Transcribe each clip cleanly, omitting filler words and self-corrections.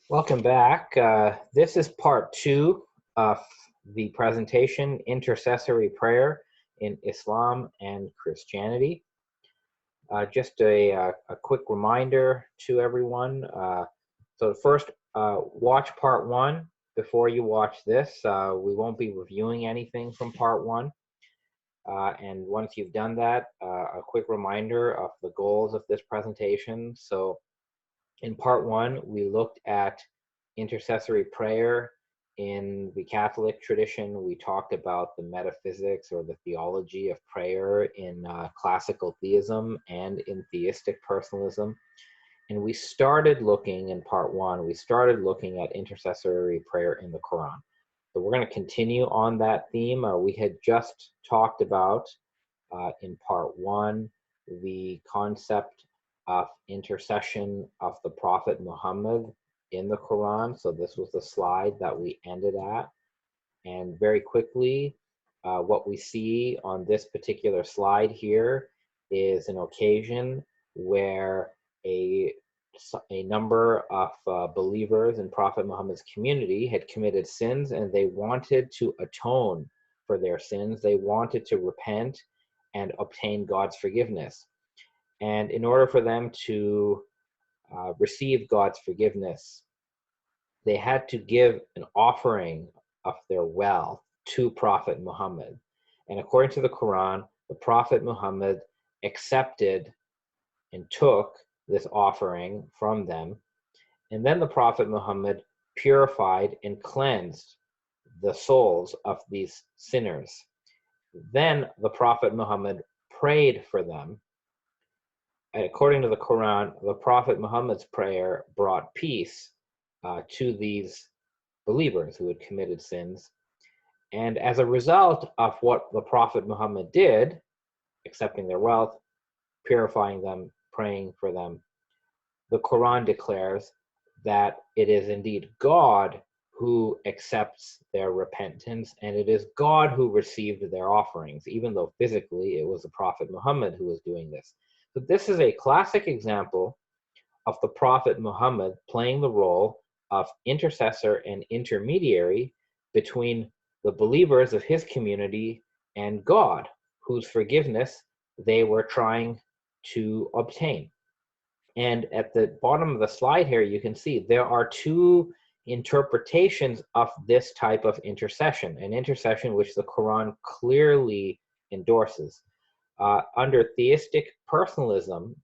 Welcome back. This is part two of the presentation, Intercessory Prayer in Islam and Christianity. Just a quick reminder to everyone. So first, watch part one before you watch this. We won't be reviewing anything from part one. And once you've done that, a quick reminder of the goals of this presentation. So in part one, we looked at intercessory prayer in the Catholic tradition. We talked about the metaphysics or the theology of prayer in classical theism and in theistic personalism. And we started looking in part one, we started looking at intercessory prayer in the Quran. So we're going to continue on that theme. We had just talked about in part one the concept of intercession of the Prophet Muhammad in the Quran. So this was the slide that we ended at. And very quickly, what we see on this particular slide here is an occasion where a number of believers in Prophet Muhammad's community had committed sins, and they wanted to atone for their sins. They wanted to repent and obtain God's forgiveness. And in order for them to receive God's forgiveness, they had to give an offering of their wealth to Prophet Muhammad. And according to the Quran, the Prophet Muhammad accepted and took this offering from them. And then the Prophet Muhammad purified and cleansed the souls of these sinners. Then the Prophet Muhammad prayed for them. And according to the Quran, the Prophet Muhammad's prayer brought peace to these believers who had committed sins. And as a result of what the Prophet Muhammad did, accepting their wealth, purifying them, praying for them, the Quran declares that it is indeed God who accepts their repentance, and it is God who received their offerings, even though physically it was the Prophet Muhammad who was doing this. But this is a classic example of the Prophet Muhammad playing the role of intercessor and intermediary between the believers of his community and God, whose forgiveness they were trying to obtain. And at the bottom of the slide here, you can see there are two interpretations of this type of intercession, an intercession which the Quran clearly endorses. Under theistic personalism,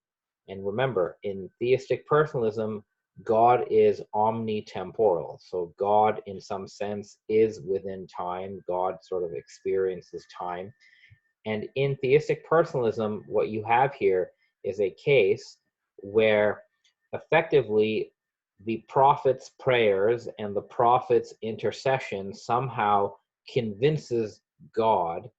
and remember, in theistic personalism, God is omnitemporal. So God, in some sense, is within time. God sort of experiences time. And in theistic personalism, what you have here is a case where effectively the prophet's prayers and the prophet's intercession somehow convinces God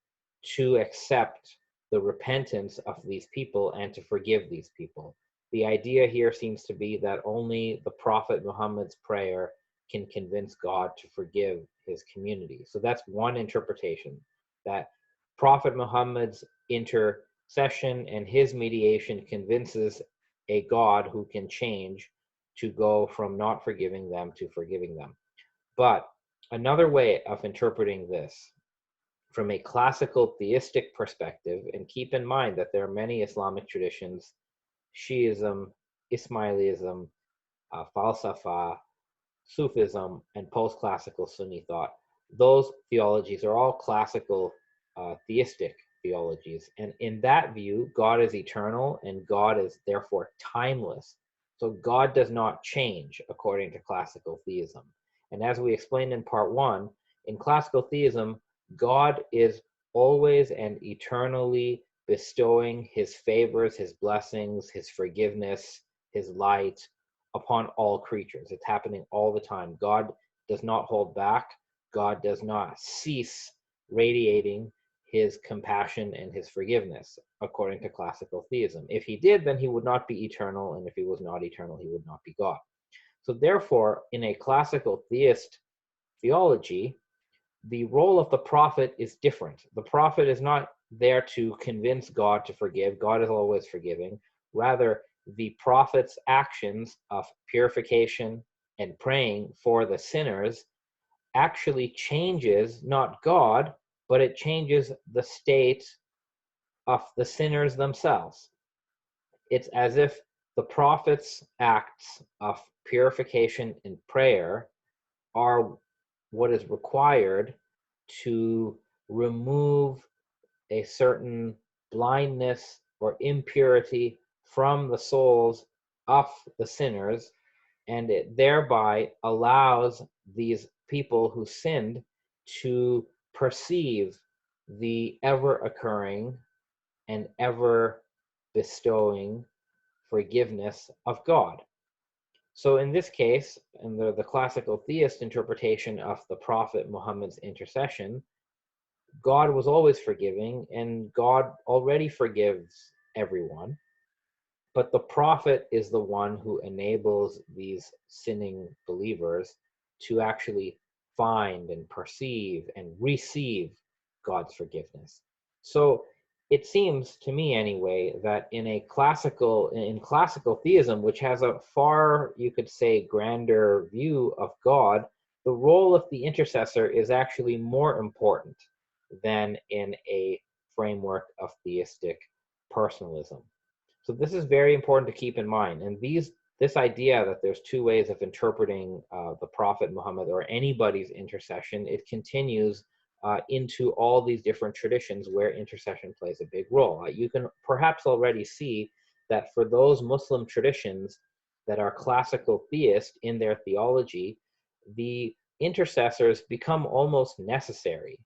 to accept the repentance of these people and to forgive these people. The idea here seems to be that only the Prophet Muhammad's prayer can convince God to forgive his community. So that's one interpretation, that Prophet Muhammad's intercession and his mediation convinces a God who can change to go from not forgiving them to forgiving them. But another way of interpreting this from a classical theistic perspective, and keep in mind that there are many Islamic traditions, Shi'ism, Ismailism, Falsafa, Sufism, and post-classical Sunni thought. Those theologies are all classical theistic theologies. And in that view, God is eternal and God is therefore timeless. So God does not change according to classical theism. And as we explained in part one, in classical theism, God is always and eternally bestowing his favors, his blessings, his forgiveness, his light upon all creatures. It's happening all the time. God does not hold back. God does not cease radiating his compassion and his forgiveness, according to classical theism. If he did, then he would not be eternal, and if he was not eternal, he would not be God. So therefore, in a classical theist theology, the role of the prophet is different. The prophet is not there to convince God to forgive. God is always forgiving. Rather, the prophet's actions of purification, and praying for the sinners actually changes not God, but it changes the state of the sinners themselves. It's as if the prophet's acts of purification and prayer are what is required to remove a certain blindness or impurity from the souls of the sinners, and it thereby allows these people who sinned to perceive the ever occurring and ever bestowing forgiveness of God. So in this case, in the classical theist interpretation of the Prophet Muhammad's intercession, God was always forgiving and God already forgives everyone. But the prophet is the one who enables these sinning believers to actually find and perceive and receive God's forgiveness. So it seems to me anyway that in classical theism, which has a far, you could say, grander view of God, the role of the intercessor is actually more important than in a framework of theistic personalism. So this is very important to keep in mind. And this idea that there's two ways of interpreting the Prophet Muhammad or anybody's intercession, it continues into all these different traditions where intercession plays a big role. You can perhaps already see that for those Muslim traditions that are classical theist in their theology, the intercessors become almost necessary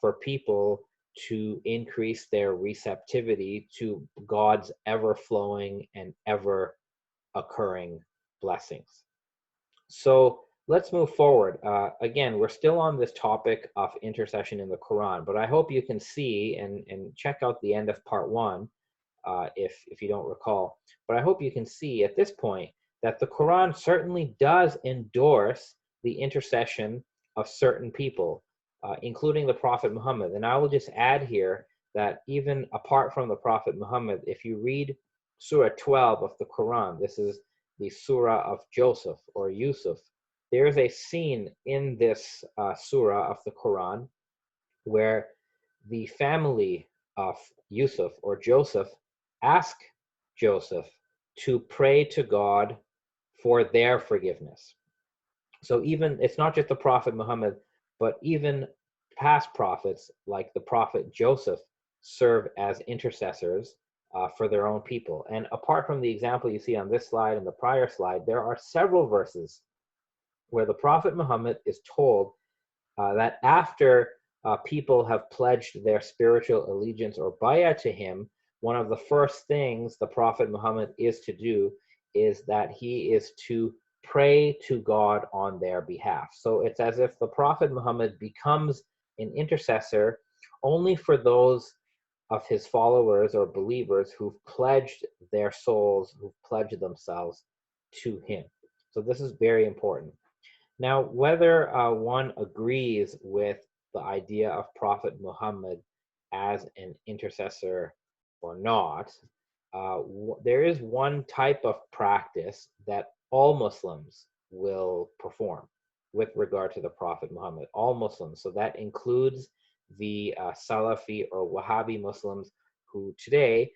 for people to increase their receptivity to God's ever-flowing and ever-occurring blessings. So let's move forward. Again, we're still on this topic of intercession in the Quran, but I hope you can see and check out the end of part 1 if you don't recall. But I hope you can see at this point that the Quran certainly does endorse the intercession of certain people, including the Prophet Muhammad. And I will just add here that even apart from the Prophet Muhammad, if you read Surah 12 of the Quran, this is the Surah of Joseph or Yusuf, there is a scene in this Surah of the Quran where the family of Yusuf or Joseph ask Joseph to pray to God for their forgiveness. So even, it's not just the Prophet Muhammad, but even past prophets like the Prophet Joseph serve as intercessors for their own people. And apart from the example you see on this slide and the prior slide, there are several verses where the Prophet Muhammad is told that after people have pledged their spiritual allegiance or bay'ah to him, one of the first things the Prophet Muhammad is to do is that he is to pray to God on their behalf. So it's as if the Prophet Muhammad becomes an intercessor only for those of his followers or believers who've pledged their souls, who've pledged themselves to him. So this is very important. Now, whether one agrees with the idea of Prophet Muhammad as an intercessor or not, there is one type of practice that all Muslims will perform with regard to the Prophet Muhammad, all Muslims. So that includes the Salafi or Wahhabi Muslims who today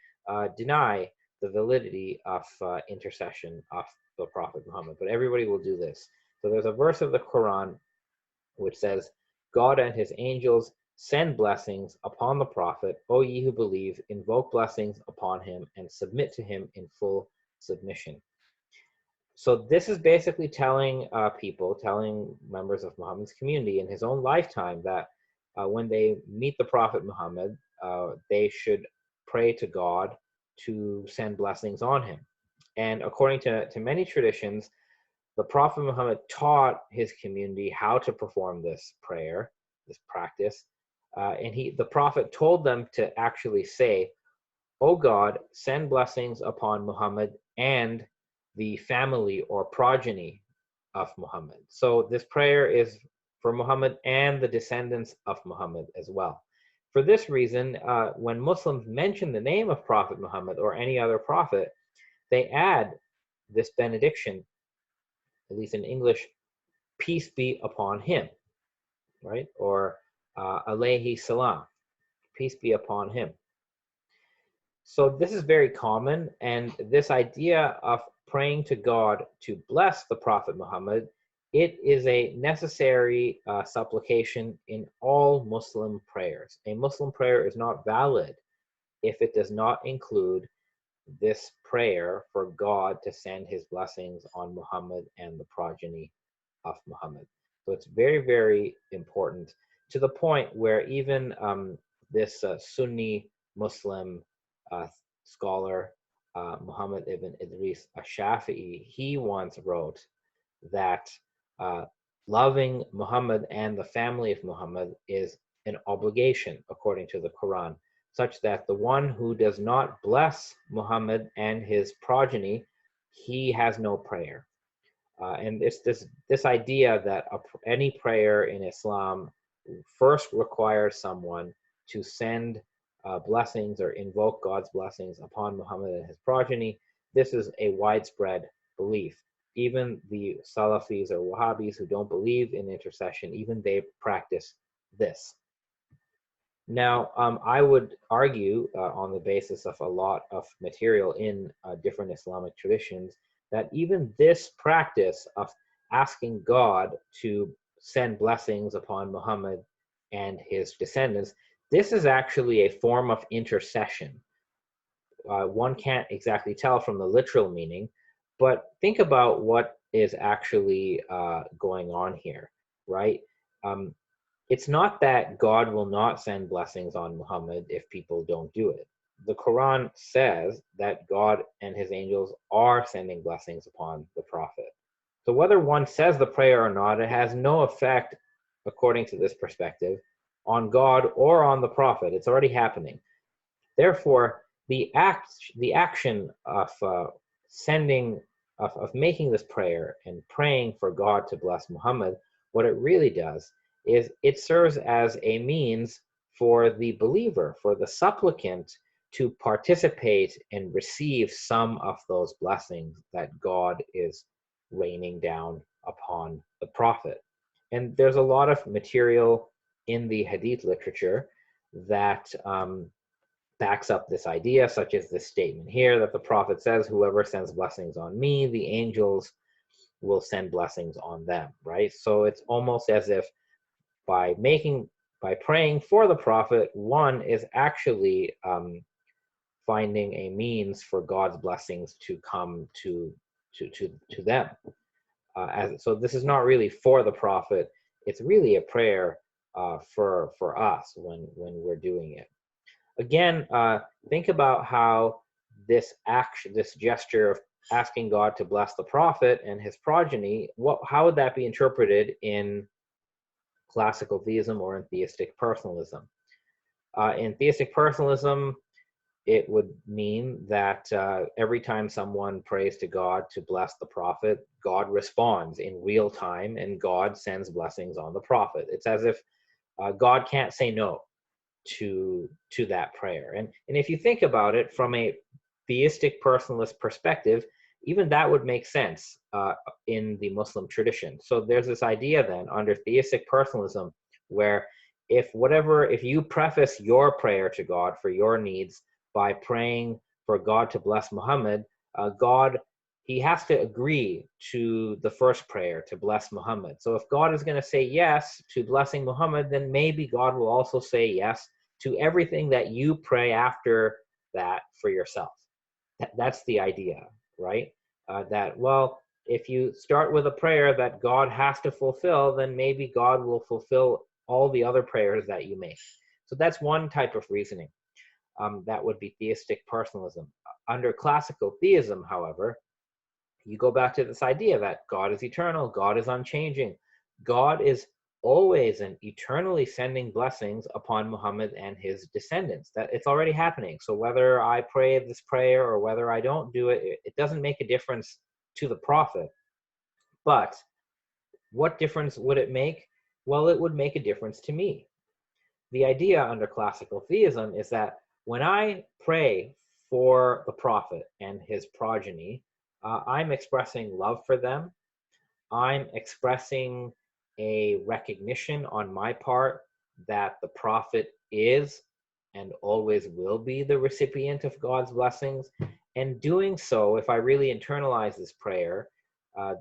deny the validity of intercession of the Prophet Muhammad. But everybody will do this. So there's a verse of the Quran which says, God and his angels send blessings upon the Prophet. O ye who believe, invoke blessings upon him and submit to him in full submission. So this is basically telling telling members of Muhammad's community in his own lifetime that when they meet the Prophet Muhammad, they should pray to God to send blessings on him. And according to many traditions, the Prophet Muhammad taught his community how to perform this prayer, this practice, and the Prophet told them to actually say, O God, send blessings upon Muhammad and the family or progeny of Muhammad. So this prayer is for Muhammad and the descendants of Muhammad as well. For this reason, when Muslims mention the name of Prophet Muhammad or any other prophet, they add this benediction at least in English, peace be upon him, right? Or alayhi salam, peace be upon him. So this is very common, and this idea of praying to God to bless the Prophet Muhammad, it is a necessary supplication in all Muslim prayers. A Muslim prayer is not valid if it does not include this prayer for God to send his blessings on Muhammad and the progeny of Muhammad. So it's very, very important, to the point where even this Sunni Muslim scholar, Muhammad ibn Idris al-Shafi'i, he once wrote that loving Muhammad and the family of Muhammad is an obligation according to the Quran, such that the one who does not bless Muhammad and his progeny, he has no prayer. And it's this idea that any prayer in Islam first requires someone to send blessings or invoke God's blessings upon Muhammad and his progeny. This is a widespread belief. Even the Salafis or Wahhabis who don't believe in intercession, even they practice this. Now, I would argue on the basis of a lot of material in different Islamic traditions that even this practice of asking God to send blessings upon Muhammad and his descendants, this is actually a form of intercession. One can't exactly tell from the literal meaning, but think about what is actually going on here, right? It's not that God will not send blessings on Muhammad if people don't do it. The Quran says that God and his angels are sending blessings upon the Prophet. So whether one says the prayer or not, it has no effect, according to this perspective, on God or on the Prophet. It's already happening. Therefore, the action of making this prayer and praying for God to bless Muhammad, what it really does is it serves as a means for the believer, for the supplicant, to participate and receive some of those blessings that God is raining down upon the Prophet. And there's a lot of material in the Hadith literature that backs up this idea, such as this statement here that the Prophet says, whoever sends blessings on me, the angels will send blessings on them, right? So it's almost as if by praying for the Prophet, one is actually finding a means for God's blessings to come to them. So this is not really for the Prophet; it's really a prayer for us when we're doing it. Again, think about how this gesture of asking God to bless the Prophet and his progeny, how would that be interpreted in classical theism or in theistic personalism? In theistic personalism, it would mean that every time someone prays to God to bless the Prophet, God responds in real time and God sends blessings on the Prophet. It's as if God can't say no to that prayer. And if you think about it from a theistic personalist perspective, even that would make sense in the Muslim tradition. So there's this idea then under theistic personalism where if you preface your prayer to God for your needs by praying for God to bless Muhammad, God, he has to agree to the first prayer to bless Muhammad. So if God is going to say yes to blessing Muhammad, then maybe God will also say yes to everything that you pray after that for yourself. That's the idea, right? If you start with a prayer that God has to fulfill, then maybe God will fulfill all the other prayers that you make. So that's one type of reasoning. That would be theistic personalism. Under classical theism, however, you go back to this idea that God is eternal, God is unchanging, God is always and eternally sending blessings upon Muhammad and his descendants. That it's already happening. So whether I pray this prayer or whether I don't do it, it doesn't make a difference to the Prophet. But what difference would it make? Well, it would make a difference to me. The idea under classical theism is that when I pray for the Prophet and his progeny, I'm expressing love for them. I'm expressing a recognition on my part that the prophet is and always will be the recipient of God's blessings. And doing so, if I really internalize this prayer,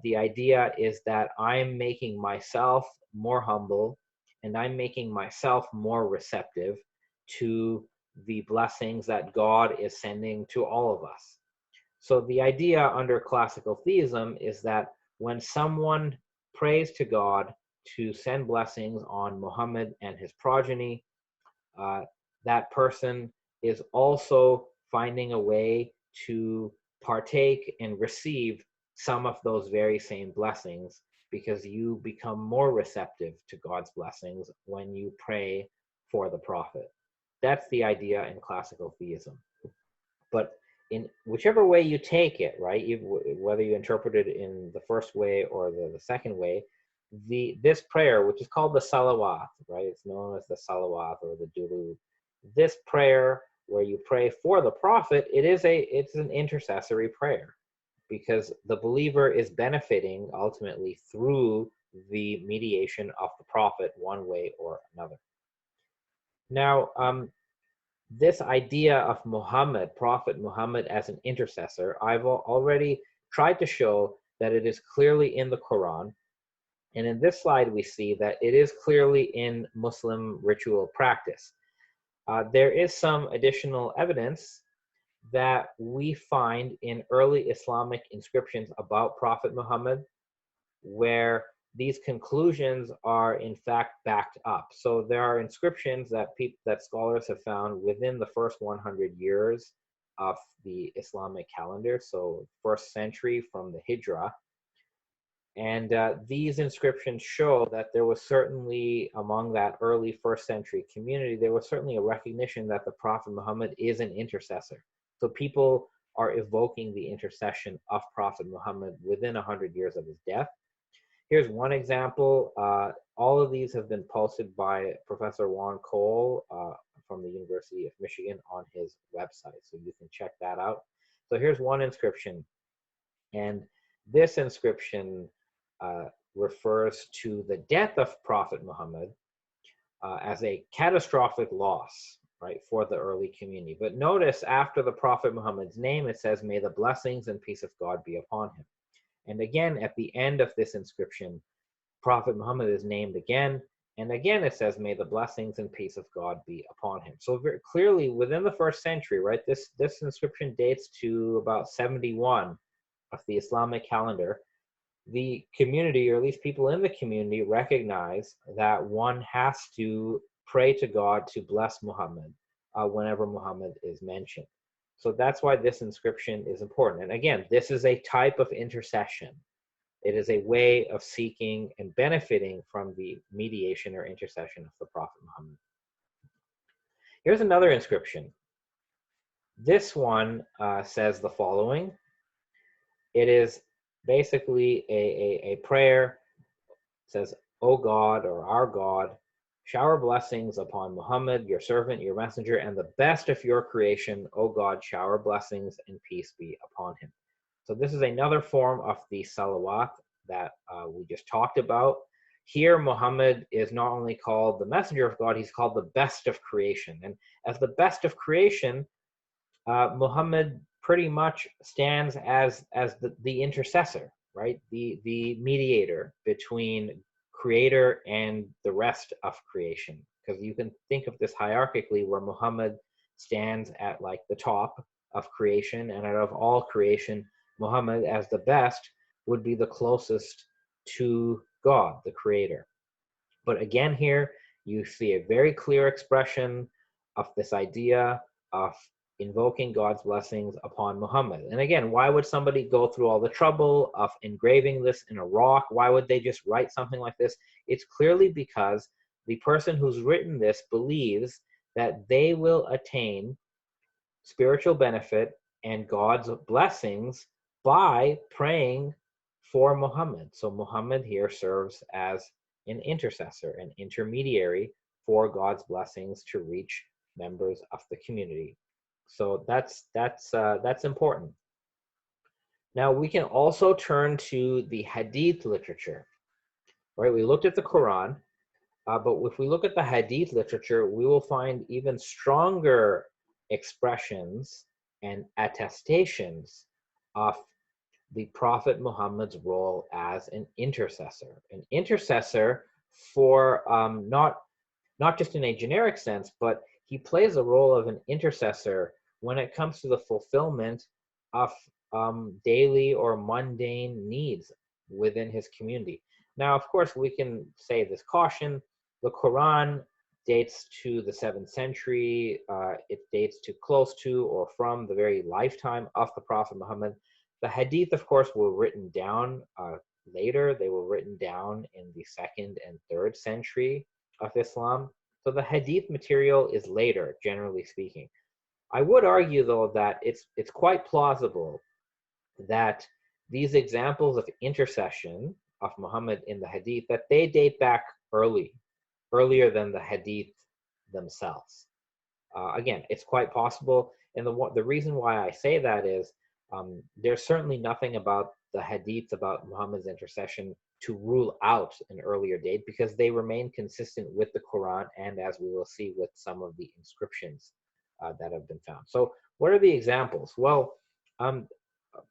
the idea is that I'm making myself more humble and I'm making myself more receptive to the blessings that God is sending to all of us. So the idea under classical theism is that when someone prays to God to send blessings on Muhammad and his progeny, uh, that person is also finding a way to partake and receive some of those very same blessings, because you become more receptive to God's blessings when you pray for the prophet. That's the idea in classical theism. But in whichever way you take it, right, whether you interpret it in the first way or the second way, this prayer, which is called the salawat, right, it's known as the salawat or the durud. This prayer, where you pray for the prophet, it's an intercessory prayer, because the believer is benefiting ultimately through the mediation of the prophet one way or another. Now, this idea of Muhammad, Prophet Muhammad, as an intercessor, I've already tried to show that it is clearly in the Quran. And in this slide, we see that it is clearly in Muslim ritual practice. There is some additional evidence that we find in early Islamic inscriptions about Prophet Muhammad, where these conclusions are in fact backed up. So there are inscriptions that scholars have found within the first 100 years of the Islamic calendar, so first century from the Hijrah. And these inscriptions show that there was certainly, among that early first century community, there was certainly a recognition that the Prophet Muhammad is an intercessor. So people are evoking the intercession of Prophet Muhammad within 100 years of his death. Here's one example. All of these have been posted by Professor Juan Cole from the University of Michigan on his website, so you can check that out. So here's one inscription, and this inscription refers to the death of Prophet Muhammad as a catastrophic loss, right, for the early community. But notice after the Prophet Muhammad's name, it says, "May the blessings and peace of God be upon him." And again, at the end of this inscription, Prophet Muhammad is named again. And again, it says, "May the blessings and peace of God be upon him." So very clearly, within the first century, right, this inscription dates to about 71 of the Islamic calendar. The community, or at least people in the community, recognize that one has to pray to God to bless Muhammad whenever Muhammad is mentioned. So that's why this inscription is important. And again, this is a type of intercession. It is a way of seeking and benefiting from the mediation or intercession of the Prophet Muhammad. Here's another inscription. This one says the following. It is basically a prayer. It says, "O God," or "Our God, shower blessings upon Muhammad, your servant, your messenger, and the best of your creation. O God, shower blessings and peace be upon him." So this is another form of the salawat that we just talked about. Here, Muhammad is not only called the messenger of God, he's called the best of creation. And as the best of creation, Muhammad pretty much stands as the intercessor, right? The mediator between creator and the rest of creation. Because you can think of this hierarchically, where Muhammad stands at like the top of creation, and out of all creation, Muhammad, as the best, would be the closest to God, the creator. But again, here you see a very clear expression of this idea of invoking God's blessings upon Muhammad. And again, why would somebody go through all the trouble of engraving this in a rock? Why would they just write something like this? It's clearly because the person who's written this believes that they will attain spiritual benefit and God's blessings by praying for Muhammad. So Muhammad here serves as an intercessor, an intermediary for God's blessings to reach members of the community. So that's important. Now, we can also turn to the Hadith literature, right? We looked at the Quran, but if we look at the Hadith literature, we will find even stronger expressions and attestations of the Prophet Muhammad's role as an intercessor. An intercessor for not just in a generic sense, but he plays a role of an intercessor when it comes to the fulfillment of daily or mundane needs within his community. Now, of course, we can say this caution. The Quran dates to the 7th century. It dates to close to or from the very lifetime of the Prophet Muhammad. The Hadith, of course, were written down later. They were written down in the 2nd and 3rd century of Islam. So the Hadith material is later, generally speaking. I would argue, though, that it's quite plausible that these examples of intercession of Muhammad in the Hadith, that they date back earlier than the Hadith themselves. Again, it's quite possible, and the reason why I say that is there's certainly nothing about the Hadiths about Muhammad's intercession to rule out an earlier date, because they remain consistent with the Quran, and as we will see with some of the inscriptions that have been found. So what are the examples? Well,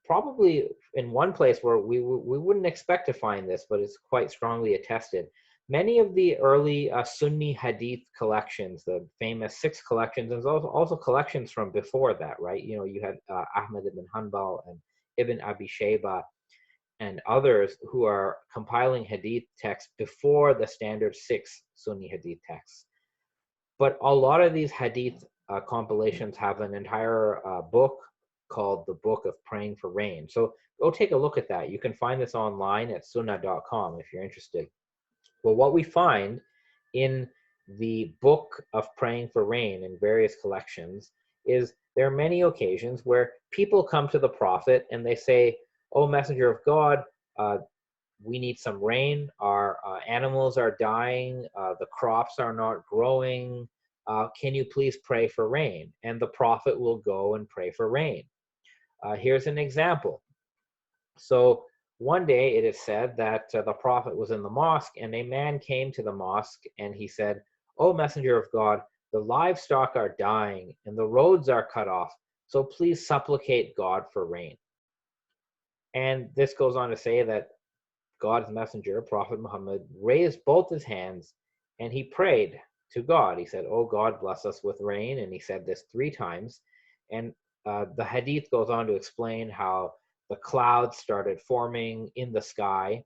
probably in one place where we wouldn't expect to find this, but it's quite strongly attested. Many of the early Sunni Hadith collections, the famous 6 collections, and also collections from before that, right? You know, you had Ahmad ibn Hanbal and Ibn Abi Shayba and others who are compiling Hadith texts before the standard 6 Sunni Hadith texts. But a lot of these Hadith compilations have an entire book called the Book of Praying for Rain. So go take a look at that. You can find this online at sunnah.com if you're interested. Well, what we find in the Book of Praying for Rain in various collections is there are many occasions where people come to the Prophet and they say, "Oh, Messenger of God, we need some rain. Our animals are dying. The crops are not growing. Can you please pray for rain?" And the Prophet will go and pray for rain. Here's an example. So one day it is said that the Prophet was in the mosque, and a man came to the mosque and he said, "Oh, Messenger of God, the livestock are dying and the roads are cut off, so please supplicate God for rain." And this goes on to say that God's messenger, Prophet Muhammad, raised both his hands and he prayed to God. He said, "Oh God, bless us with rain." And he said this 3 times. And the Hadith goes on to explain how the clouds started forming in the sky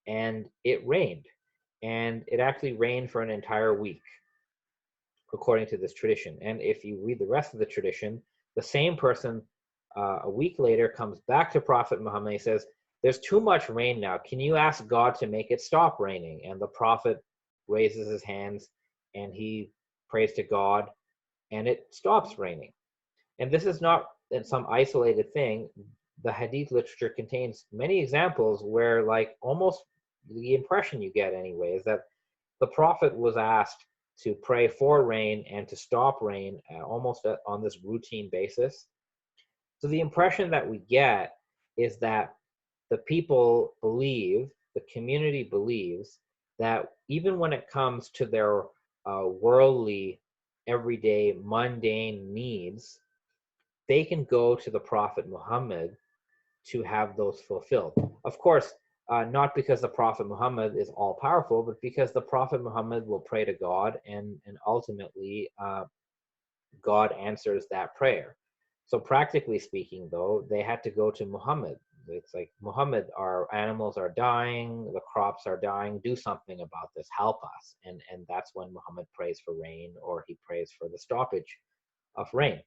and it rained. And it actually rained for an entire week, according to this tradition. And if you read the rest of the tradition, the same person a week later comes back to Prophet Muhammad and he says, "There's too much rain now. Can you ask God to make it stop raining?" And the Prophet raises his hands and he prays to God and it stops raining. And this is not some isolated thing. The Hadith literature contains many examples where, like, almost the impression you get anyway is that the Prophet was asked to pray for rain and to stop rain almost on this routine basis. So the impression that we get is that the people believe, the community believes, that even when it comes to their worldly, everyday, mundane needs, they can go to the Prophet Muhammad to have those fulfilled. Of course, not because the Prophet Muhammad is all powerful, but because the Prophet Muhammad will pray to God, and ultimately God answers that prayer. So practically speaking, though, they had to go to Muhammad. It's like, "Muhammad, our animals are dying, the crops are dying, do something about this, help us." And that's when Muhammad prays for rain, or he prays for the stoppage of rain.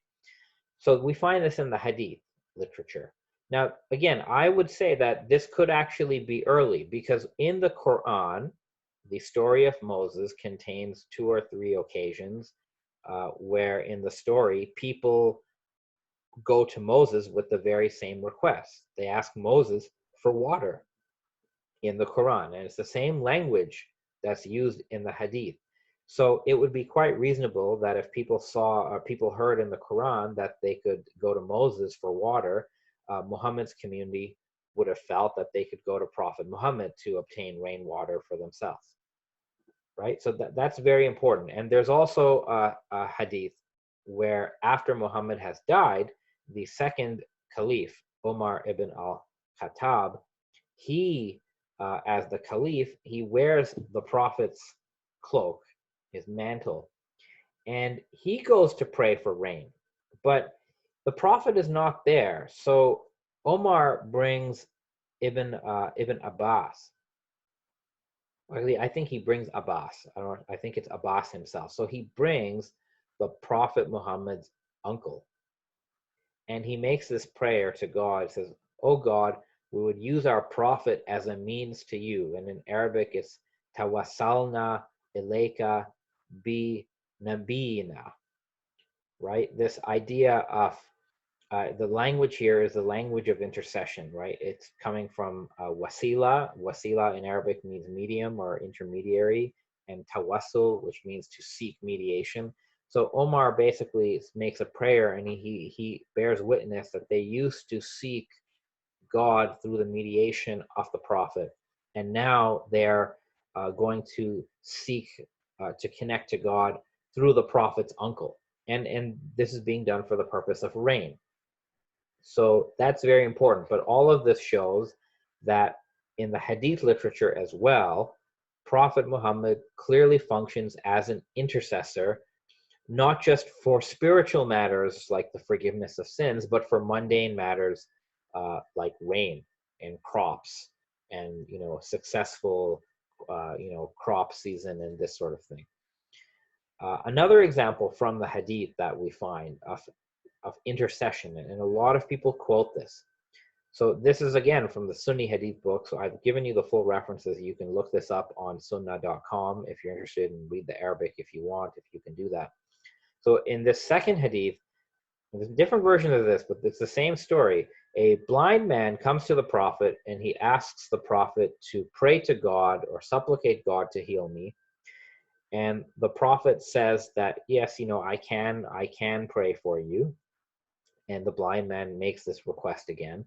So we find this in the Hadith literature. Now, again, I would say that this could actually be early, because in the Quran, the story of Moses contains 2 or 3 occasions where in the story, people go to Moses with the very same request. They ask Moses for water in the Quran, and it's the same language that's used in the Hadith. So it would be quite reasonable that if people saw or people heard in the Quran that they could go to Moses for water, Muhammad's community would have felt that they could go to Prophet Muhammad to obtain rainwater for themselves, right? So that's very important. And there's also a hadith where after Muhammad has died, the second caliph, Omar ibn al-Khattab, he, as the caliph, he wears the Prophet's cloak, his mantle, and he goes to pray for rain. But the Prophet is not there. So Omar brings Ibn Abbas. Actually, I think he brings Abbas. I think it's Abbas himself. So he brings the Prophet Muhammad's uncle. And he makes this prayer to God. It says, "Oh God, we would use our prophet as a means to you." And in Arabic, it's tawassalna ilayka bi nabiyina, right? This idea of the language here is the language of intercession, right? It's coming from wasila. Wasila in Arabic means medium or intermediary, and tawassul, which means to seek mediation. So Omar basically makes a prayer, and he bears witness that they used to seek God through the mediation of the Prophet, and now they're going to seek to connect to God through the Prophet's uncle, and this is being done for the purpose of rain. So that's very important. But all of this shows that in the Hadith literature as well, Prophet Muhammad clearly functions as an intercessor, not just for spiritual matters like the forgiveness of sins, but for mundane matters like rain and crops and successful crop season and this sort of thing. Another example from the Hadith that we find of intercession, and a lot of people quote this. So this is again from the Sunni Hadith book. So I've given you the full references. You can look this up on sunnah.com if you're interested, and read the Arabic if you want, if you can do that. So in this second Hadith, there's a different version of this, but it's the same story. A blind man comes to the Prophet and he asks the Prophet to pray to God or supplicate God to heal me. And the Prophet says that, yes, I can pray for you. And the blind man makes this request again.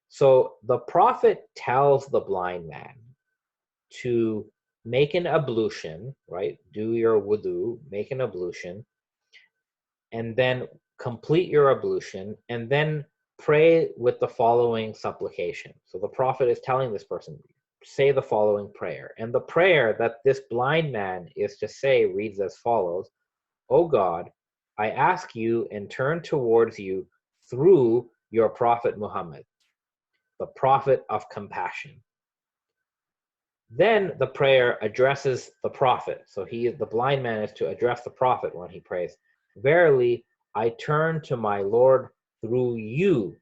So the Prophet tells the blind man to make an ablution, right? Do your wudu, make an ablution, and then complete your ablution, and then pray with the following supplication. So the Prophet is telling this person, say the following prayer. And the prayer that this blind man is to say reads as follows: "O God, I ask you and turn towards you through your Prophet Muhammad, the Prophet of compassion." Then the prayer addresses the Prophet. So the blind man is to address the Prophet when he prays. "Verily, I turn to my Lord through you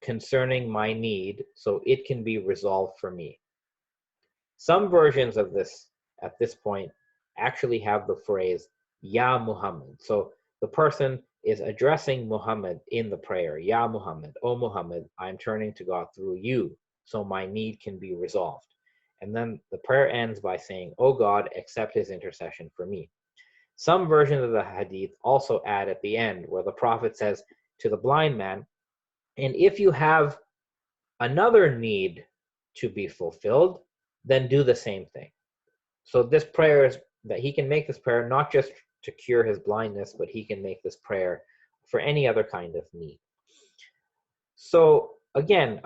concerning my need, so it can be resolved for me." Some versions of this at this point actually have the phrase "Ya Muhammad." So the person is addressing Muhammad in the prayer. "Ya Muhammad, O Muhammad, I'm turning to God through you, so my need can be resolved." And then the prayer ends by saying, "O God, accept his intercession for me." Some versions of the Hadith also add at the end where the Prophet says to the blind man, "And if you have another need to be fulfilled, then do the same thing." So this prayer is that he can make this prayer not just to cure his blindness, but he can make this prayer for any other kind of need. So again,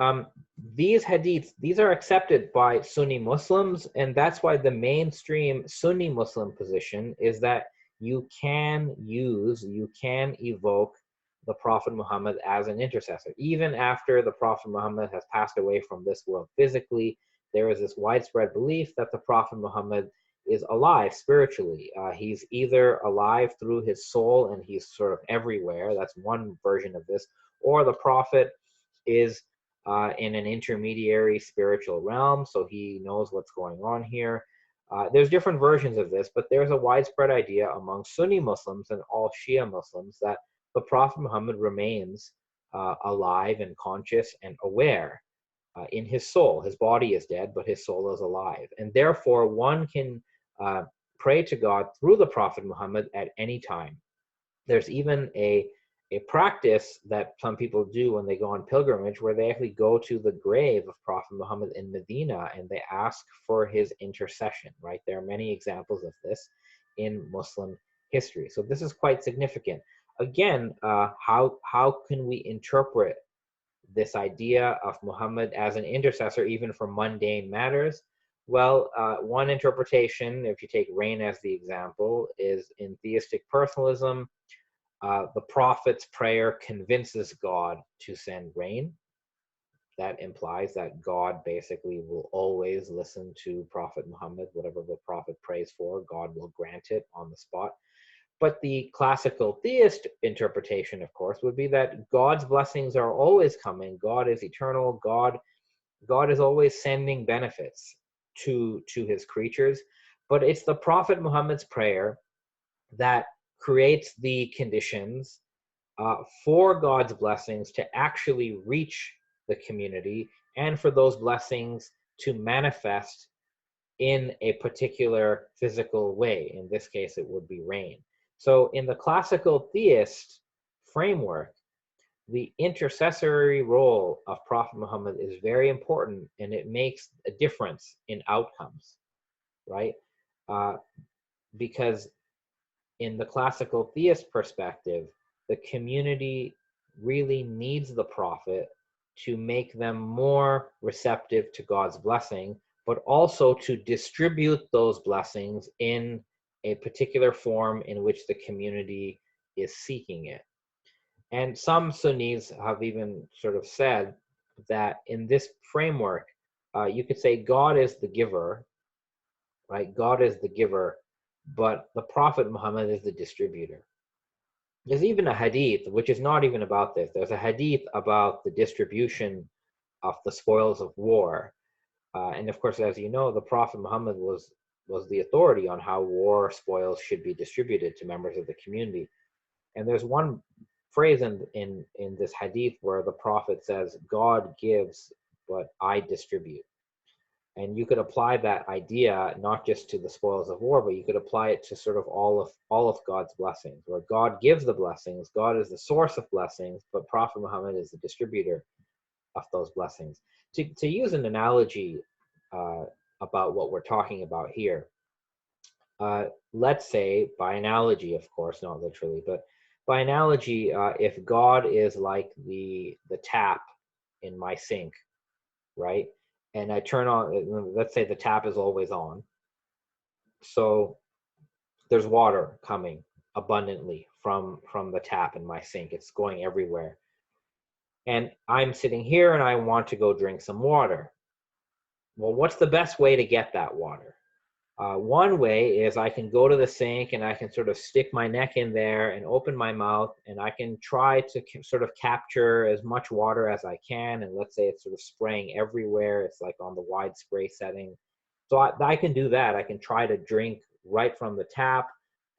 these hadiths, these are accepted by Sunni Muslims, and that's why the mainstream Sunni Muslim position is that you can evoke the Prophet Muhammad as an intercessor. Even after the Prophet Muhammad has passed away from this world physically, there is this widespread belief that the Prophet Muhammad is alive spiritually. He's either alive through his soul and he's sort of everywhere. That's one version of this. Or the Prophet is in an intermediary spiritual realm, so he knows what's going on here. There's different versions of this, but there's a widespread idea among Sunni Muslims and all Shia Muslims that the Prophet Muhammad remains alive and conscious and aware in his soul. His body is dead, but his soul is alive. And therefore, one can pray to God through the Prophet Muhammad at any time. There's even a a practice that some people do when they go on pilgrimage, where they actually go to the grave of Prophet Muhammad in Medina and they ask for his intercession, right? There are many examples of this in Muslim history. So this is quite significant. Again, how can we interpret this idea of Muhammad as an intercessor, even for mundane matters? Well, one interpretation, if you take rain as the example, is in theistic personalism. The prophet's prayer convinces God to send rain. That implies that God basically will always listen to Prophet Muhammad. Whatever the prophet prays for, God will grant it on the spot. But the classical theist interpretation, of course, would be that God's blessings are always coming. God is eternal. God is always sending benefits to his creatures. But it's the Prophet Muhammad's prayer that creates the conditions for God's blessings to actually reach the community, and for those blessings to manifest in a particular physical way. In this case, it would be rain. So in the classical theist framework, the intercessory role of Prophet Muhammad is very important, and it makes a difference in outcomes, right? Because in the classical theist perspective, the community really needs the prophet to make them more receptive to God's blessing, but also to distribute those blessings in a particular form in which the community is seeking it. And some Sunnis have even sort of said that in this framework, you could say God is the giver, right? God is the giver, but the Prophet Muhammad is the distributor. There's even a hadith, which is not even about this. There's a hadith about the distribution of the spoils of war. And of course, as you know, the Prophet Muhammad was the authority on how war spoils should be distributed to members of the community. And there's one phrase in this hadith where the Prophet says, God gives, but I distribute. And you could apply that idea not just to the spoils of war, but you could apply it to sort of all of God's blessings, where God gives the blessings, God is the source of blessings, but Prophet Muhammad is the distributor of those blessings. To use an analogy about what we're talking about here, let's say, by analogy, of course, not literally, but by analogy, if God is like the tap in my sink, right? And I turn on, let's say the tap is always on. So there's water coming abundantly from the tap in my sink. It's going everywhere. And I'm sitting here and I want to go drink some water. Well, what's the best way to get that water? One way is I can go to the sink and I can sort of stick my neck in there and open my mouth, and I can try to sort of capture as much water as I can. And let's say it's sort of spraying everywhere. It's like on the wide spray setting. So I can do that. I can try to drink right from the tap.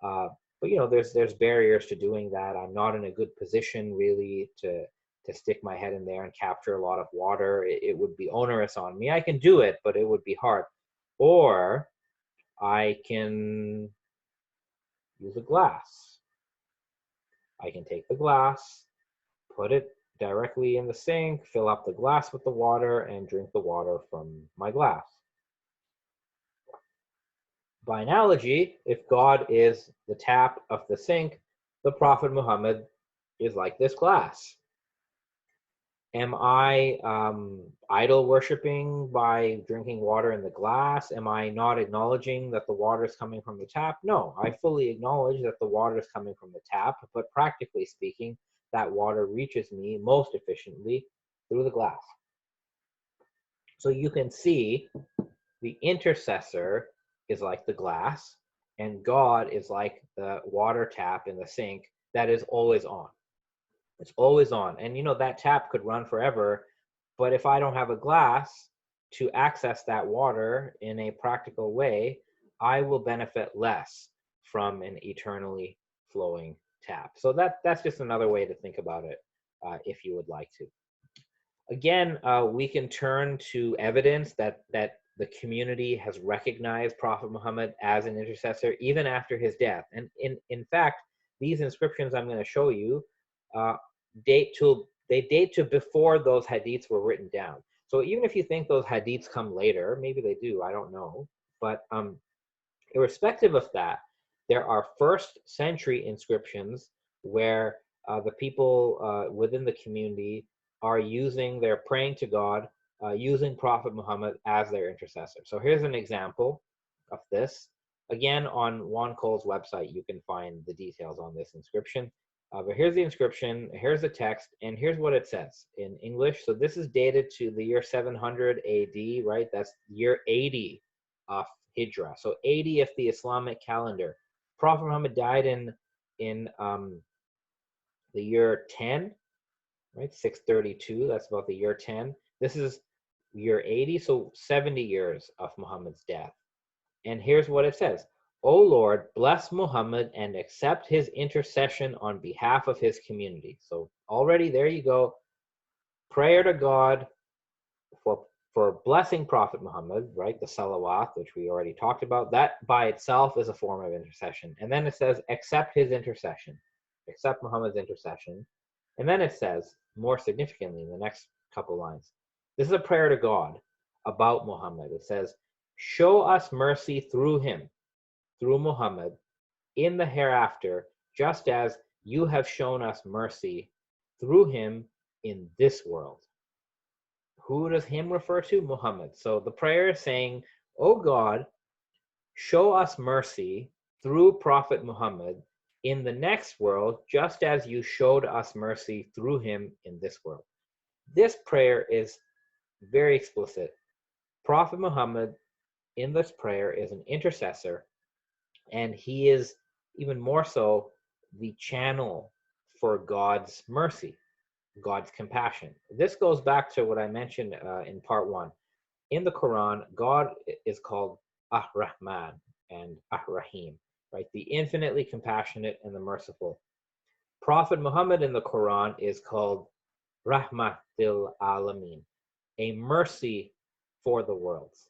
But there's barriers to doing that. I'm not in a good position really to stick my head in there and capture a lot of water. It would be onerous on me. I can do it, but it would be hard. Or I can use a glass. I can take the glass, put it directly in the sink, fill up the glass with the water, and drink the water from my glass. By analogy, if God is the tap of the sink, the Prophet Muhammad is like this glass. Am I idol worshiping by drinking water in the glass? Am I not acknowledging that the water is coming from the tap? No, I fully acknowledge that the water is coming from the tap, but practically speaking, that water reaches me most efficiently through the glass. So you can see the intercessor is like the glass, and God is like the water tap in the sink that is always on. It's always on. And that tap could run forever, but if I don't have a glass to access that water in a practical way, I will benefit less from an eternally flowing tap. So that's just another way to think about it, if you would like to. Again, we can turn to evidence that the community has recognized Prophet Muhammad as an intercessor even after his death. And in fact, these inscriptions I'm going to show you uh, they date to before those hadiths were written down. So even if you think those hadiths come later, maybe they do, I don't know. But irrespective of that, there are first century inscriptions where the people within the community are they're praying to God, using Prophet Muhammad as their intercessor. So here's an example of this. Again, on Juan Cole's website, you can find the details on this inscription. But here's the inscription, here's the text, and here's what it says in English. So this is dated to the year 700 AD, right? That's year 80 of Hijrah. So 80 of the Islamic calendar. Prophet Muhammad died in the year 10, right? 632, that's about the year 10. This is year 80, so 70 years of Muhammad's death. And here's what it says. O Lord, bless Muhammad and accept his intercession on behalf of his community. So already there you go. Prayer to God for blessing Prophet Muhammad, right? The salawat, which we already talked about. That by itself is a form of intercession. And then it says, accept his intercession. Accept Muhammad's intercession. And then it says, more significantly in the next couple lines, this is a prayer to God about Muhammad. It says, show us mercy through him, through Muhammad, in the hereafter, just as you have shown us mercy through him in this world. Who does him refer to? Muhammad. So the prayer is saying, oh God, show us mercy through Prophet Muhammad in the next world, just as you showed us mercy through him in this world. This prayer is very explicit. Prophet Muhammad in this prayer is an intercessor, and he is even more so the channel for God's mercy, God's compassion. This goes back to what I mentioned in part 1. In the Quran, God is called Ar-Rahman and Ar-Rahim, right? The infinitely compassionate and the merciful. Prophet Muhammad in the Quran is called Rahmatil Alameen, a mercy for the worlds.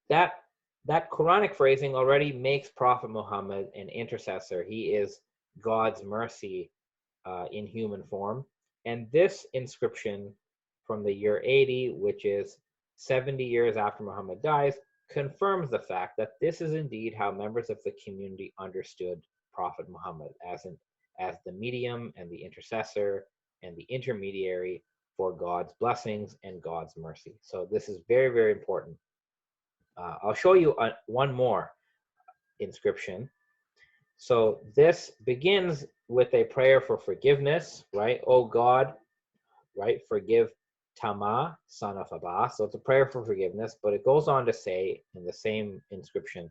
That Quranic phrasing already makes Prophet Muhammad an intercessor. He is God's mercy in human form. And this inscription from the year 80, which is 70 years after Muhammad dies, confirms the fact that this is indeed how members of the community understood Prophet Muhammad as the medium and the intercessor and the intermediary for God's blessings and God's mercy. So this is very, very important. I'll show you one more inscription. So this begins with a prayer for forgiveness, right? Oh God, right? Forgive Tama, son of Abbas. So it's a prayer for forgiveness, but it goes on to say in the same inscription,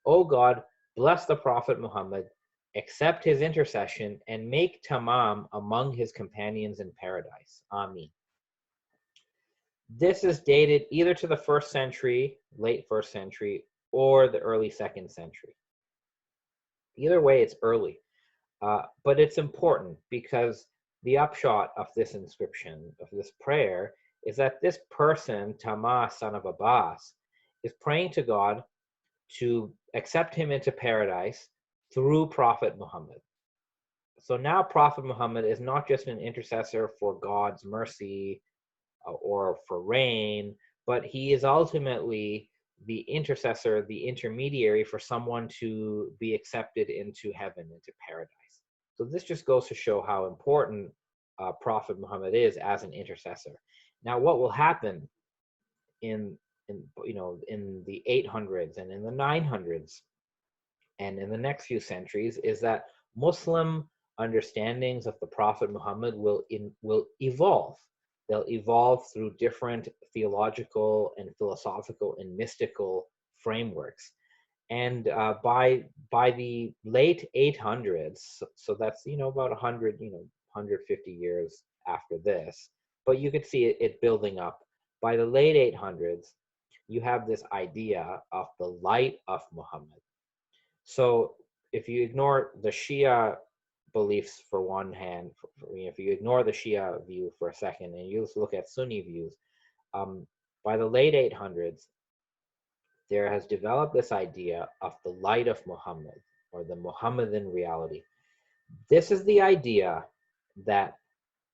oh God, bless the Prophet Muhammad, accept his intercession, and make Tamam among his companions in paradise. Ameen. This is dated either to the 1st century, late 1st century, or the early 2nd century. Either way, it's early. But it's important because the upshot of this inscription, of this prayer, is that this person, Tama, son of Abbas, is praying to God to accept him into paradise through Prophet Muhammad. So now Prophet Muhammad is not just an intercessor for God's mercy or for rain, but he is ultimately the intercessor, the intermediary for someone to be accepted into heaven, into paradise. So this just goes to show how important Prophet Muhammad is as an intercessor. Now, what will happen in the 800s and in the 900s and in the next few centuries is that Muslim understandings of the Prophet Muhammad will evolve. They'll evolve through different theological and philosophical and mystical frameworks. And by the late 800s, so that's about 150 years after this, but you could see it building up. By the late 800s, you have this idea of the light of Muhammad. So if you ignore the Shia beliefs for one hand, if you ignore the Shia view for a second and you just look at Sunni views, by the late 800s, there has developed this idea of the light of Muhammad, or the Muhammadan reality. This is the idea that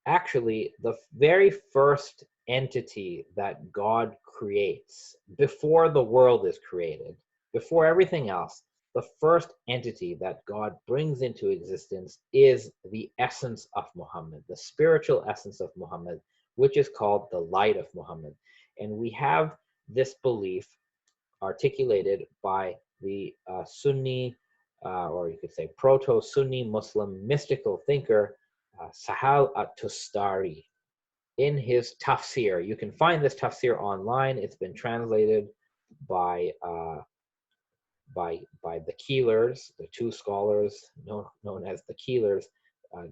actually the very first entity that God creates before the world is created, before everything else, the first entity that God brings into existence is the essence of Muhammad, the spiritual essence of Muhammad, which is called the light of Muhammad. And we have this belief articulated by the Sunni, or you could say proto-Sunni Muslim mystical thinker, Sahal at-Tustari, in his tafsir. You can find this tafsir online. It's been translated by the Keelers, the two scholars known as the Keelers.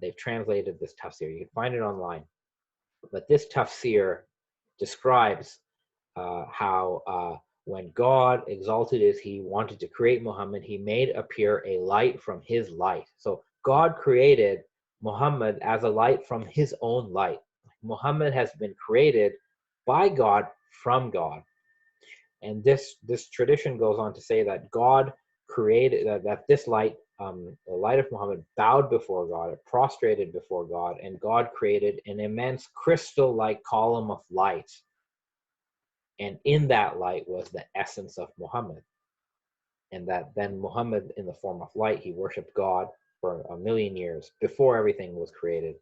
They've translated this tafsir. You can find it online. But this tafsir describes how when God, exalted as he, wanted to create Muhammad, he made appear a light from his light. So God created Muhammad as a light from his own light. Muhammad has been created by God from God. And this tradition goes on to say that God created, that this light, the light of Muhammad, bowed before God, it prostrated before God, and God created an immense crystal-like column of light. And in that light was the essence of Muhammad. And that then Muhammad, in the form of light, he worshiped God for 1,000,000 years before everything was created.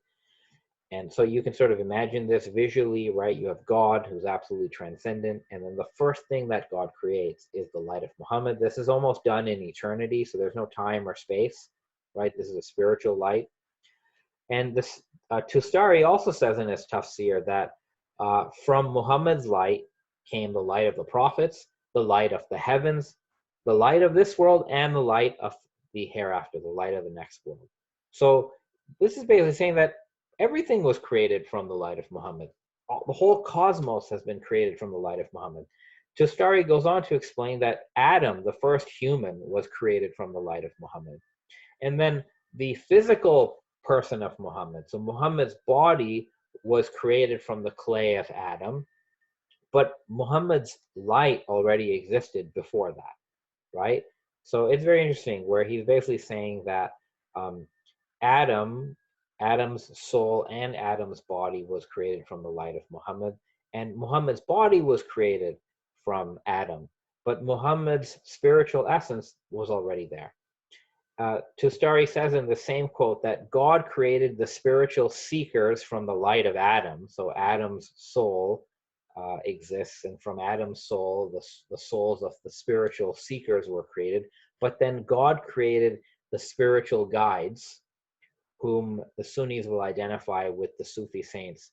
And so you can sort of imagine this visually, right? You have God, who's absolutely transcendent, and then the first thing that God creates is the light of Muhammad. This is almost done in eternity, so there's no time or space, right? This is a spiritual light. And this Tustari also says in his tafsir that from Muhammad's light came the light of the prophets, the light of the heavens, the light of this world, and the light of the hereafter, the light of the next world. So this is basically saying that everything was created from the light of Muhammad. The whole cosmos has been created from the light of Muhammad. Tustari goes on to explain that Adam, the first human, was created from the light of Muhammad. And then the physical person of Muhammad, so Muhammad's body was created from the clay of Adam, but Muhammad's light already existed before that, right? So it's very interesting where he's basically saying that Adam's soul and Adam's body was created from the light of Muhammad, and Muhammad's body was created from Adam, but Muhammad's spiritual essence was already there. Tustari says in the same quote that God created the spiritual seekers from the light of Adam. So Adam's soul exists, and from Adam's soul, the souls of the spiritual seekers were created. But then God created the spiritual guides, whom the Sunnis will identify with the Sufi saints,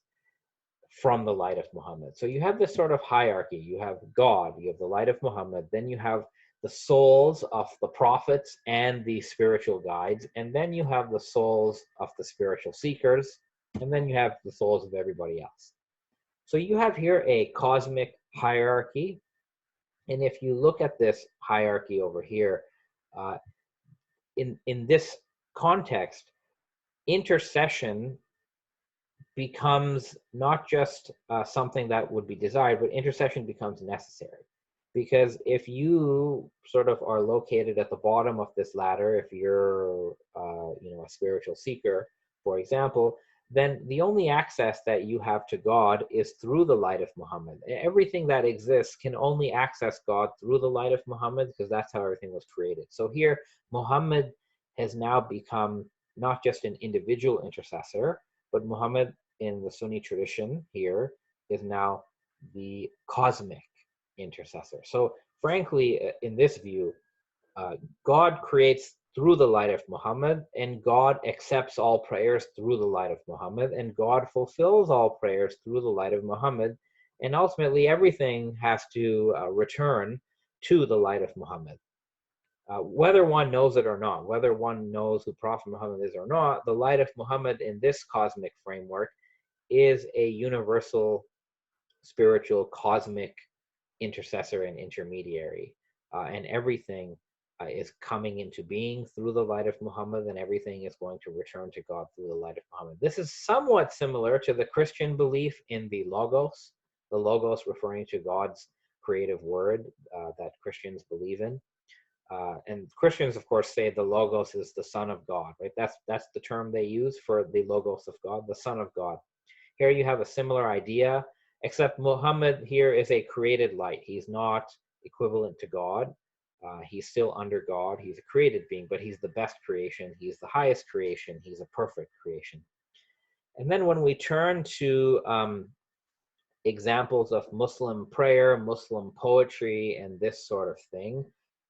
from the light of Muhammad. So you have this sort of hierarchy. You have God, you have the light of Muhammad, then you have the souls of the prophets and the spiritual guides, and then you have the souls of the spiritual seekers, and then you have the souls of everybody else. So you have here a cosmic hierarchy, and if you look at this hierarchy over here, in this context, intercession becomes not just something that would be desired, but intercession becomes necessary. Because if you sort of are located at the bottom of this ladder, if you're a spiritual seeker, for example, then the only access that you have to God is through the light of Muhammad. Everything that exists can only access God through the light of Muhammad, because that's how everything was created. So here, Muhammad has now become not just an individual intercessor, but Muhammad in the Sunni tradition here is now the cosmic intercessor. So frankly, in this view, God creates through the light of Muhammad, and God accepts all prayers through the light of Muhammad, and God fulfills all prayers through the light of Muhammad, and ultimately everything has to return to the light of Muhammad. Whether one knows it or not, whether one knows who Prophet Muhammad is or not, the light of Muhammad in this cosmic framework is a universal, spiritual, cosmic intercessor and intermediary. And everything is coming into being through the light of Muhammad, and everything is going to return to God through the light of Muhammad. This is somewhat similar to the Christian belief in the Logos referring to God's creative word that Christians believe in. and Christians, of course, say the Logos is the Son of God, right? That's the term they use for the Logos of God, the Son of God. Here you have a similar idea, except Muhammad here is a created light. He's not equivalent to God. He's still under God. He's a created being, but he's the best creation. He's the highest creation. He's a perfect creation. And then when we turn to examples of Muslim prayer, Muslim poetry, and this sort of thing,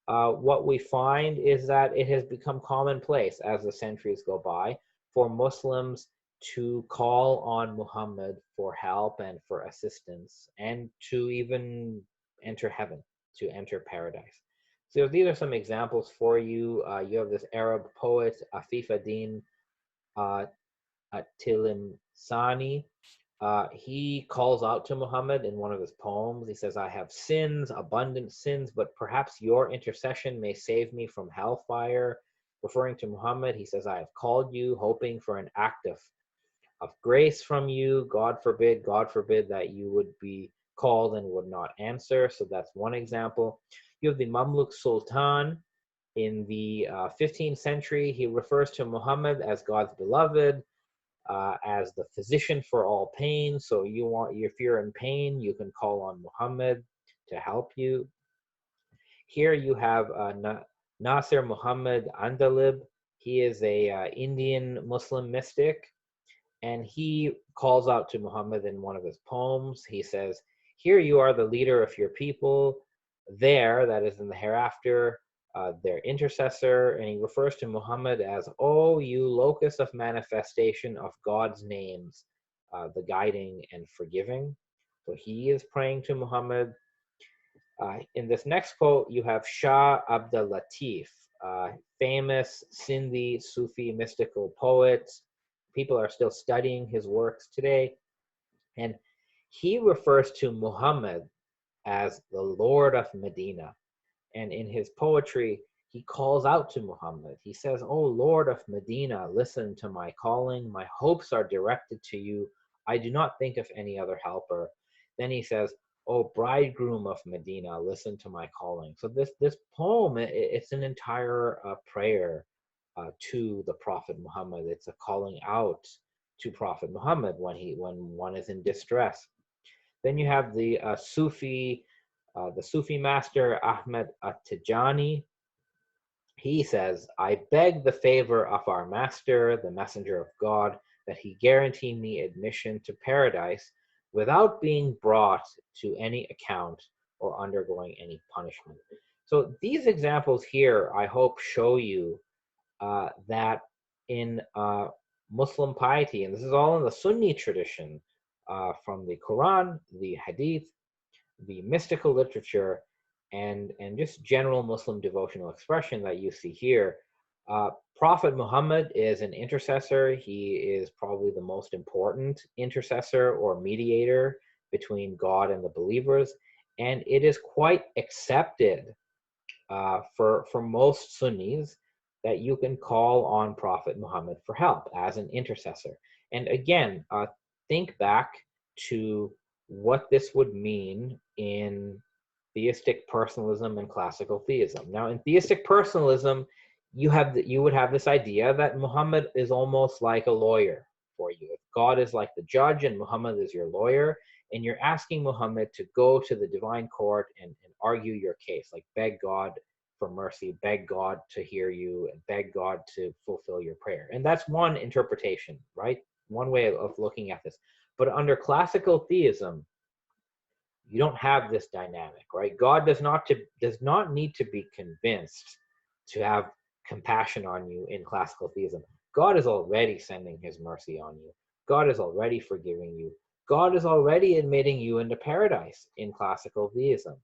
what we find is that it has become commonplace as the centuries go by for Muslims to call on Muhammad for help and for assistance and to even enter heaven, to enter paradise. So these are some examples for you. You have this Arab poet, Afif ad-Din Tilimsani. He calls out to Muhammad in one of his poems. He says, I have sins, abundant sins, but perhaps your intercession may save me from hellfire. Referring to Muhammad, he says, I have called you, hoping for an act of grace from you. God forbid that you would be called and would not answer. So that's one example. You have the Mamluk Sultan in the 15th century. He refers to Muhammad as God's beloved, as the physician for all pain. So if you're in pain, you can call on Muhammad to help you. Here you have Nasir Muhammad Andalib. He is a Indian Muslim mystic, and he calls out to Muhammad in one of his poems. He says, here you are the leader of your people, there, that is in the hereafter, their intercessor, and he refers to Muhammad as, oh, you locus of manifestation of God's names, the guiding and forgiving. So he is praying to Muhammad. In this next quote, you have Shah Abdul Latif, famous Sindhi Sufi mystical poet. People are still studying his works today. And he refers to Muhammad as the Lord of Medina. And in his poetry, he calls out to Muhammad. He says, oh, Lord of Medina, listen to my calling. My hopes are directed to you. I do not think of any other helper. Then he says, oh, bridegroom of Medina, listen to my calling. So this poem, it's an entire prayer to the Prophet Muhammad. It's a calling out to Prophet Muhammad when one is in distress. Then you have the Sufi master Ahmed At-Tijani. He says, I beg the favor of our master, the messenger of God, that he guarantee me admission to paradise without being brought to any account or undergoing any punishment. So these examples here, I hope, show you that in Muslim piety, and this is all in the Sunni tradition, from the Quran, the Hadith, the mystical literature, and just general Muslim devotional expression that you see here. Prophet Muhammad is an intercessor. He is probably the most important intercessor or mediator between God and the believers, and it is quite accepted for most Sunnis that you can call on Prophet Muhammad for help as an intercessor. And again, think back to what this would mean in theistic personalism and classical theism. Now, in theistic personalism, you would have this idea that Muhammad is almost like a lawyer for you. God is like the judge and Muhammad is your lawyer, and you're asking Muhammad to go to the divine court and argue your case, like beg God for mercy, beg God to hear you, and beg God to fulfill your prayer. And that's one interpretation, right? One way of looking at this. But under classical theism, you don't have this dynamic, right? God does not need to be convinced to have compassion on you in classical theism. God is already sending his mercy on you. God is already forgiving you. God is already admitting you into paradise in classical theism,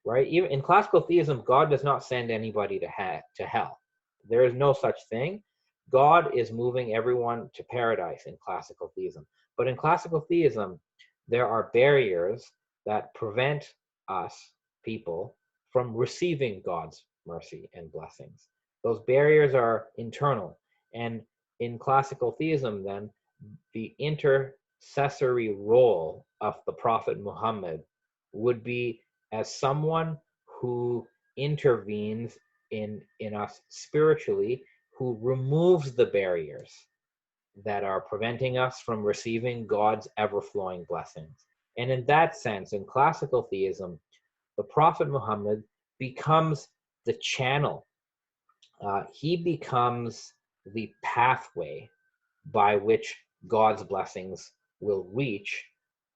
right? Even in classical theism, God does not send anybody to hell. There is no such thing. God is moving everyone to paradise in classical theism. But in classical theism, there are barriers that prevent us, people, from receiving God's mercy and blessings. Those barriers are internal. And in classical theism, then, the intercessory role of the Prophet Muhammad would be as someone who intervenes in us spiritually, who removes the barriers that are preventing us from receiving God's ever-flowing blessings. And in that sense, in classical theism, the Prophet Muhammad becomes the channel. He becomes the pathway by which God's blessings will reach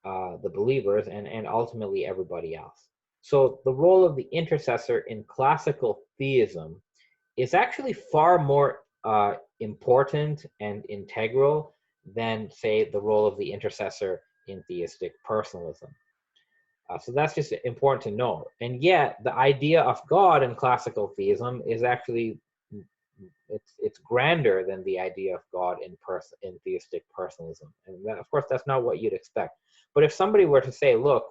the believers and ultimately everybody else. So the role of the intercessor in classical theism is actually far more important and integral than, say, the role of the intercessor in theistic personalism. So that's just important to know. And yet, the idea of God in classical theism is actually it's grander than the idea of God in theistic personalism. And that, of course, that's not what you'd expect. But if somebody were to say, look,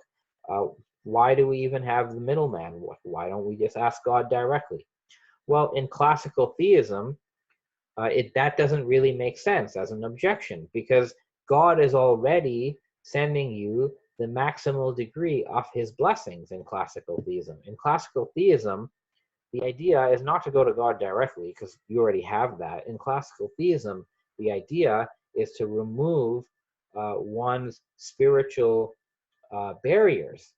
why do we even have the middleman? Why don't we just ask God directly? Well, in classical theism, that doesn't really make sense as an objection, because God is already sending you the maximal degree of his blessings in classical theism. In classical theism, the idea is not to go to God directly, because you already have that. In classical theism, the idea is to remove one's spiritual barriers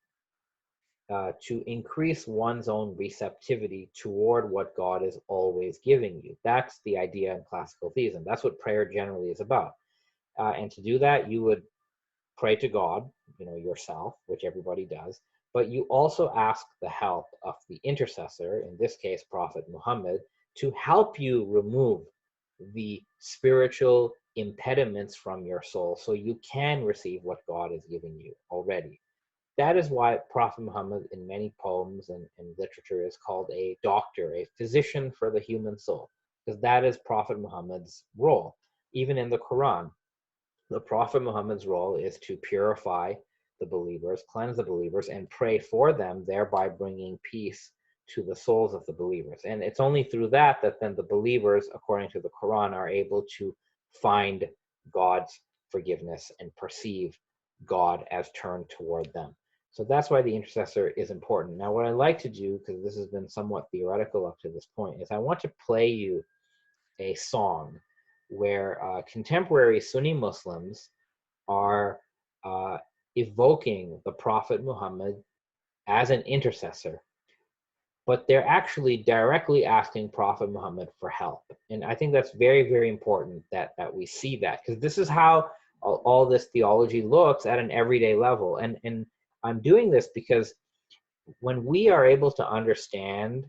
to increase one's own receptivity toward what God is always giving you. That's the idea in classical theism. That's what prayer generally is about. And to do that, you would pray to God, yourself, which everybody does, but you also ask the help of the intercessor, in this case, Prophet Muhammad, to help you remove the spiritual impediments from your soul so you can receive what God is giving you already. That is why Prophet Muhammad, in many poems and literature, is called a doctor, a physician for the human soul, because that is Prophet Muhammad's role. Even in the Quran, the Prophet Muhammad's role is to purify the believers, cleanse the believers, and pray for them, thereby bringing peace to the souls of the believers. And it's only through that then the believers, according to the Quran, are able to find God's forgiveness and perceive God as turned toward them. So that's why the intercessor is important. Now, what I like to do, because this has been somewhat theoretical up to this point, is I want to play you a song where contemporary Sunni Muslims are evoking the Prophet Muhammad as an intercessor, but they're actually directly asking Prophet Muhammad for help. And I think that's very, very important that we see that, because this is how all this theology looks at an everyday level. And I'm doing this because when we are able to understand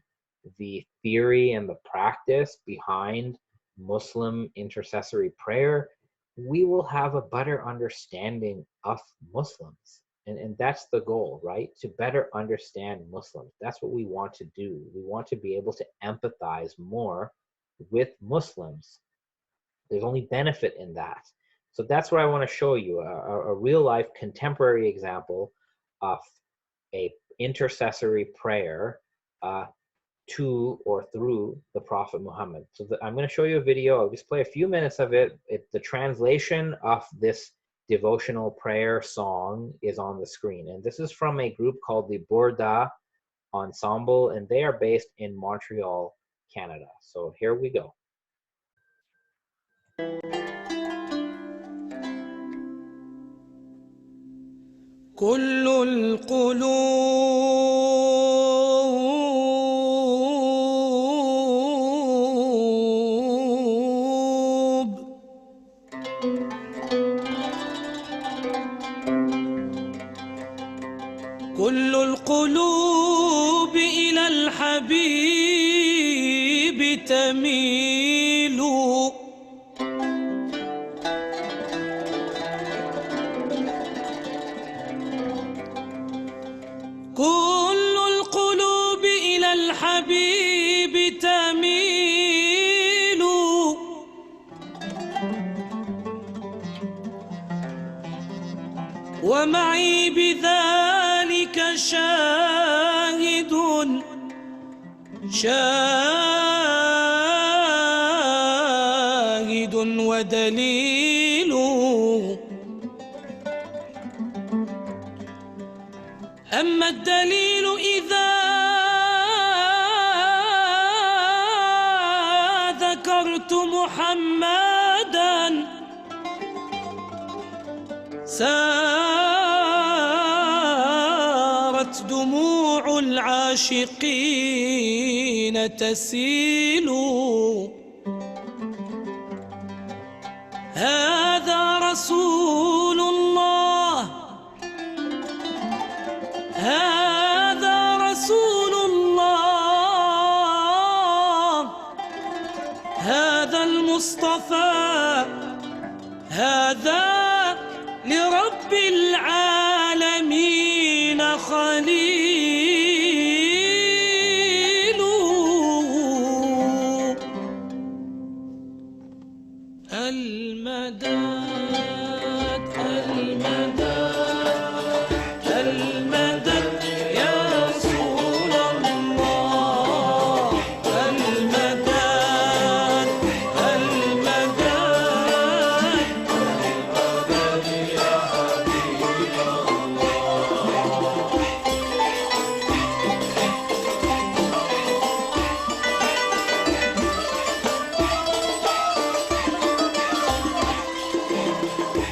the theory and the practice behind Muslim intercessory prayer, we will have a better understanding of Muslims. And that's the goal, right? To better understand Muslims. That's what we want to do. We want to be able to empathize more with Muslims. There's only benefit in that. So that's what I want to show you, a real-life contemporary example of a intercessory prayer to or through the Prophet Muhammad. So I'm going to show you a video. I'll just play a few minutes of it. The translation of this devotional prayer song is on the screen. And this is from a group called the Burda Ensemble, and they are based in Montreal, Canada. So here we go. كل القلوب كل القلوب إلى الحبيب تميل كل القلوب إلى الحبيب تميل ومعي بذلك شاهد ودليل أما الدليل إذا سارت محمدا سارت دموع العاشقين تسيل هذا رسول الله هذا رسول الله هذا المصطفى هذا لرب العالمين خليل المدد المدد المدد يا رسول الله المدد المدد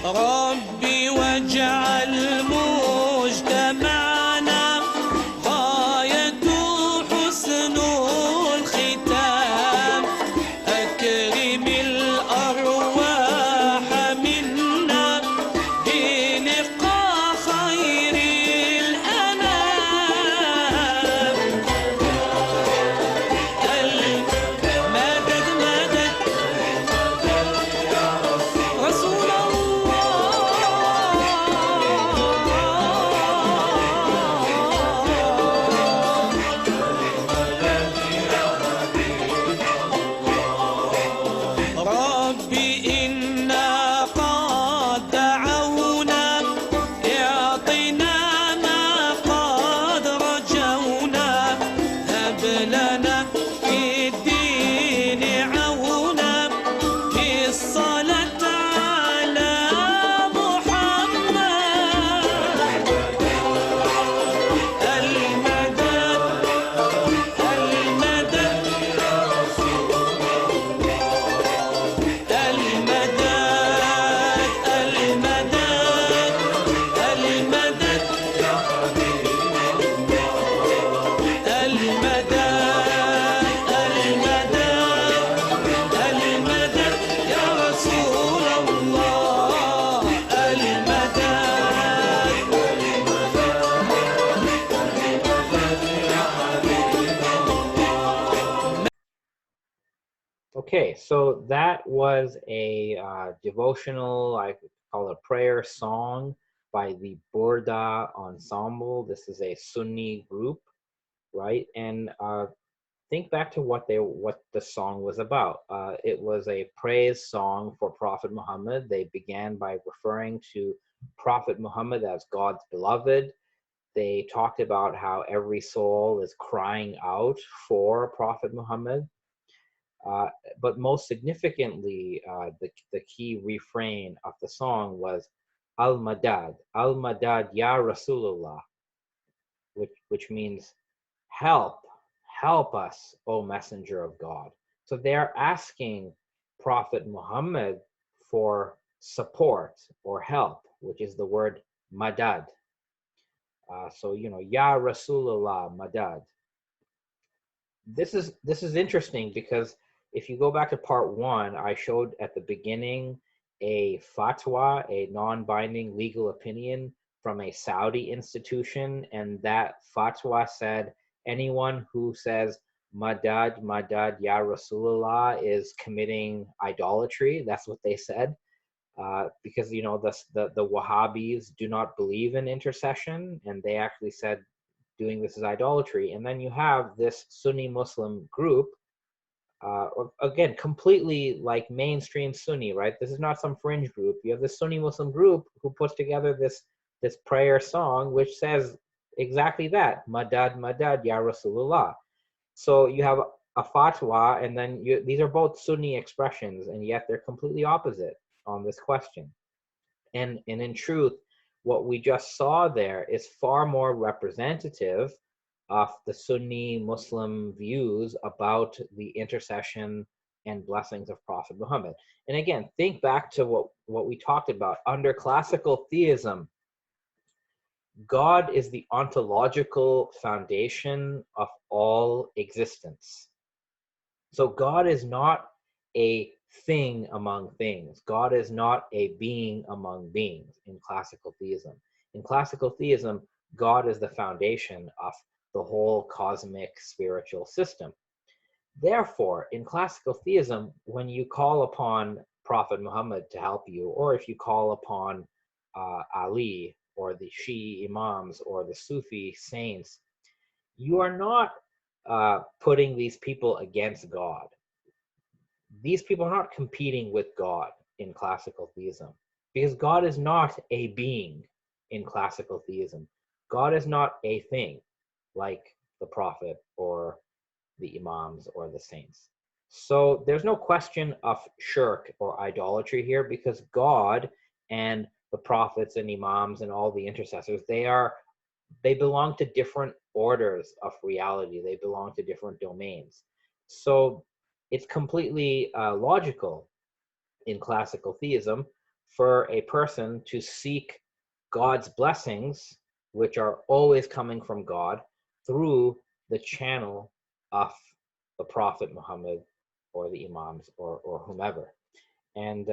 ربي واجعل مجتمعنا غايته حسن الختام أكرم الأرواح منا بلقاء خير الأنام المدد مدد رسول ربي إنا قد دعونا اعطنا ما قد رجونا هب لنا في الدين عونا بالصلاة على محمد المدد المدد المدد المدد المدد المدد المدد يا رسول الله المدد Okay, so that was a devotional, I could call it a prayer song by the Burda Ensemble. This is a Sunni group, right? And think back to what the song was about. It was a praise song for Prophet Muhammad. They began by referring to Prophet Muhammad as God's beloved. They talked about how every soul is crying out for Prophet Muhammad. But most significantly, the key refrain of the song was Al-Madad Ya Rasulullah, which means help us, O Messenger of God. So they're asking Prophet Muhammad for support or help, which is the word madad. So, Ya Rasulullah Madad. This is interesting because if you go back to part 1, I showed at the beginning a fatwa, a non-binding legal opinion from a Saudi institution, and that fatwa said anyone who says Madad, Madad, Ya Rasulullah is committing idolatry. That's what they said. Because the Wahhabis do not believe in intercession, and they actually said doing this is idolatry. And then you have this Sunni Muslim group, again, completely like mainstream Sunni, right? This is not some fringe group. You have this Sunni Muslim group who puts together this prayer song which says exactly that, Madad, Madad, Ya Rasulullah. So you have a fatwa, and then these are both Sunni expressions, and yet they're completely opposite on this question. And in truth, what we just saw there is far more representative of the Sunni Muslim views about the intercession and blessings of Prophet Muhammad. And again, think back to what we talked about. Under classical theism, God is the ontological foundation of all existence. So God is not a thing among things. God is not a being among beings in classical theism. In classical theism, God is the foundation of the whole cosmic spiritual system. Therefore, in classical theism, when you call upon Prophet Muhammad to help you, or if you call upon Ali, or the Shi'i Imams, or the Sufi Saints, you are not putting these people against God. These people are not competing with God in classical theism, because God is not a being in classical theism. God is not a thing like the Prophet or the Imams or the Saints. So there's no question of shirk or idolatry here, because God and the prophets and Imams and all the intercessors, they belong to different orders of reality. They belong to different domains. So it's completely logical in classical theism for a person to seek God's blessings, which are always coming from God, through the channel of the Prophet Muhammad or the Imams or whomever. And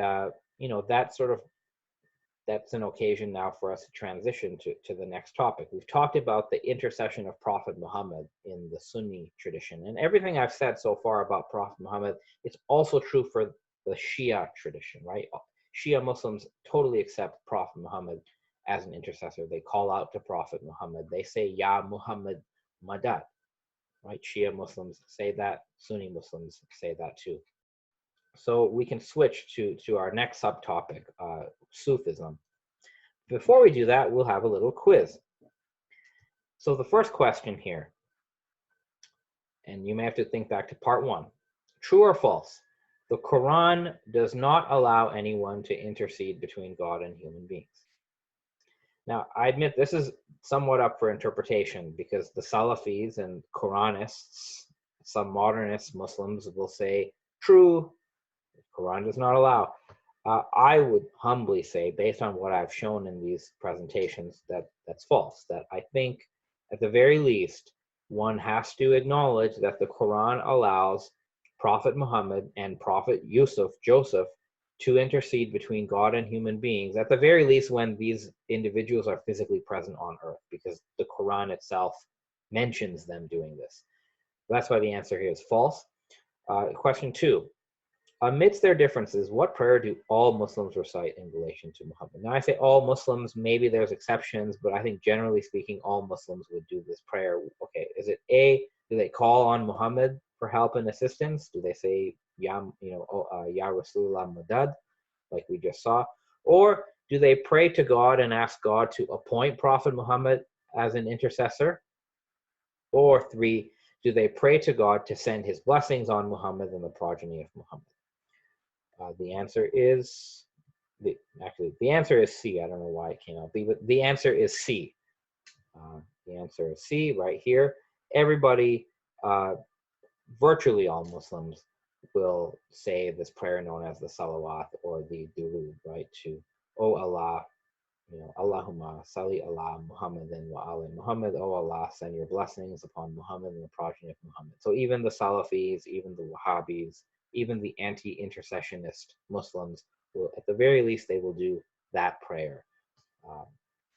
that's an occasion now for us to transition to the next topic. We've talked about the intercession of Prophet Muhammad in the Sunni tradition. And everything I've said so far about Prophet Muhammad, it's also true for the Shia tradition, right? Shia Muslims totally accept Prophet Muhammad as an intercessor. They call out to Prophet Muhammad. They say, Ya Muhammad Madad, right? Shia Muslims say that. Sunni Muslims say that too. So we can switch to our next subtopic, Sufism. Before we do that, we'll have a little quiz. So the first question here, and you may have to think back to part 1. True or false? The Quran does not allow anyone to intercede between God and human beings. Now, I admit this is somewhat up for interpretation, because the Salafis and Quranists, some modernist Muslims will say, true, the Quran does not allow. I would humbly say, based on what I've shown in these presentations, that that's false. That I think, at the very least, one has to acknowledge that the Quran allows Prophet Muhammad and Prophet Joseph, to intercede between God and human beings, at the very least when these individuals are physically present on earth, because the Quran itself mentions them doing this. That's why the answer here is false. Question 2. Amidst their differences, what prayer do all Muslims recite in relation to Muhammad? Now, I say all Muslims, maybe there's exceptions, but I think generally speaking, all Muslims would do this prayer. Okay, is it A, do they call on Muhammad for help and assistance? Do they say, Ya Rasulullah Madad, like we just saw? Or do they pray to God and ask God to appoint Prophet Muhammad as an intercessor? Or 3, do they pray to God to send his blessings on Muhammad and the progeny of Muhammad? The answer is the answer is C. I don't know why it came out B, but the answer is C. The answer is C right here. Everybody, virtually all Muslims, will say this prayer known as the salawat or the durood, right? To, oh Allah, Allahumma salli ala Muhammadin wa ali Muhammad. Oh Allah, send your blessings upon Muhammad and the progeny of Muhammad. So even the Salafis, even the Wahhabis, even the anti-intercessionist Muslims will, at the very least, they will do that prayer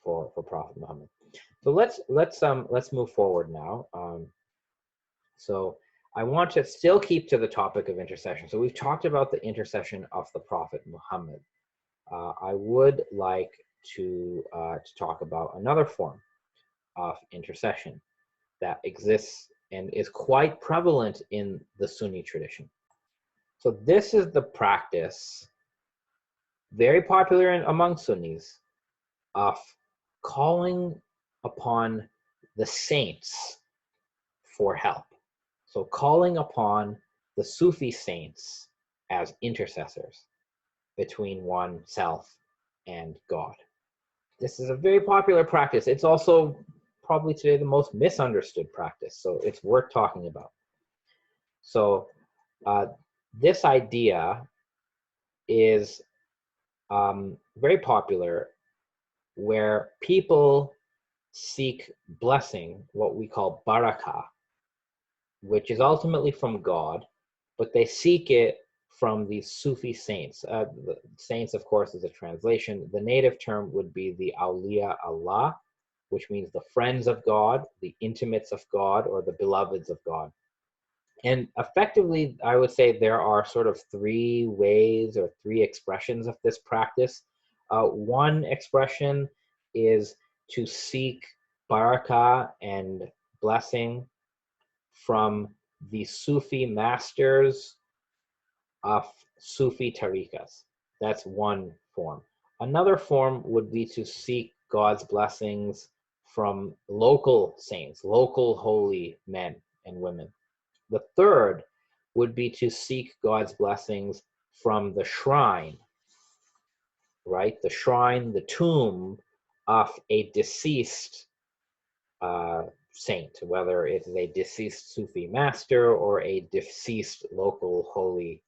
for Prophet Muhammad. So let's move forward now. So I want to still keep to the topic of intercession. So we've talked about the intercession of the Prophet Muhammad. I would like to talk about another form of intercession that exists and is quite prevalent in the Sunni tradition. So this is the practice, very popular among Sunnis, of calling upon the saints for help. So calling upon the Sufi saints as intercessors between oneself and God. This is a very popular practice. It's also probably today the most misunderstood practice, so it's worth talking about. So This idea is very popular, where people seek blessing, what we call barakah, which is ultimately from God, but they seek it from these Sufi saints. The saints, of course, is a translation. The native term would be the awliya Allah, which means the friends of God, the intimates of God, or the beloveds of God. And effectively, I would say there are sort of three ways or three expressions of this practice. One expression is to seek barakah and blessing from the Sufi masters of Sufi tariqas. That's one form. Another form would be to seek God's blessings from local saints, local holy men and women. The third would be to seek God's blessings from the shrine, right? The shrine, the tomb of a deceased saint, whether it is a deceased Sufi master or a deceased local holy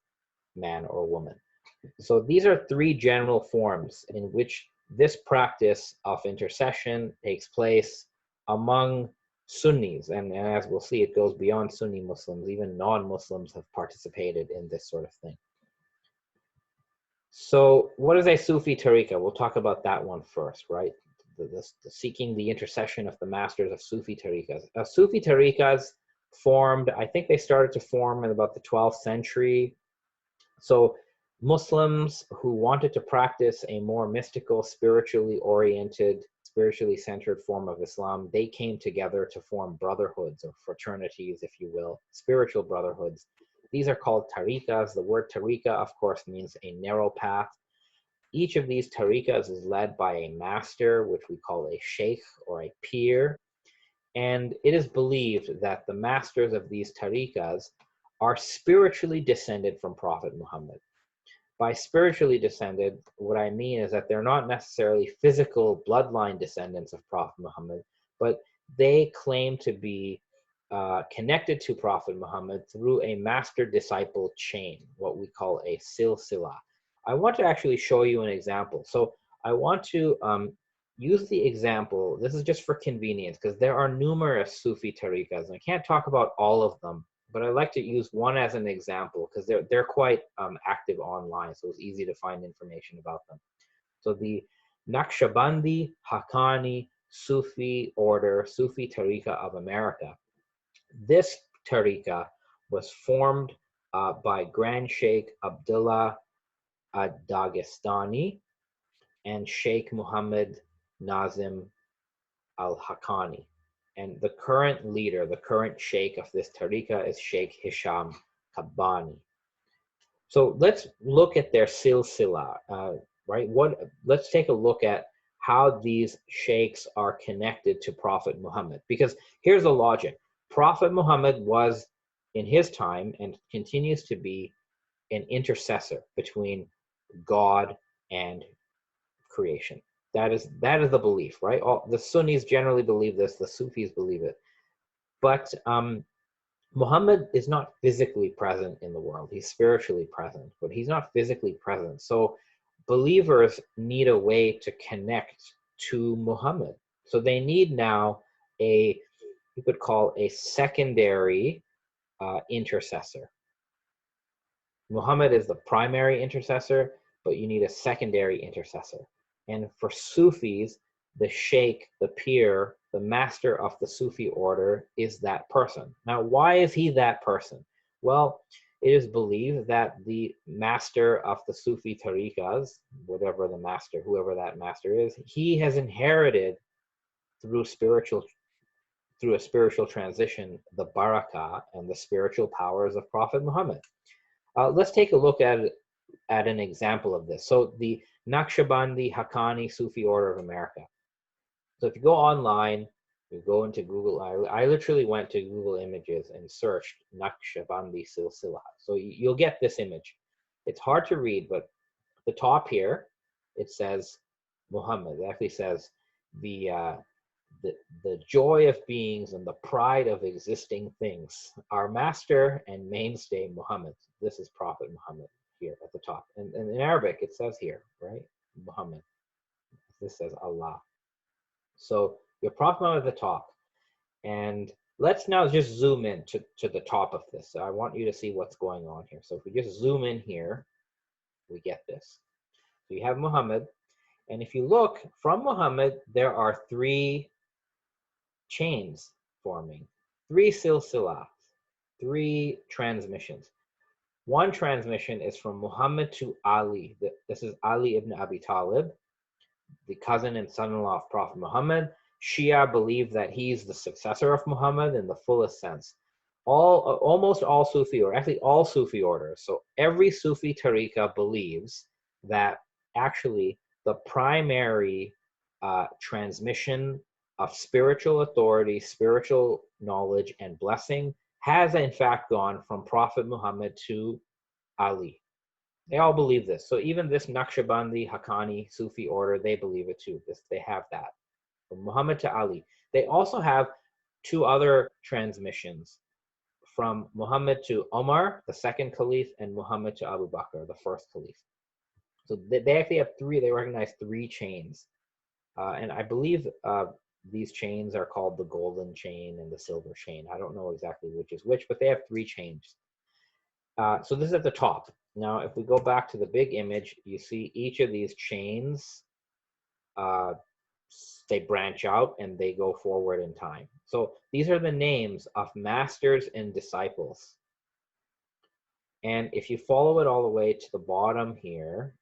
man or woman. So these are three general forms in which this practice of intercession takes place among Sunnis. And as we'll see, it goes beyond Sunni Muslims. Even non-Muslims have participated in this sort of thing. So what is a Sufi tariqa? We'll talk about that one first, right? The seeking the intercession of the masters of Sufi tariqas. Sufi tariqas formed, I think they started to form in about the 12th century. So Muslims who wanted to practice a more mystical, spiritually oriented, spiritually centered form of Islam, they came together to form brotherhoods or fraternities, if you will, spiritual brotherhoods. These are called tariqas. The word tariqa, of course, means a narrow path. Each of these tariqas is led by a master, which we call a sheikh or a pir. And it is believed that the masters of these tariqas are spiritually descended from Prophet Muhammad. By spiritually descended, what I mean is that they're not necessarily physical bloodline descendants of Prophet Muhammad, but they claim to be connected to Prophet Muhammad through a master-disciple chain, what we call a silsila. I want to actually show you an example. So I want to use the example. This is just for convenience, because there are numerous Sufi tariqas, and I can't talk about all of them, but I like to use one as an example because they're quite active online, so it's easy to find information about them. So the Naqshbandi Haqqani Sufi order, Sufi tariqa of America. This tariqa was formed by Grand Sheikh Abdullah Dagestani and Sheikh Muhammad Nazim al-Haqqani. And the current leader, the current sheikh of this tariqa is Sheikh Hisham Kabbani. So let's look at their silsila, right? Let's take a look at how these sheikhs are connected to Prophet Muhammad. Because here's the logic. Prophet Muhammad was, in his time, and continues to be, an intercessor between God and creation. That is the belief, right? The Sunnis generally believe this, the Sufis believe it. But Muhammad is not physically present in the world. He's spiritually present, but he's not physically present. So believers need a way to connect to Muhammad. So they need now you could call a secondary intercessor. Muhammad is the primary intercessor, but you need a secondary intercessor. And for Sufis, the sheikh, the pir, the master of the Sufi order is that person. Now, why is he that person? Well, it is believed that the master of the Sufi tariqas, whatever the master, whoever that master is, he has inherited through a spiritual transition the barakah and the spiritual powers of Prophet Muhammad. Let's take a look at an example of this. So the Naqshbandi Haqqani Sufi Order of America. So if you go online, you go into Google, I literally went to Google Images and searched Naqshbandi Silsila. So you'll get this image. It's hard to read, but at the top here, it says Muhammad. It actually says the the joy of beings and the pride of existing things. Our master and mainstay, Muhammad. This is Prophet Muhammad here at the top. And in Arabic, it says here, right? Muhammad. This says Allah. So your Prophet Muhammad at the top. And let's now just zoom in to the top of this. So I want you to see what's going on here. So if we just zoom in here, we get this. So you have Muhammad. And if you look from Muhammad, there are 3 chains forming, 3 silsilah, 3 transmissions. One transmission is from Muhammad to Ali. This is Ali ibn Abi Talib, the cousin and son-in-law of Prophet Muhammad. Shia believe that he's the successor of Muhammad in the fullest sense. Almost all Sufi, or actually all Sufi orders, so every Sufi tariqah believes that actually the primary transmission of spiritual authority, spiritual knowledge, and blessing has in fact gone from Prophet Muhammad to Ali. They all believe this. So even this Naqshbandi, Haqqani, Sufi order, they believe it too. They have that. From Muhammad to Ali. They also have 2 other transmissions from Muhammad to Omar, the second caliph, and Muhammad to Abu Bakr, the first caliph. So they actually have 3, they recognize 3 chains. And I believe these chains are called the golden chain and the silver chain. I don't know exactly which is which, but they have 3 chains. So this is at the top. Now, if we go back to the big image, you see each of these chains, they branch out and they go forward in time. So these are the names of masters and disciples. And if you follow it all the way to the bottom here,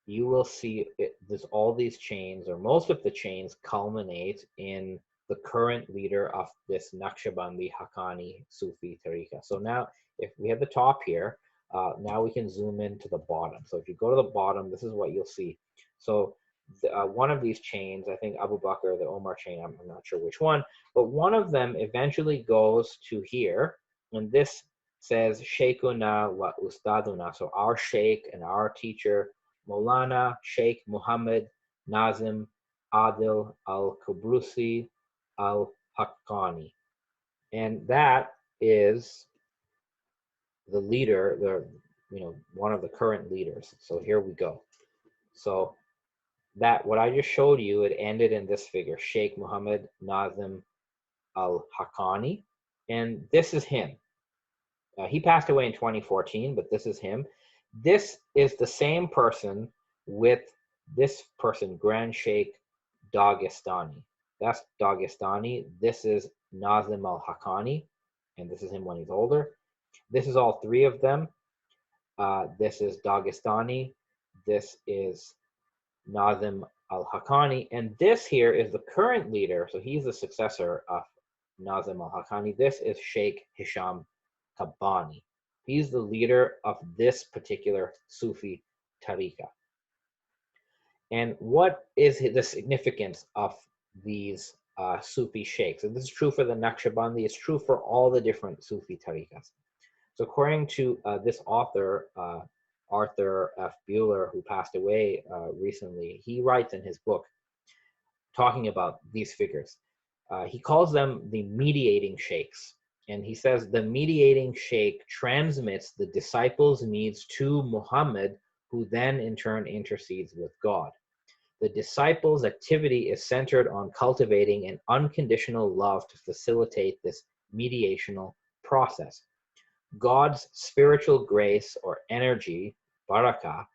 you will see there's all these chains, or most of the chains culminate in the current leader of this Naqshbandi Haqqani Sufi tariqah. So now, if we have the top here, now we can zoom in to the bottom. So if you go to the bottom, this is what you'll see. So one of these chains, I think Abu Bakr, the Omar chain, I'm not sure which one, but one of them eventually goes to here, and this says Shaykhuna wa Ustaduna, so our Shaykh and our teacher, Maulana Sheikh Muhammad Nazim Adil al-Kubrusi al-Haqqani. And that is the leader, one of the current leaders. So here we go. So that, what I just showed you, it ended in this figure, Sheikh Muhammad Nazim al-Haqqani. And this is him. He passed away in 2014, but this is him. This is the same person with this person, Grand Sheikh Dagestani. That's Dagestani. This is Nazim al-Haqqani, and this is him when he's older. This is all 3 of them. This is Dagestani. This is Nazim al-Haqqani. And this here is the current leader. So he's the successor of Nazim al-Haqqani. This is Sheikh Hisham Kabbani. He's the leader of this particular Sufi tariqah. And what is the significance of these Sufi sheikhs? And this is true for the Naqshbandi. It's true for all the different Sufi tariqahs. So according to this author, Arthur F. Bueller, who passed away recently, he writes in his book talking about these figures. He calls them the mediating sheikhs. And he says the mediating sheikh transmits the disciples' needs to Muhammad, who then in turn intercedes with God. The disciples' activity is centered on cultivating an unconditional love to facilitate this mediational process. God's spiritual grace or energy, barakah,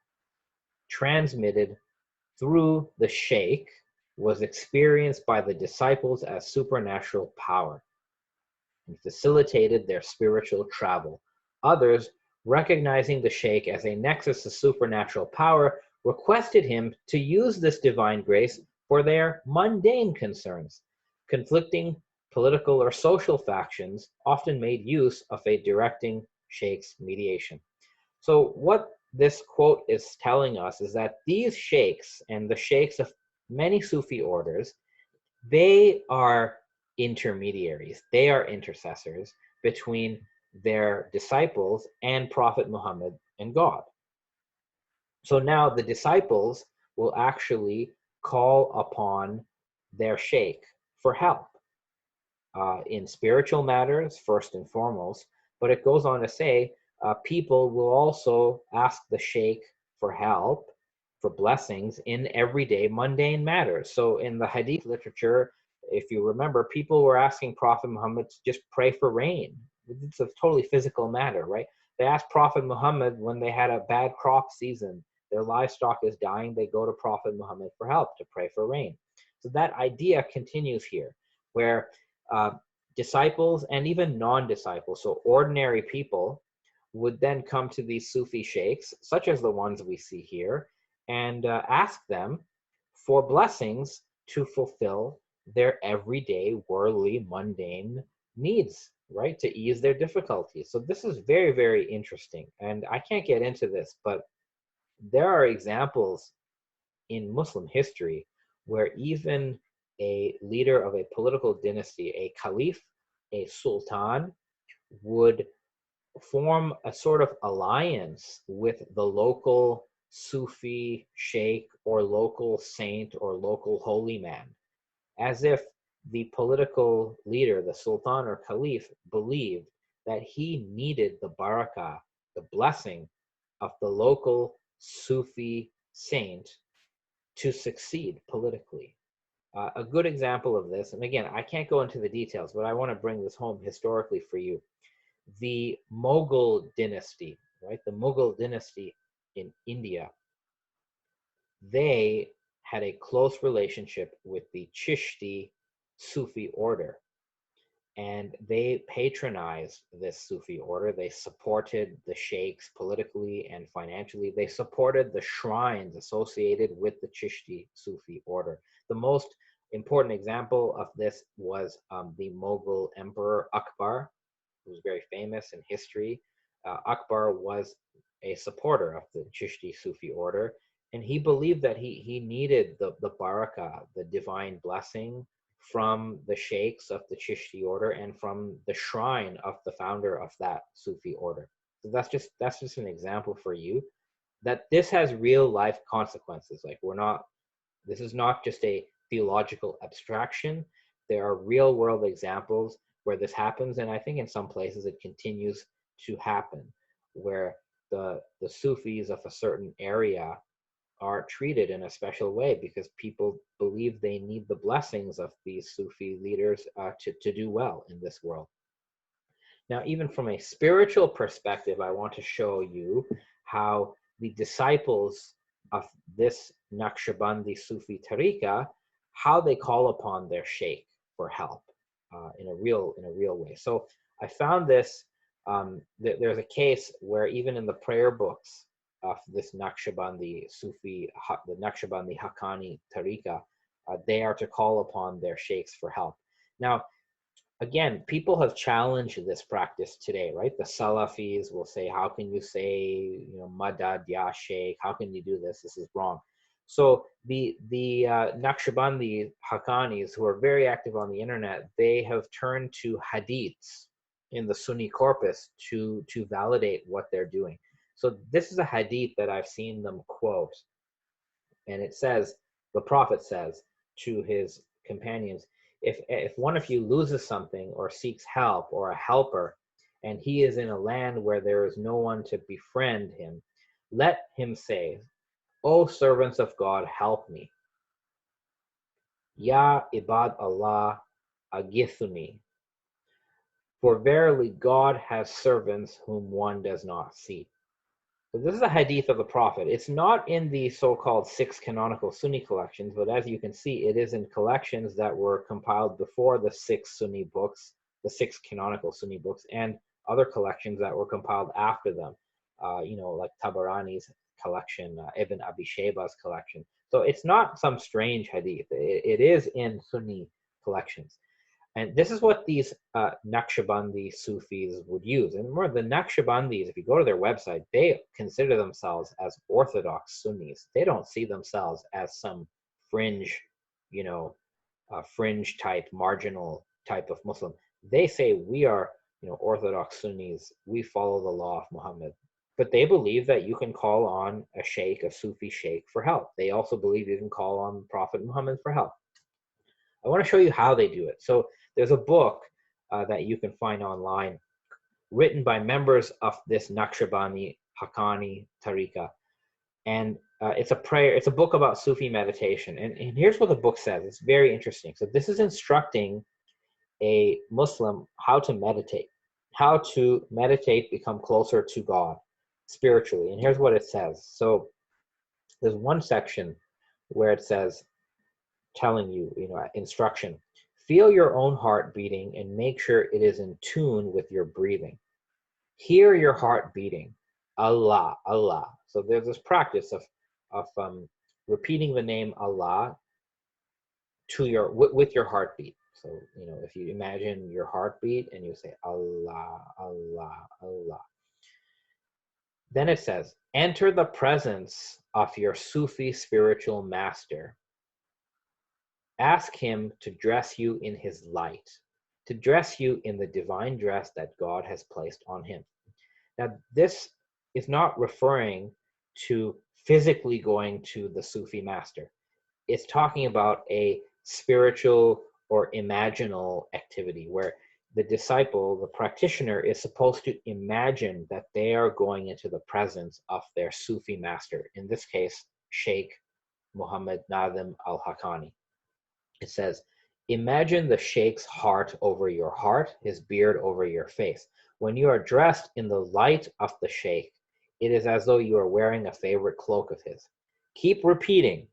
transmitted through the sheikh was experienced by the disciples as supernatural power and facilitated their spiritual travel. Others, recognizing the sheikh as a nexus of supernatural power, requested him to use this divine grace for their mundane concerns. Conflicting political or social factions often made use of a directing sheikh's mediation. So what this quote is telling us is that these sheikhs and the sheikhs of many Sufi orders, they are intermediaries. They are intercessors between their disciples and Prophet Muhammad and God. So now the disciples will actually call upon their sheikh for help in spiritual matters, first and foremost. But it goes on to say people will also ask the sheikh for help, for blessings in everyday mundane matters. So in the Hadith literature, if you remember, people were asking Prophet Muhammad to just pray for rain. It's a totally physical matter, right? They asked Prophet Muhammad when they had a bad crop season, their livestock is dying, they go to Prophet Muhammad for help, to pray for rain. So that idea continues here, where disciples and even non-disciples, so ordinary people, would then come to these Sufi sheikhs, such as the ones we see here, and ask them for blessings to fulfill their everyday, worldly, mundane needs, right? To ease their difficulties. So this is very, very interesting. And I can't get into this, but there are examples in Muslim history where even a leader of a political dynasty, a caliph, a sultan, would form a sort of alliance with the local Sufi sheikh or local saint or local holy man, as if the political leader, the sultan or caliph, believed that he needed the barakah, the blessing of the local Sufi saint to succeed politically. A good example of this, and again, I can't go into the details, but I want to bring this home historically for you. The Mughal dynasty, right? The Mughal dynasty in India, they had a close relationship with the Chishti Sufi order, and they patronized this Sufi order. They supported the sheikhs politically and financially. They supported the shrines associated with the Chishti Sufi order. The most important example of this was the Mughal emperor Akbar, who was very famous in history. Akbar was a supporter of the Chishti Sufi order, and he believed that he needed the barakah, the divine blessing, from the sheikhs of the Chishti order and from the shrine of the founder of that Sufi order. So that's just an example for you that this has real life consequences. Like this is not just a theological abstraction. There are real world examples where this happens, and I think in some places it continues to happen, where the Sufis of a certain area are treated in a special way because people believe they need the blessings of these Sufi leaders to do well in this world. Now, even from a spiritual perspective, I want to show you how the disciples of this Naqshbandi Sufi tariqa, how they call upon their sheikh for help in a real way. So I found this. There's a case where even in the prayer books of this Naqshbandi Sufi, the Naqshbandi Haqqani tariqa, they are to call upon their sheikhs for help. Now, again, people have challenged this practice today, right? The Salafis will say, how can you say, Madad ya Sheikh? How can you do this? This is wrong. So the Naqshbandi Haqqanis, who are very active on the internet, they have turned to hadiths in the Sunni corpus to validate what they're doing. So this is a hadith that I've seen them quote, and it says, the Prophet says to his companions, if one of you loses something or seeks help or a helper, and he is in a land where there is no one to befriend him, let him say, O servants of God, help me. Ya ibad Allah agithuni. For verily God has servants whom one does not see. So this is a hadith of the Prophet. It's not in the so-called 6 canonical Sunni collections, but as you can see, it is in collections that were compiled before the 6 Sunni books, the 6 canonical Sunni books, and other collections that were compiled after them, like Tabarani's collection, Ibn Abi Shayba's collection. So it's not some strange hadith. It is in Sunni collections. And this is what these Naqshbandi Sufis would use. And remember, the Naqshbandis, if you go to their website, they consider themselves as Orthodox Sunnis. They don't see themselves as some fringe, fringe type, marginal type of Muslim. They say we are, Orthodox Sunnis. We follow the law of Muhammad. But they believe that you can call on a sheikh, a Sufi sheikh, for help. They also believe you can call on Prophet Muhammad for help. I want to show you how they do it. So there's a book that you can find online written by members of this Naqshbandi Haqqani Tariqa. And it's a prayer, it's a book about Sufi meditation. And here's what the book says. It's very interesting. So this is instructing a Muslim how to meditate, become closer to God spiritually. And here's what it says. So there's one section where it says, telling you, instruction. Feel your own heart beating and make sure it is in tune with your breathing. Hear your heart beating. Allah, Allah. So there's this practice of repeating the name Allah to with your heartbeat. So, if you imagine your heartbeat and you say Allah, Allah, Allah. Then it says, enter the presence of your Sufi spiritual master. Ask him to dress you in his light, to dress you in the divine dress that God has placed on him. Now, this is not referring to physically going to the Sufi master. It's talking about a spiritual or imaginal activity where the disciple, the practitioner, is supposed to imagine that they are going into the presence of their Sufi master, in this case, Sheikh Muhammad Nazim al-Haqqani. It says, imagine the Sheikh's heart over your heart, his beard over your face. When you are dressed in the light of the Sheikh, it is as though you are wearing a favorite cloak of his. Keep repeating,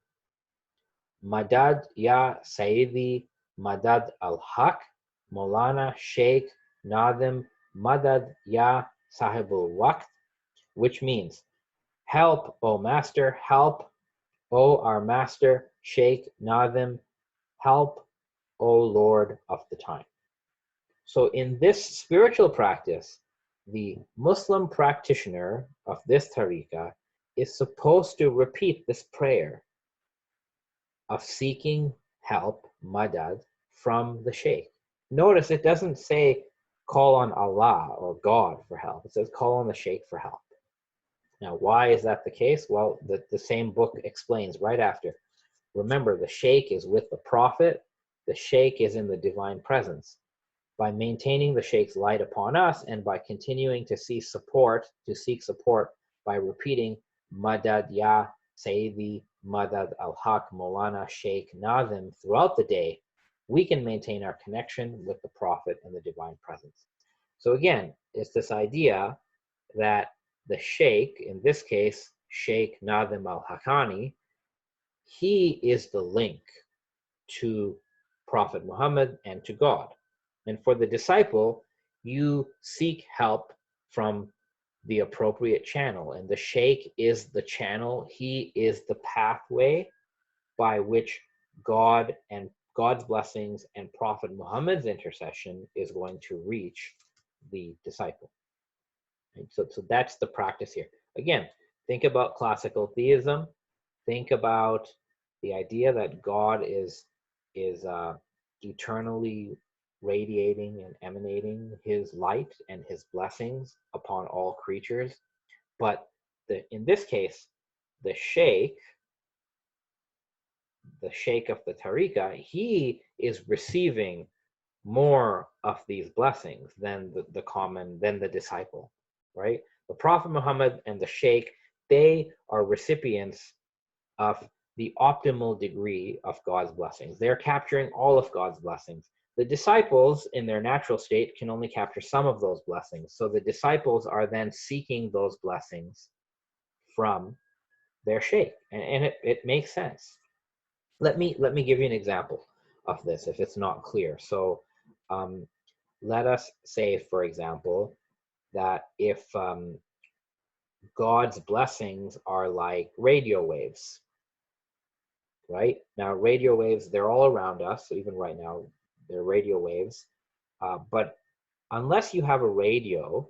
Madad ya Sayyidi Madad al-Haq, Maulana Sheikh Nazim Madad ya Sahibul Waqt, which means, help, O Master, help, O our Master, Sheikh Nazim, help, O Lord of the time. So in this spiritual practice, the Muslim practitioner of this tariqah is supposed to repeat this prayer of seeking help, madad, from the Sheikh. Notice it doesn't say call on Allah or God for help. It says call on the Sheikh for help. Now, why is that the case? Well, the same book explains right after. Remember, the Sheikh is with the Prophet. The Sheikh is in the divine presence. By maintaining the Sheikh's light upon us and by continuing to seek support by repeating Madad Ya Sayyidi Madad al-Haq Maulana Sheikh Nazim throughout the day, we can maintain our connection with the Prophet and the divine presence. So again, it's this idea that the Sheikh, in this case, Sheikh Nazim al-Haqqani, he is the link to Prophet Muhammad and to God. And for the disciple, you seek help from the appropriate channel. And the Sheikh is the channel. He is the pathway by which God and God's blessings and Prophet Muhammad's intercession is going to reach the disciple. And so that's the practice here. Again, think about classical theism. Think about the idea that God is eternally radiating and emanating his light and his blessings upon all creatures. But in this case, the Sheikh of the tariqah, he is receiving more of these blessings than the disciple, right? The Prophet Muhammad and the Sheikh, they are recipients of the optimal degree of God's blessings. They're capturing all of God's blessings. The disciples, in their natural state, can only capture some of those blessings. So the disciples are then seeking those blessings from their Sheikh, and it makes sense. Let me give you an example of this, if it's not clear. So let us say, for example, that if God's blessings are like radio waves, right? Now, radio waves, they're all around us. So even right now, they're radio waves. But unless you have a radio,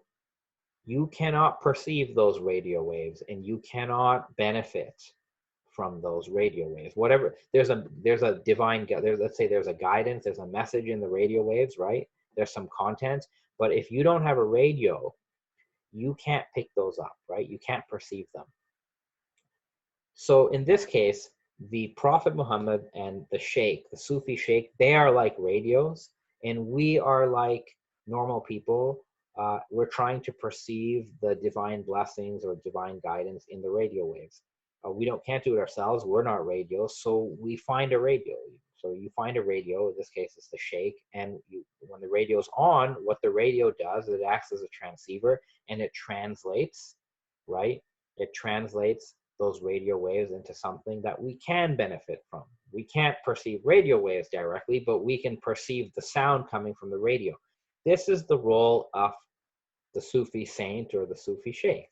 you cannot perceive those radio waves, and you cannot benefit from those radio waves. Whatever, there's a divine, let's say there's a guidance, there's a message in the radio waves, right? There's some content. But if you don't have a radio, you can't pick those up, right? You can't perceive them. So in this case, the Prophet Muhammad and the Sheikh, the Sufi Sheikh, they are like radios, and we are like normal people. We're trying to perceive the divine blessings or divine guidance in the radio waves. We can't do it ourselves. We're not radios, so we find a radio. So you find a radio. In this case, it's the Sheikh, and when the radio's on, what the radio does is it acts as a transceiver, and it translates, right? It translates those radio waves into something that we can benefit from. We can't perceive radio waves directly, but we can perceive the sound coming from the radio. This is the role of the Sufi saint or the Sufi sheikh.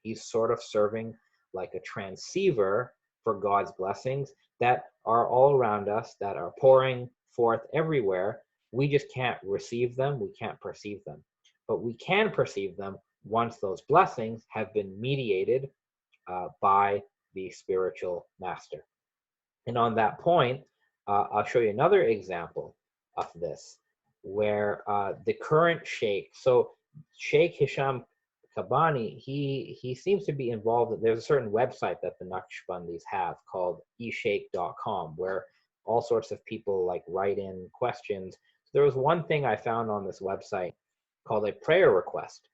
He's sort of serving like a transceiver for God's blessings that are all around us, that are pouring forth everywhere. We just can't receive them, we can't perceive them. But we can perceive them once those blessings have been mediated by the spiritual master. And on that point, I'll show you another example of this, where the current sheikh, so Sheikh Hisham Kabani, he seems to be involved. There's a certain website that the Naqshbandis have called esheikh.com, where all sorts of people like write in questions. There was one thing I found on this website called a prayer request,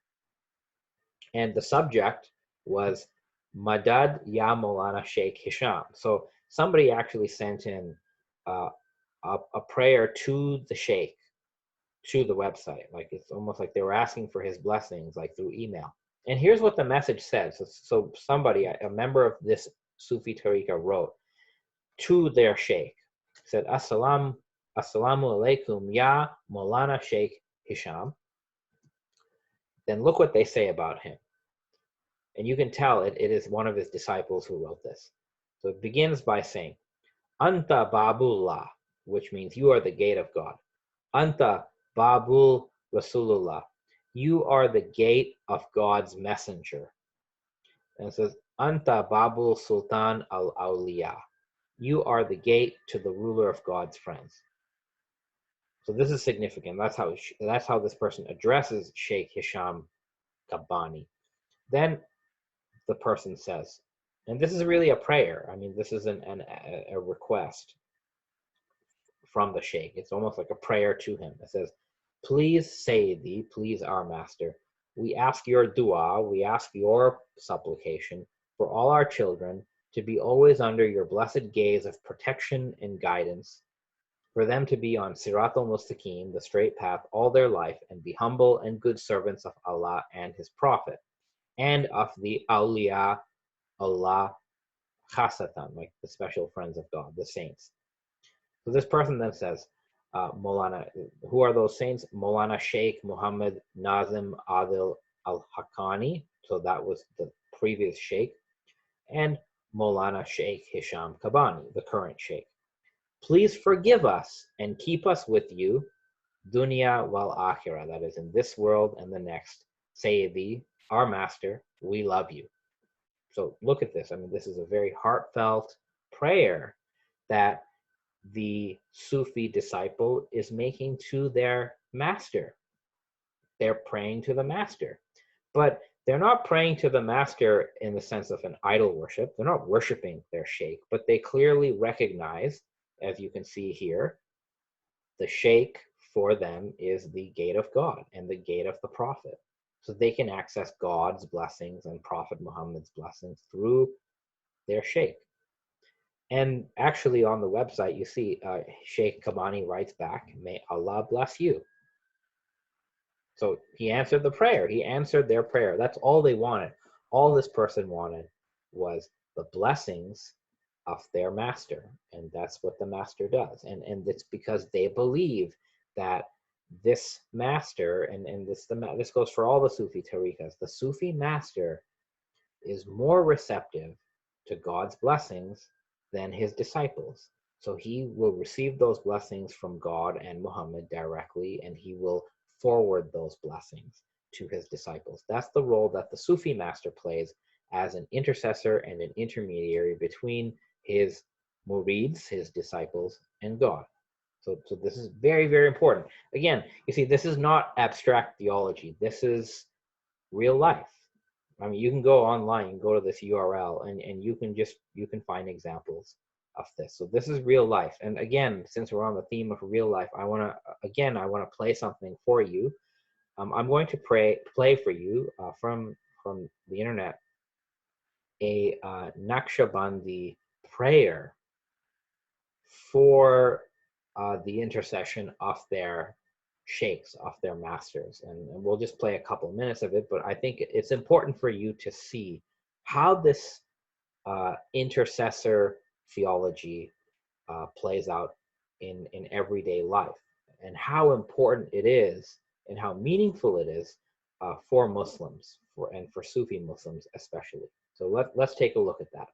and the subject was Madad Ya Maulana Sheikh Hisham. So somebody actually sent in a prayer to the sheikh, to the website. Like it's almost like they were asking for his blessings, like through email. And here's what the message says. So somebody, a member of this Sufi tariqah, wrote to their sheikh, said, Assalamu alaikum ya Maulana Sheikh Hisham. Then look what they say about him. And you can tell it is one of his disciples who wrote this. So it begins by saying, Anta Babullah, which means you are the gate of God. Anta Babul Rasulullah, you are the gate of God's messenger. And it says, Anta Babul Sultan al-Awliya, you are the gate to the ruler of God's friends. So this is significant. That's how this person addresses Sheikh Hisham Kabani. Then the person says, and this is really a prayer. I mean, this is a request from the sheikh. It's almost like a prayer to him. It says, please Sayyidi, please our master, we ask your dua, we ask your supplication for all our children to be always under your blessed gaze of protection and guidance, for them to be on Sirat al-Mustaqim, the straight path, all their life, and be humble and good servants of Allah and His Prophet, and of the awliya Allah khasatan, like the special friends of God, the saints. So this person then says, Maulana, who are those saints? Maulana Sheikh Muhammad Nazim Adil al-Haqqani, so that was the previous sheikh, and Maulana Sheikh Hisham Kabani, the current sheikh. Please forgive us and keep us with you, dunya wal akhirah, that is in this world and the next. Sayyidi, our master, we love you. So look at this. I mean, this is a very heartfelt prayer that the Sufi disciple is making to their master. They're praying to the master. But they're not praying to the master in the sense of an idol worship. They're not worshiping their sheikh, but they clearly recognize, as you can see here, the sheikh for them is the gate of God and the gate of the Prophet. So they can access God's blessings and Prophet Muhammad's blessings through their sheikh. And actually on the website, you see Sheikh Kabani writes back, may Allah bless you. So he answered the prayer. He answered their prayer. That's all they wanted. All this person wanted was the blessings of their master. And that's what the master does. And it's because they believe that this master, and this goes for all the Sufi tariqas, the Sufi master is more receptive to God's blessings than his disciples. So he will receive those blessings from God and Muhammad directly, and he will forward those blessings to his disciples. That's the role that the Sufi master plays as an intercessor and an intermediary between his murids, his disciples, and God. So this is very, very important. Again, you see, this is not abstract theology. This is real life. I mean, you can go online and go to this URL and you can find examples of this. So this is real life. And again, since we're on the theme of real life, I want to play something for you. I'm going to play for you from the internet a Naqshbandi prayer for the intercession of their sheikhs, of their masters. And we'll just play a couple minutes of it, but I think it's important for you to see how this intercessor theology plays out in everyday life, and how important it is and how meaningful it is for Muslims, and for Sufi Muslims especially. So let's take a look at that.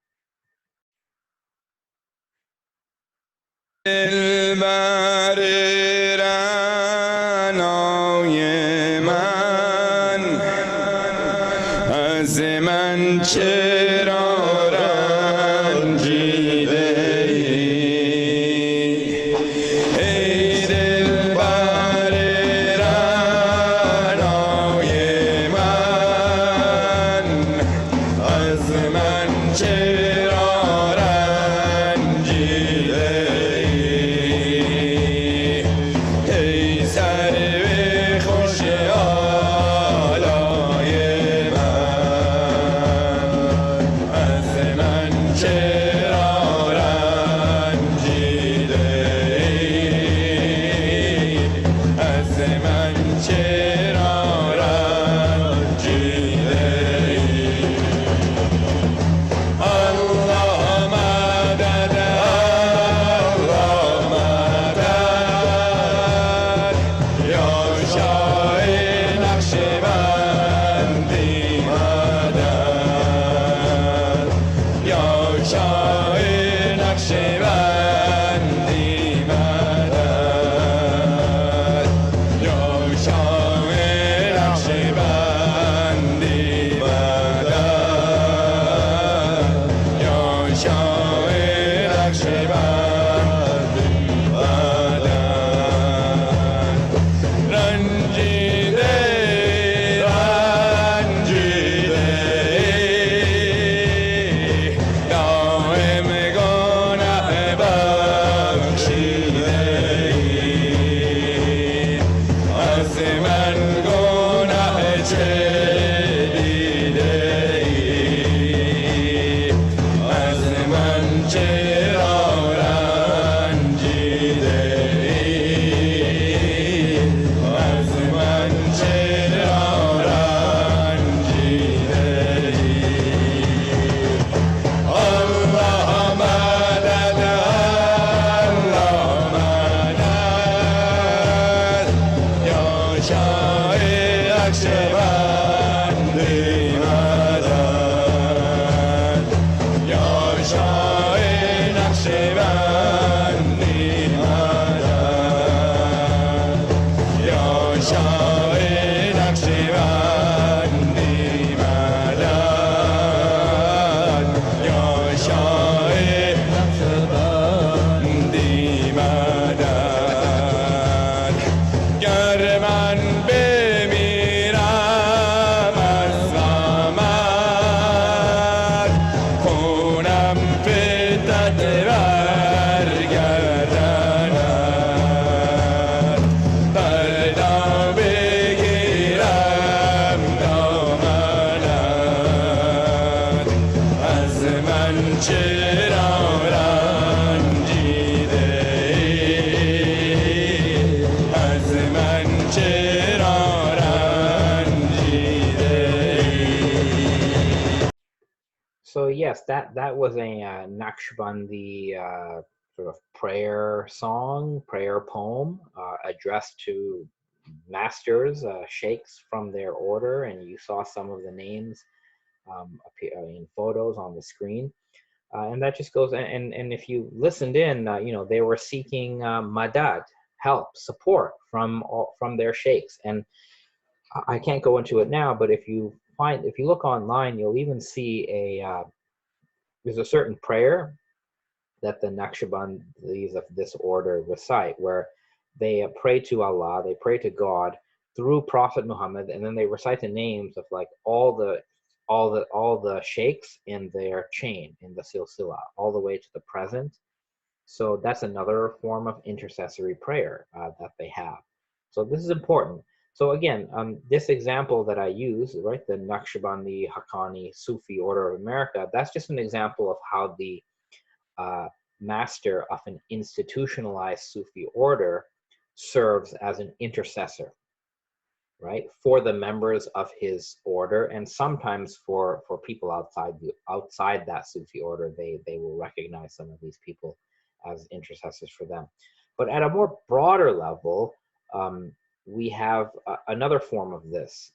So yes, that was a Naqshbandi sort of prayer song, prayer poem addressed to masters, sheikhs from their order, and you saw some of the names appear in photos on the screen. And that just goes, and if you listened in, they were seeking madad, help, support from their sheikhs. And I can't go into it now, but if you look online, you'll even see there's a certain prayer that the Naqshbandis of this order recite, where they pray to Allah, they pray to God through Prophet Muhammad, and then they recite the names of like all the sheikhs in their chain, in the silsila, all the way to the present. So that's another form of intercessory prayer that they have. So this is important. So again, this example that I use, right, the Naqshbandi Haqqani Sufi Order of America, that's just an example of how the master of an institutionalized Sufi order serves as an intercessor, right, for the members of his order, and sometimes for people outside that Sufi order, they will recognize some of these people as intercessors for them. But at a more broader level, we have another form of this,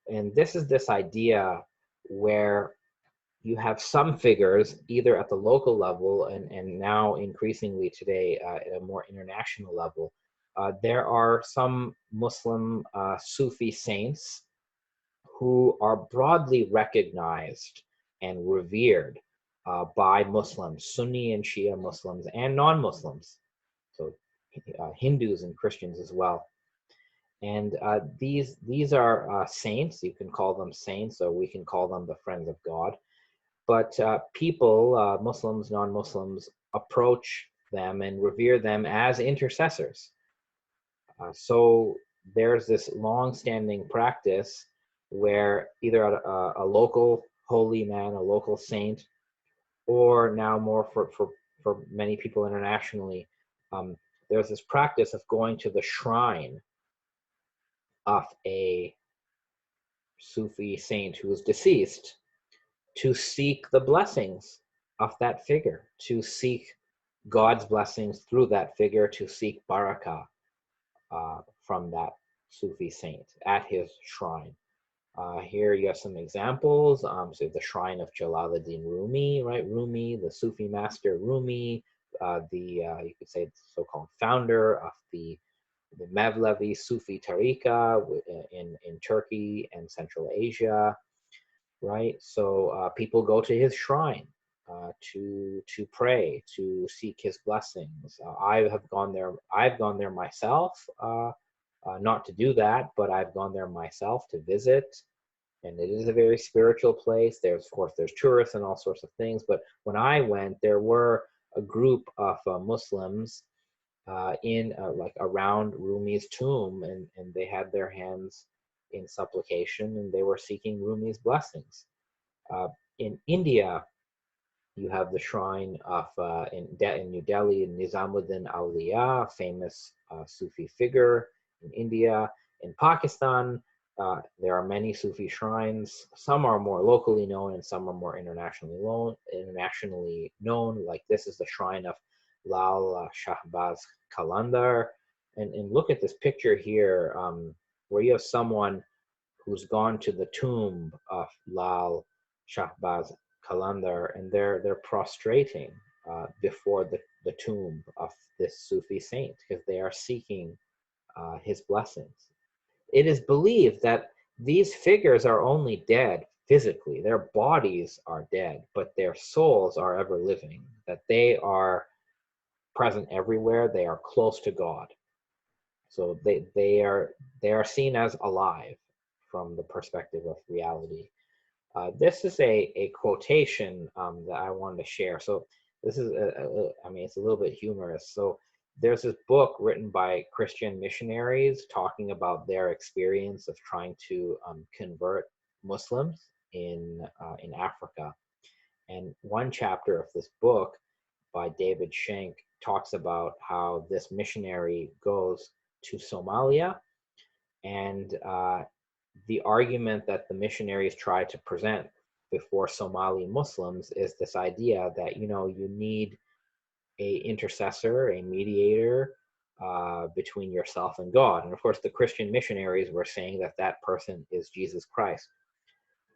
and this is this idea where you have some figures either at the local level and now increasingly today at a more international level. There are some Muslim Sufi saints who are broadly recognized and revered by Muslims, Sunni and Shia Muslims, and non-Muslims, so Hindus and Christians as well. And these are saints. You can call them saints, or we can call them the friends of God. But people, Muslims, non-Muslims, approach them and revere them as intercessors. So there's this long-standing practice where either a local holy man, a local saint, or now more for many people internationally, there's this practice of going to the shrine of a Sufi saint who is deceased to seek the blessings of that figure, to seek God's blessings through that figure, to seek barakah from that Sufi saint at his shrine. Here you have some examples. So the shrine of Jalaluddin Rumi, right? Rumi, the Sufi master Rumi, you could say the so-called founder of the Mevlevi Sufi Tariqa in Turkey and Central Asia, right? So people go to his shrine to pray, to seek his blessings. I've gone there myself, not to do that, but I've gone there myself to visit, and it is a very spiritual place. Of course, there's tourists and all sorts of things, but when I went, there were a group of Muslims like around Rumi's tomb, and they had their hands in supplication, and they were seeking Rumi's blessings. In India, you have the shrine of in New Delhi, Nizamuddin Awliya, famous Sufi figure in India. In Pakistan, there are many Sufi shrines. Some are more locally known, and some are more internationally known. Like this is the shrine of Lal Shahbaz Qalandar, and look at this picture here, where you have someone who's gone to the tomb of Lal Shahbaz Qalandar, and they're prostrating before the tomb of this Sufi saint because they are seeking his blessings. It is believed that these figures are only dead physically. Their bodies are dead, but their souls are ever living, that they are present everywhere. They are close to God. So they are seen as alive from the perspective of reality. This is a quotation that I wanted to share. So this is, I mean, it's a little bit humorous. So there's this book written by Christian missionaries talking about their experience of trying to convert Muslims in Africa. And one chapter of this book by David Schenck talks about how this missionary goes to Somalia, and the argument that the missionaries try to present before Somali Muslims is this idea that, you know, you need a intercessor, a mediator between yourself and God. And of course, the Christian missionaries were saying that that person is Jesus Christ.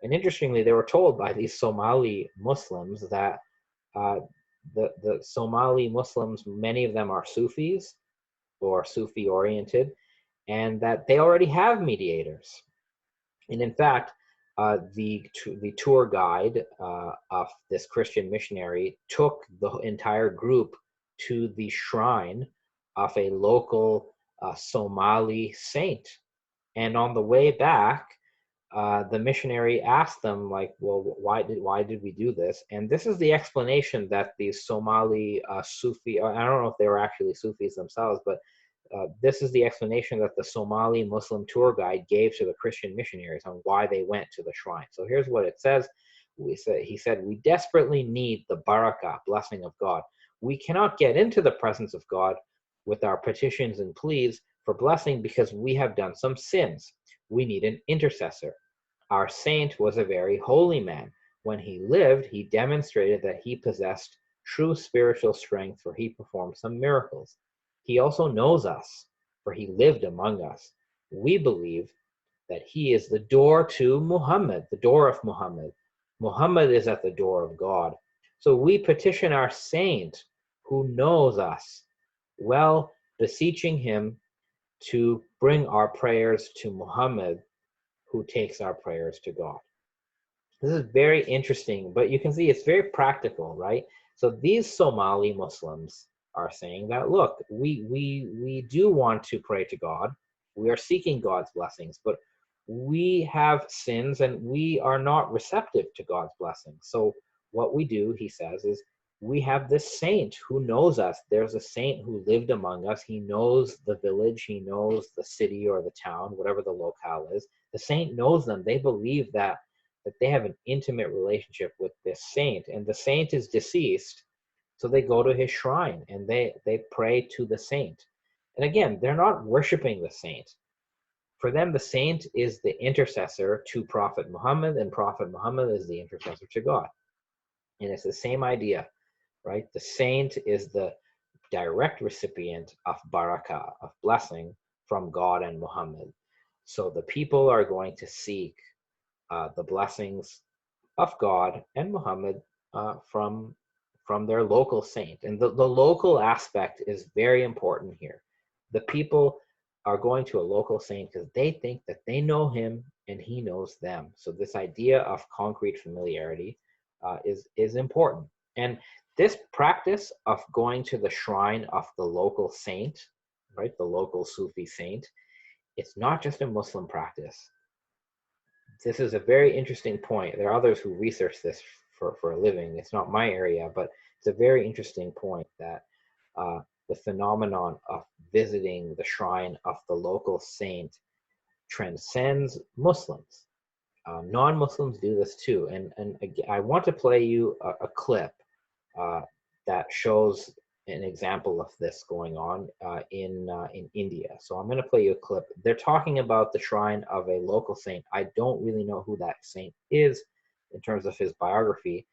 And interestingly, they were told by these Somali Muslims that the Somali Muslims, many of them are Sufis or Sufi oriented, and that they already have mediators. And in fact, the tour guide of this Christian missionary took the entire group to the shrine of a local Somali saint. And on the way back, the missionary asked them, like, well, why did we do this? And this is the explanation that these Somali Sufi, I don't know if they were actually Sufis themselves, but this is the explanation that the Somali Muslim tour guide gave to the Christian missionaries on why they went to the shrine. So here's what it says. He said, we desperately need the barakah, blessing of God. We cannot get into the presence of God with our petitions and pleas for blessing because we have done some sins. We need an intercessor. Our saint was a very holy man. When he lived, he demonstrated that he possessed true spiritual strength, for he performed some miracles. He also knows us, for he lived among us. We believe that he is the door to Muhammad, the door of Muhammad. Muhammad is at the door of God. So we petition our saint who knows us well, beseeching him to bring our prayers to Muhammad, who takes our prayers to God. This is very interesting, but you can see it's very practical, right? So these Somali Muslims are saying that, look, we do want to pray to God. We are seeking God's blessings, but we have sins and we are not receptive to God's blessings. So what we do, he says, is we have this saint who knows us. There's a saint who lived among us. He knows the village. He knows the city or the town, whatever the locale is. The saint knows them. They believe that they have an intimate relationship with this saint, and the saint is deceased. So they go to his shrine and they pray to the saint. And again, they're not worshiping the saint. For them, the saint is the intercessor to Prophet Muhammad, and Prophet Muhammad is the intercessor to God. And it's the same idea, right? The saint is the direct recipient of barakah, of blessing from God and Muhammad. So the people are going to seek the blessings of God and Muhammad from their local saint. And the local aspect is very important here. The people are going to a local saint because they think that they know him and he knows them. So this idea of concrete familiarity is important. And this practice of going to the shrine of the local saint, right, the local Sufi saint, it's not just a Muslim practice. This is a very interesting point. There are others who research this for a living. It's not my area, but it's a very interesting point that the phenomenon of visiting the shrine of the local saint transcends Muslims. Non-Muslims do this too. And I want to play you a clip that shows an example of this going on in India. So I'm going to play you a clip. They're talking about the shrine of a local saint. I don't really know who that saint is in terms of his biography,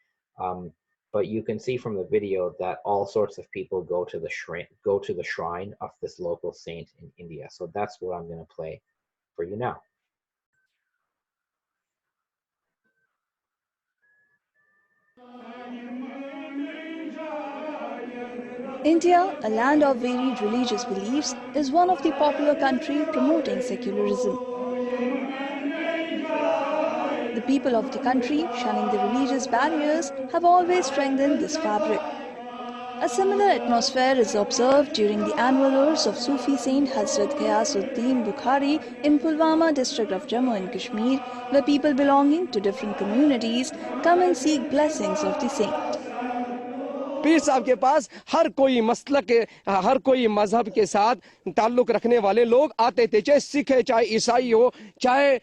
but you can see from the video that all sorts of people go to the shrine of this local saint in India. So that's what I'm going to play for you now. India, a land of varied religious beliefs, is one of the popular countries promoting secularism. The people of the country, shunning the religious barriers, have always strengthened this fabric. A similar atmosphere is observed during the annual Urs of Sufi Saint Hazrat Ghiyasuddin Bukhari in Pulwama district of Jammu and Kashmir, where people belonging to different communities come and seek blessings of the saint. पीर साहब के पास हर कोई मसलक के हर कोई मजहब के साथ ताल्लुक रखने वाले लोग आते थे, चाहे सिख है, चाहे ईसाई हो, चाहे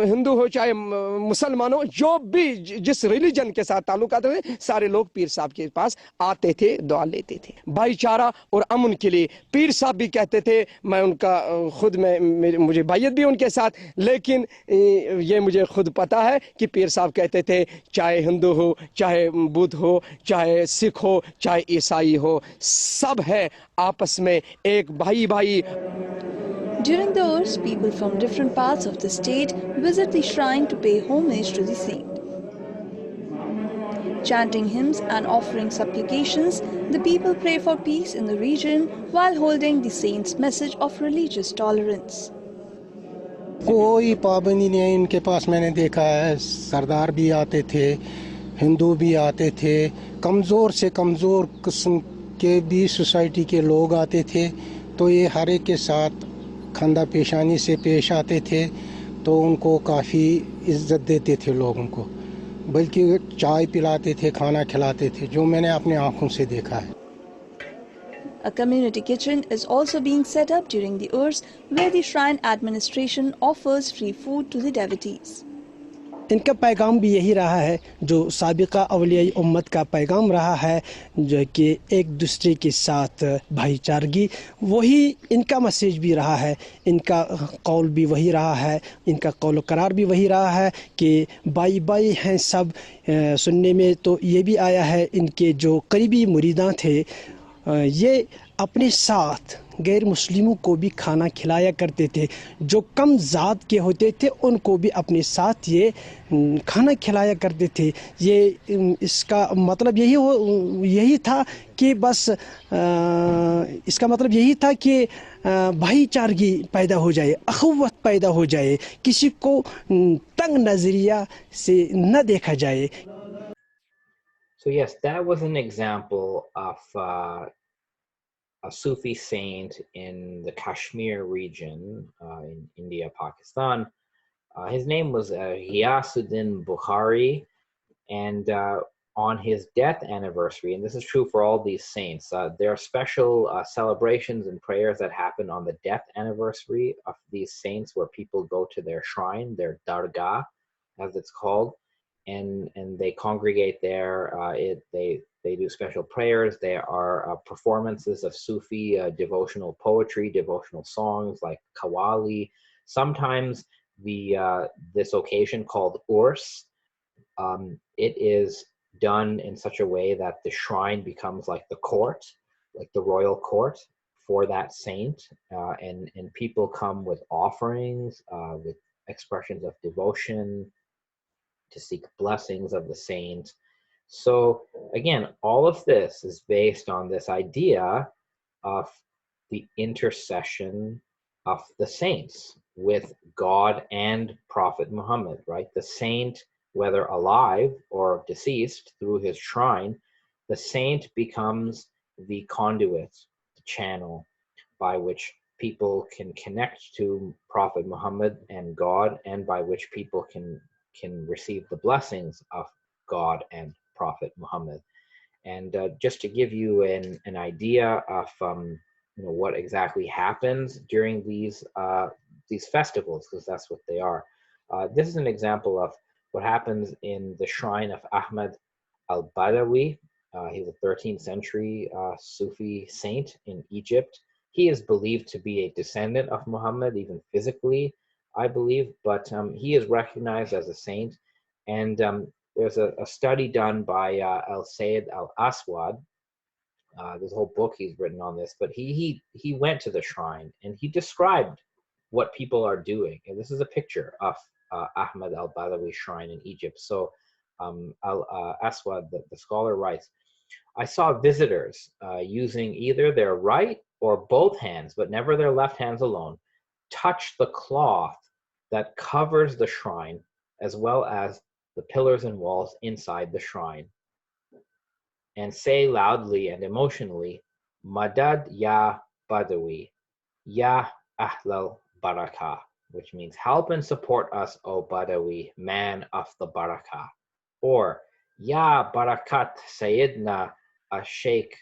हिंदू हो, चाहे मुसलमान हो, जो भी जिस रिलीजन के साथ ताल्लुक आते थे, सारे लोग पीर साहब के पास आते थे, दुआ लेते थे। भाईचारा और अमन के लिए पीर साहब भी कहते थे, मैं उनका खुद में मुझे बायत भी उनके साथ, लेकिन ये मुझे खुद पता है कि पीर साहब कहते थे, चाहे हिंदू हो, चाहे बुद्ध हो, चाहे सिख हो, चाहे ईसाई हो, सब है आपस में एक भाई भाई। During the Urs, people from different parts of the state visit the shrine to pay homage to the saint. Chanting hymns and offering supplications, the people pray for peace in the region while holding the saint's message of religious tolerance. कोई पाबंदी नहीं इनके पास, मैंने देखा है सरदार भी आते थे, हिंदू भी आते थे, कमज़ोर से कमज़ोर किस्म के भी सोसाइटी के लोग आते थे, तो ये हर एक के साथ खंदा पेशानी से पेश आते थे। तो तो उनको काफ़ी इज्जत देते थे लोग उनको, बल्कि चाय पिलाते थे, खाना खिलाते थे, जो मैंने अपनी आंखों से देखा है। A community kitchen is also being set up during the Urs, where the shrine administration offers free food to the devotees. इनका पैगाम भी यही रहा है जो साबिका अवलिया उम्मत का पैगाम रहा है, जो कि एक दूसरे के साथ भाईचारगी, वही इनका मैसेज भी रहा है, इनका कौल भी वही रहा है, इनका कौल करार भी वही रहा है कि बाई बाई हैं सब। सुनने में तो ये भी आया है इनके जो करीबी मुरीदां थे ये अपने साथ गैर मुस्लिमों को भी खाना खिलाया करते थे, जो कम ज़ात के होते थे उनको भी अपने साथ ये खाना खिलाया करते थे। ये इसका मतलब यही था कि बस इसका मतलब यही था कि भाईचारगी पैदा हो जाए, अखुवत पैदा हो जाए, किसी को तंग नज़रिया से न देखा जाए। So yes, that was an example of a Sufi saint in the Kashmir region in India, Pakistan. His name was Ghiyasuddin Bukhari, and on his death anniversary, and this is true for all these saints, there are special celebrations and prayers that happen on the death anniversary of these saints, where people go to their shrine, their dargah, as it's called, and they congregate there. They do special prayers. There are performances of Sufi devotional poetry, devotional songs like Qawwali. Sometimes this occasion called Urs, it is done in such a way that the shrine becomes like the court, like the royal court for that saint, and people come with offerings, with expressions of devotion, to seek blessings of the saint. So again, all of this is based on this idea of the intercession of the saints with God and Prophet Muhammad, right? The saint, whether alive or deceased, through his shrine, the saint becomes the conduit, the channel by which people can connect to Prophet Muhammad and God, and by which people can receive the blessings of God and Prophet Muhammad. And just to give you an idea of what exactly happens during these festivals, because that's what they are. This is an example of what happens in the shrine of Ahmad al-Badawi. He's a 13th century Sufi saint in Egypt. He is believed to be a descendant of Muhammad, even physically, I believe, but he is recognized as a saint. And there's a study done by al-Sayyid al-Aswad. There's a whole book he's written on this, but he went to the shrine and he described what people are doing. And this is a picture of Ahmad al-Badawi's shrine in Egypt. So al-Aswad, the scholar, writes, I saw visitors using either their right or both hands, but never their left hands alone, touch the cloth that covers the shrine, as well as the pillars and walls inside the shrine, and say loudly and emotionally, Madad ya Badawi, ya Ahlal Barakah, which means help and support us, O Badawi, man of the Barakah. Or, Ya Barakat Sayyidna Sheikh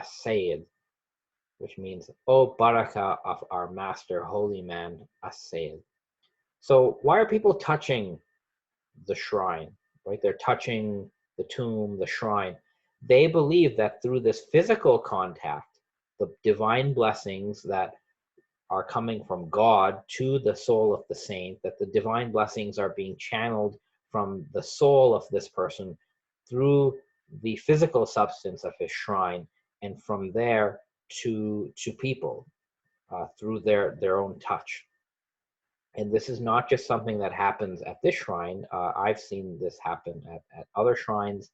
Sayyid, which means, O Barakah of our master, holy man, Sayyid. So why are people touching the shrine, right? They're touching the tomb, the shrine. They believe that through this physical contact, the divine blessings that are coming from God to the soul of the saint, that the divine blessings are being channeled from the soul of this person through the physical substance of his shrine, and from there to people through their own touch. And this is not just something that happens at this shrine. I've seen this happen at other shrines.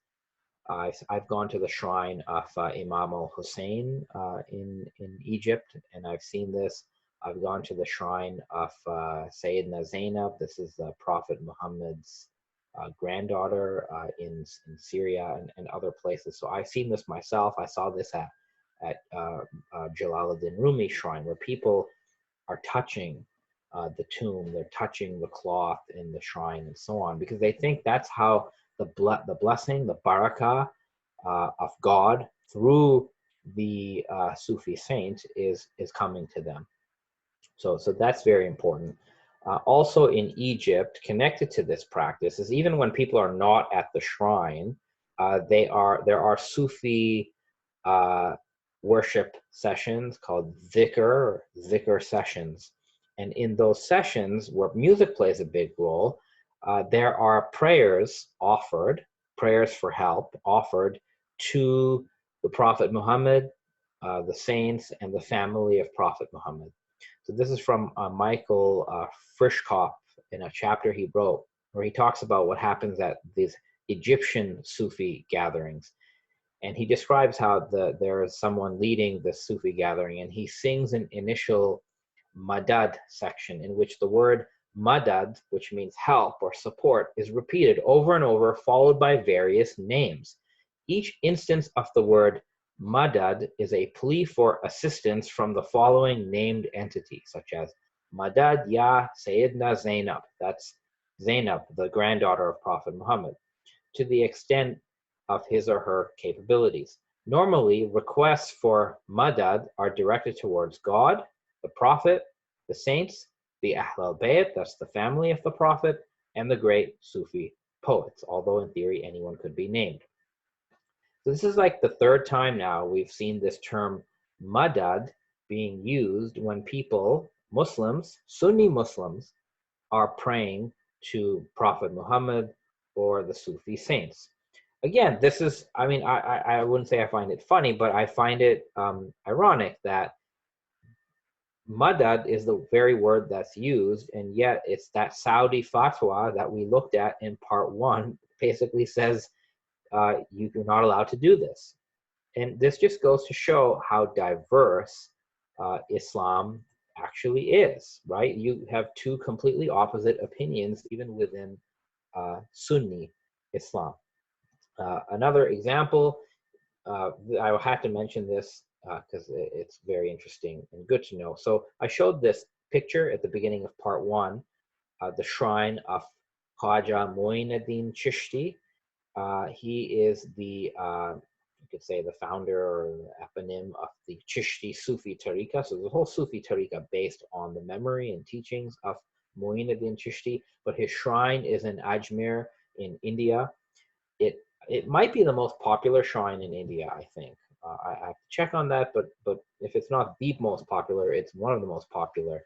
I've gone to the shrine of Imam al-Husayni in Egypt, and I've seen this. I've gone to the shrine of Sayyidina Zainab. This is Prophet Muhammad's granddaughter in Syria and other places. So I've seen this myself. I saw this at Jalaluddin Rumi's shrine, where people are touching the tomb. They're touching the cloth in the shrine and so on, because they think that's how the blessing, the barakah of God through the Sufi saint is coming to them. So that's very important. Also in Egypt, connected to this practice, is even when people are not at the shrine, there are Sufi worship sessions called zikr sessions. And in those sessions, where music plays a big role, there are prayers offered, prayers for help offered to the Prophet Muhammad, the saints, and the family of Prophet Muhammad. So this is from Michael Frischkopf in a chapter he wrote, where he talks about what happens at these Egyptian Sufi gatherings. And he describes how there is someone leading the Sufi gathering, and he sings an initial madad section in which the word madad, which means help or support, is repeated over and over, followed by various names. Each instance of the word madad is a plea for assistance from the following named entity, such as Madad ya Sayyidina Zainab, that's Zainab, the granddaughter of Prophet Muhammad, to the extent of his or her capabilities. Normally, requests for madad are directed towards God, the Prophet, the saints, the Ahl al-Bayt, that's the family of the Prophet, and the great Sufi poets, although in theory anyone could be named. So this is like the third time now we've seen this term madad being used when people, Muslims, Sunni Muslims, are praying to Prophet Muhammad or the Sufi saints. Again, this is, I mean, I wouldn't say I find it funny, but I find it ironic that madad is the very word that's used, and yet it's that Saudi fatwa that we looked at in part 1 basically says you're not allowed to do this. And this just goes to show how diverse Islam actually is, right? You have two completely opposite opinions even within Sunni Islam. Another example, I had to mention this because it's very interesting and good to know. So I showed this picture at the beginning of part 1, the shrine of Khaja Muinuddin Chishti. He is the, you could say, the founder or eponym of the Chishti Sufi Tariqa. So the whole Sufi Tariqa based on the memory and teachings of Muinuddin Chishti, but his shrine is in Ajmer in India. It might be the most popular shrine in India, I think. I have to check on that, but if it's not the most popular, it's one of the most popular.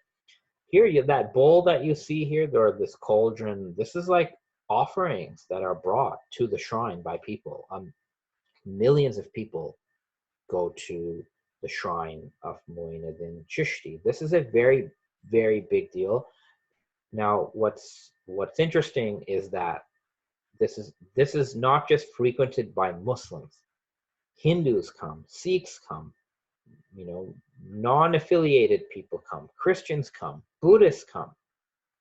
Here, that bowl that you see here, or this cauldron, this is like offerings that are brought to the shrine by people. Millions of people go to the shrine of Muinuddin Chishti. This is a very, very big deal. Now, what's interesting is that this is not just frequented by Muslims. Hindus come, Sikhs come, you know, non-affiliated people come, Christians come, Buddhists come.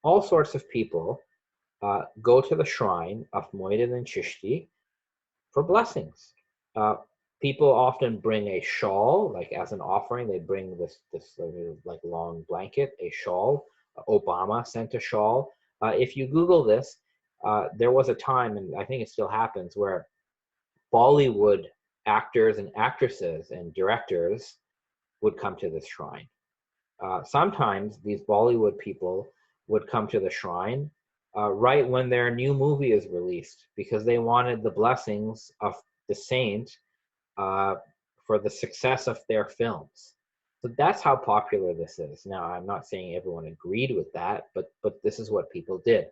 All sorts of people go to the shrine of Muinuddin Chishti for blessings. People often bring a shawl, like as an offering. They bring this like long blanket, a shawl. Obama sent a shawl. If you Google this, there was a time, and I think it still happens, where Bollywood actors and actresses and directors would come to this shrine. Sometimes these Bollywood people would come to the shrine right when their new movie is released, because they wanted the blessings of the saint for the success of their films. So that's how popular this is. Now, I'm not saying everyone agreed with that, but this is what people did.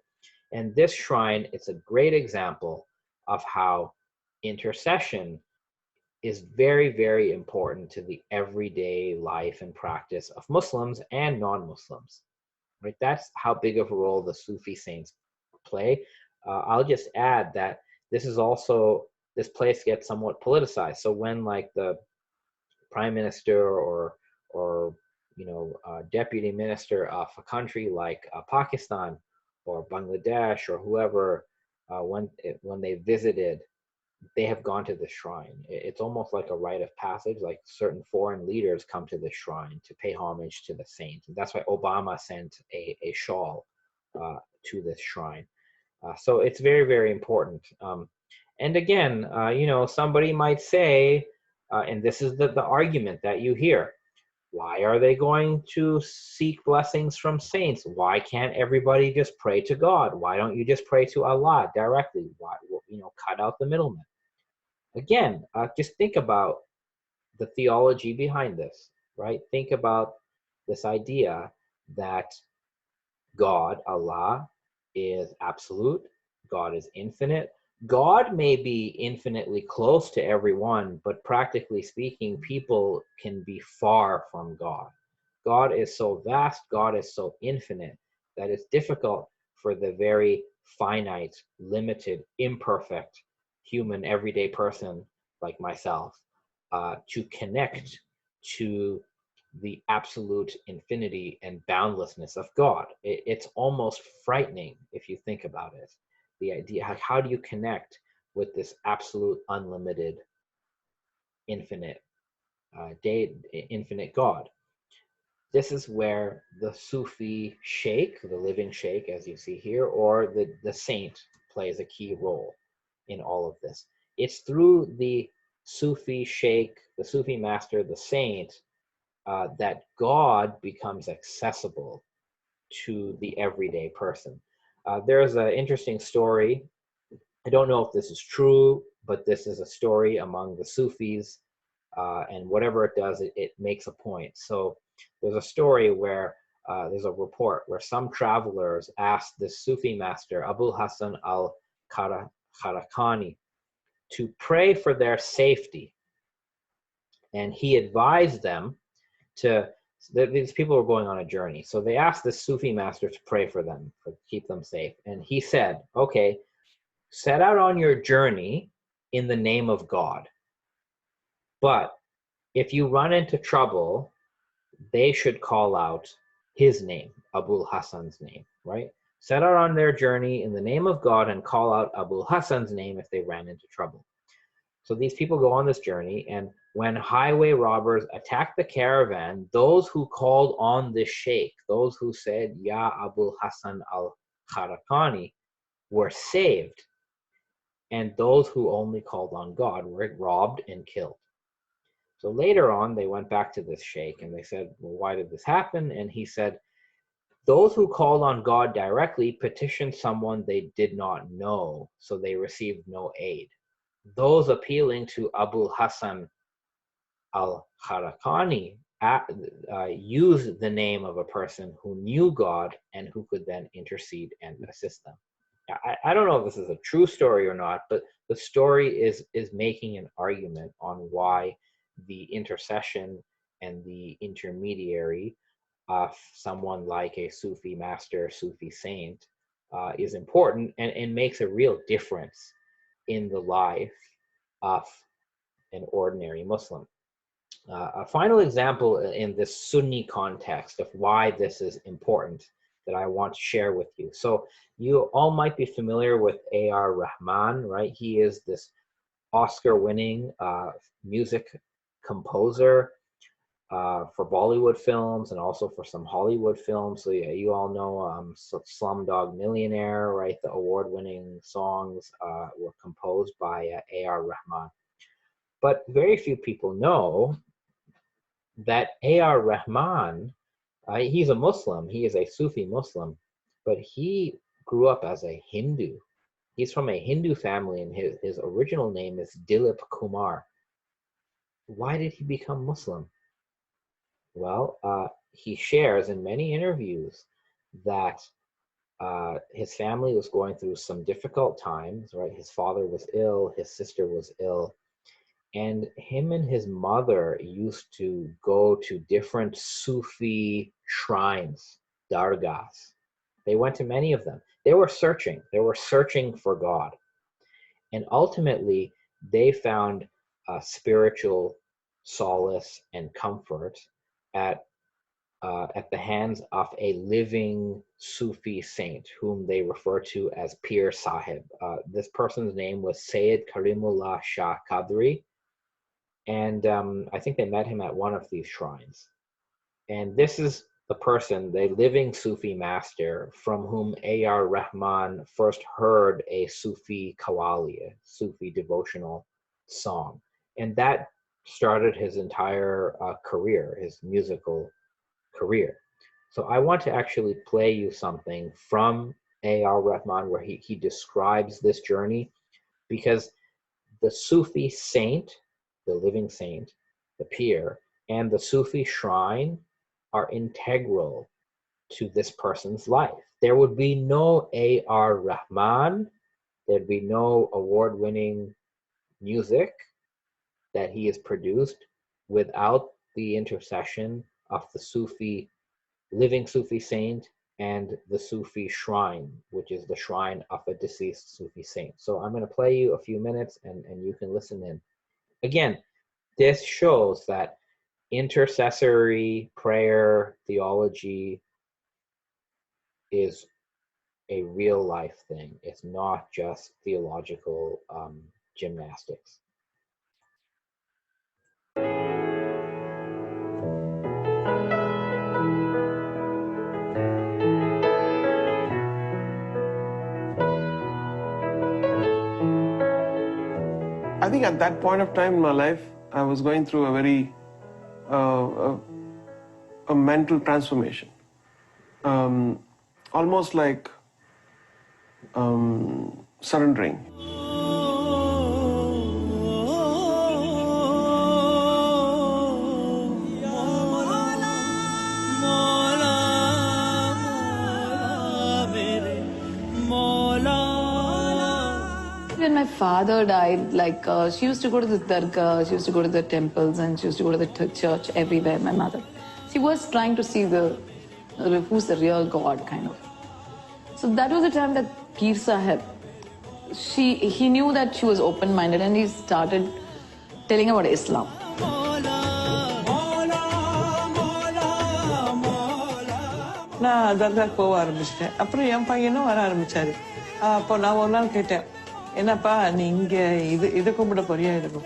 And this shrine, it's a great example of how intercession is very, very important to the everyday life and practice of Muslims and non-Muslims. Right? That's how big of a role the Sufi saints play. I'll just add that this is also, this place gets somewhat politicized. So when like the prime minister or you know, deputy minister of a country like Pakistan or Bangladesh or whoever, when they visited they have gone to the shrine. It's almost like a rite of passage, like certain foreign leaders come to the shrine to pay homage to the saint. And that's why Obama sent a shawl to this shrine. So it's very, very important. And again, somebody might say, and this is the argument that you hear, why are they going to seek blessings from saints? Why can't everybody just pray to God? Why don't you just pray to Allah directly? Why, cut out the middleman? Again, just think about the theology behind this, right? Think about this idea that God, Allah, is absolute. God is infinite. God may be infinitely close to everyone, but practically speaking, people can be far from God. God is so vast, God is so infinite, that it's difficult for the very finite, limited, imperfect, human, everyday person like myself to connect to the absolute infinity and boundlessness of God. It's almost frightening if you think about it. The idea, how do you connect with this absolute, unlimited, infinite, infinite God? This is where the Sufi Sheikh, the living Sheikh, as you see here, or the saint plays a key role in all of this. It's through the Sufi Sheikh, the Sufi master, the saint, that God becomes accessible to the everyday person. There's an interesting story. I don't know if this is true, but this is a story among the Sufis, and whatever it does, it makes a point. So there's a story where there's a report where some travelers asked the Sufi master, Abul Hasan al-Kharakani, to pray for their safety. And he advised them these people were going on a journey. So they asked the Sufi master to pray for them, to keep them safe. And he said, okay, set out on your journey in the name of God. But if you run into trouble, they should call out his name, Abul Hasan's name, right? Set out on their journey in the name of God and call out Abul Hasan's name if they ran into trouble. So these people go on this journey, and when highway robbers attacked the caravan, those who called on the sheikh, those who said, Ya Abul Hasan al-Kharakani, were saved. And those who only called on God were robbed and killed. So later on, they went back to this sheikh and they said, well, why did this happen? And he said, those who called on God directly petitioned someone they did not know, so they received no aid. Those appealing to Abul Hasan al-Kharakani used the name of a person who knew God and who could then intercede and assist them. I don't know if this is a true story or not, but the story is making an argument on why the intercession and the intermediary of someone like a Sufi master, Sufi saint, is important and makes a real difference in the life of an ordinary Muslim. A final example in this Sunni context of why this is important that I want to share with you. So you all might be familiar with A.R. Rahman, right? He is this Oscar-winning music composer for Bollywood films and also for some Hollywood films. So yeah, you all know Slumdog Millionaire, right? The award-winning songs were composed by A.R. Rahman. But very few people know that A.R. Rahman, he's a Muslim, he is a Sufi Muslim, but he grew up as a Hindu. He's from a Hindu family, and his original name is Dilip Kumar. Why did he become Muslim? Well, he shares in many interviews that his family was going through some difficult times, right? His father was ill, his sister was ill, and him and his mother used to go to different Sufi shrines, dargahs. They went to many of them. They were searching for God. And ultimately, they found spiritual solace and comfort at at the hands of a living Sufi saint whom they refer to as Pir Sahib. This person's name was Sayyid Karimullah Shah Qadri, and I think they met him at one of these shrines. And this is the person, the living Sufi master, from whom A.R. Rahman first heard a Sufi qawwali, a Sufi devotional song. And that started his entire career, his musical career. So I want to actually play you something from A.R. Rahman where he describes this journey, because the Sufi saint, the living saint, the Pir, and the Sufi shrine are integral to this person's life. There would be no A.R. Rahman, there'd be no award-winning music that he has produced without the intercession of the Sufi, living Sufi saint, and the Sufi shrine, which is the shrine of a deceased Sufi saint. So I'm going to play you a few minutes and you can listen in. Again, this shows that intercessory prayer theology is a real life thing. It's not just theological gymnastics. I think at that point of time in my life, I was going through a very a mental transformation, almost like surrendering. When my father died, she used to go to the dargah, she used to go to the temples, and she used to go to the church everywhere, my mother. She was trying to see who's the real God, kind of. So that was the time that Pir Sahib, he knew that she was open-minded, and he started telling about Islam. நான் தர்காக்கு போக ஆரம்பிச்சிட்டேன். அப்புறம் என் பையனும் வர ஆரம்பிச்சாரு. அப்போ நான் ஒரு நாள் கேட்டேன், என்னப்பா நீ இங்க இது கும்பிட போறியா? இருக்கும்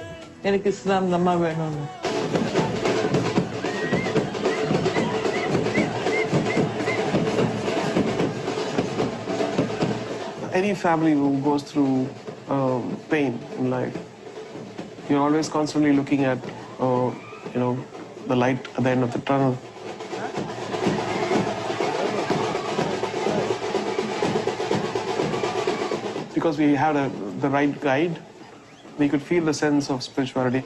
எனக்கு இஸ்லாம் தம்மா வேணும்னு. Any family who goes through pain in life, you're always constantly looking at the light at the end of the tunnel. Because we had the right guide, we could feel the sense of spirituality.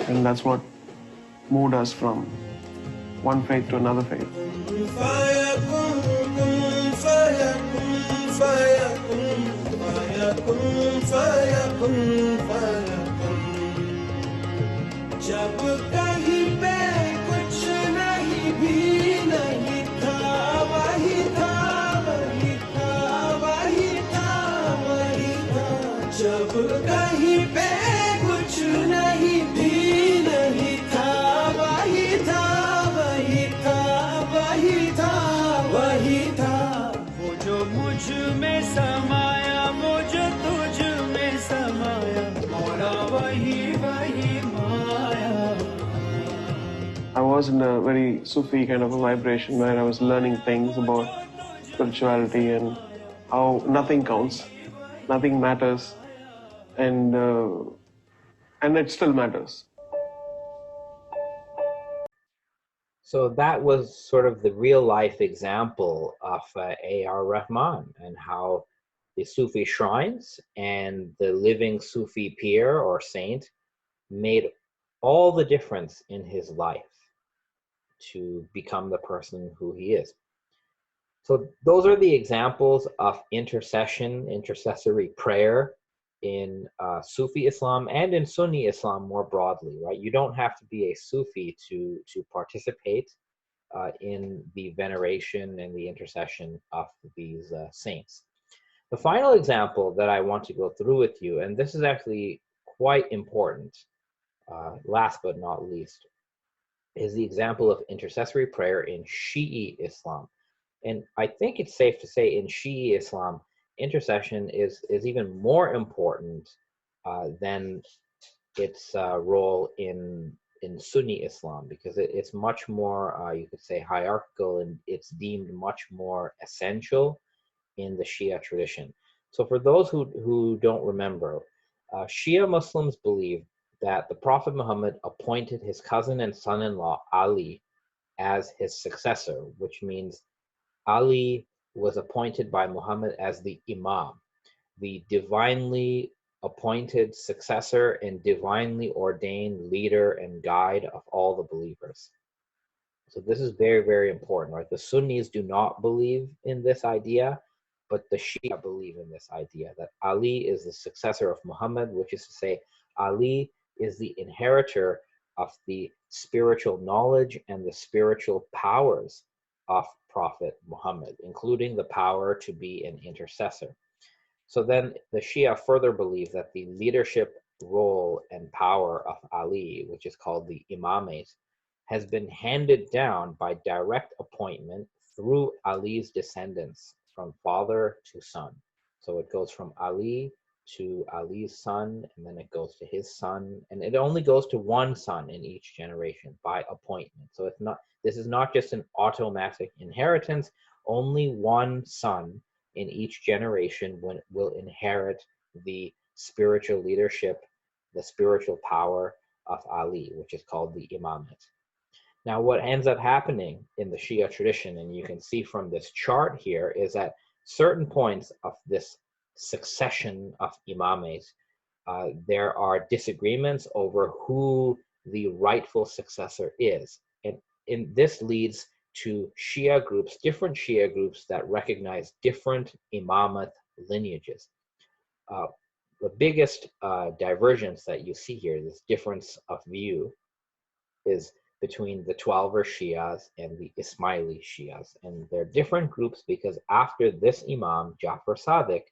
And that's what moved us from one faith to another faith. I was in a very Sufi kind of a vibration where I was learning things about spirituality and how nothing counts, nothing matters, and it still matters. So that was sort of the real life example of A.R. Rahman and how the Sufi shrines and the living Sufi Pir or saint made all the difference in his life to become the person who he is. So those are the examples of intercession, intercessory prayer in Sufi Islam and in Sunni Islam more broadly, right? You don't have to be a Sufi to participate in the veneration and the intercession of these saints. The final example that I want to go through with you, and this is actually quite important, last but not least, is the example of intercessory prayer in Shi'i Islam. And I think it's safe to say in Shi'i Islam, intercession is even more important than its role in Sunni Islam, because it's much more, you could say, hierarchical, and it's deemed much more essential in the Shia tradition. So for those who don't remember, Shia Muslims believe that the Prophet Muhammad appointed his cousin and son-in-law Ali as his successor, which means Ali was appointed by Muhammad as the Imam, the divinely appointed successor and divinely ordained leader and guide of all the believers. So this is very, very important, right? The Sunnis do not believe in this idea, but the Shia believe in this idea that Ali is the successor of Muhammad, which is to say, Ali is the inheritor of the spiritual knowledge and the spiritual powers of Prophet Muhammad, including the power to be an intercessor. So then the Shia further believe that the leadership role and power of Ali, which is called the Imams, has been handed down by direct appointment through Ali's descendants from father to son. So it goes from Ali to Ali's son, and then it goes to his son, and it only goes to one son in each generation by appointment. So it's not, this is not just an automatic inheritance. Only one son in each generation will inherit the spiritual leadership, the spiritual power of Ali, which is called the Imamate. Now, what ends up happening in the Shia tradition, and you can see from this chart here, is that certain points of this succession of Imamates, there are disagreements over who the rightful successor is. And this leads to Shia groups, different Shia groups that recognize different Imamate lineages. The biggest divergence that you see here, this difference of view, is between the Twelver Shias and the Ismaili Shias. And they're different groups because after this Imam, Jafar Sadiq,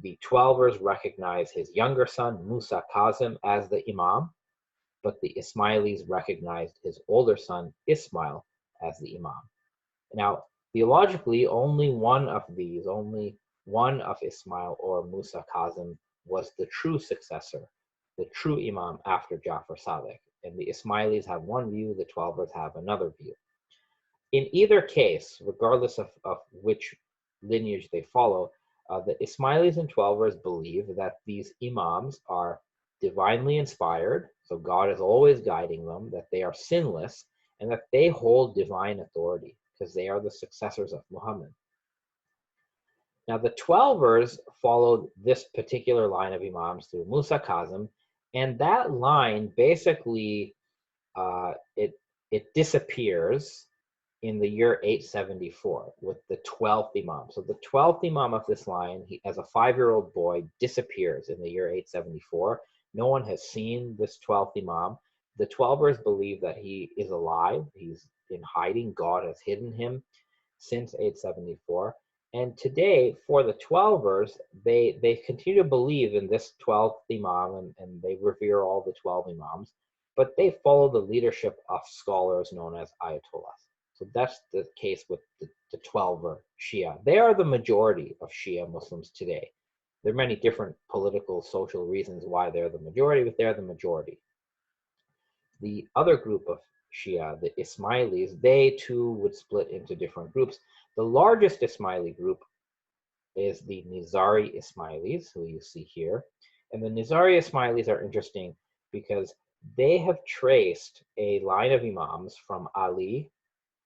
the Twelvers recognize his younger son, Musa Kazim, as the Imam, but the Ismailis recognized his older son, Ismail, as the Imam. Now, theologically, only one of these, only one of Ismail or Musa Kazim was the true successor, the true Imam after Jafar Sadiq. And the Ismailis have one view, the Twelvers have another view. In either case, regardless of which lineage they follow, the Ismailis and Twelvers believe that these Imams are divinely inspired, so God is always guiding them, that they are sinless, and that they hold divine authority because they are the successors of Muhammad. Now, the Twelvers followed this particular line of Imams through Musa Kazim, and that line basically, it disappears in the year 874 with the 12th Imam. So the 12th Imam of this line, he, as a 5-year-old boy, disappears in the year 874. No one has seen this 12th Imam. The Twelvers believe that he is alive. He's in hiding. God has hidden him since 874. And today, for the Twelvers, they continue to believe in this 12th Imam, and they revere all the 12 Imams, but they follow the leadership of scholars known as Ayatollahs. So that's the case with the Twelver Shia. They are the majority of Shia Muslims today. There are many different political, social reasons why they're the majority, but they're the majority. The other group of Shia, the Ismailis, they too would split into different groups. The largest Ismaili group is the Nizari Ismailis, who you see here. And the Nizari Ismailis are interesting because they have traced a line of Imams from Ali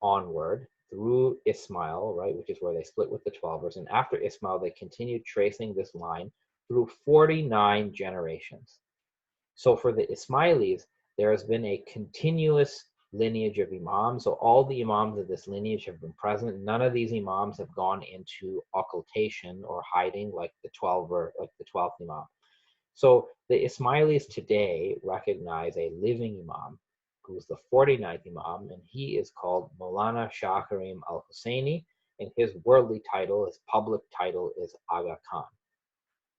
onward through Ismail, right, which is where they split with the Twelvers. And after Ismail, they continued tracing this line through 49 generations. So for the Ismailis, there has been a continuous lineage of Imams. So all the Imams of this lineage have been present. None of these Imams have gone into occultation or hiding like the 12th Imam. So the Ismailis today recognize a living Imam who's the 49th Imam, and he is called Imam Shah Karim al-Husayni, and his worldly title, his public title, is Aga Khan.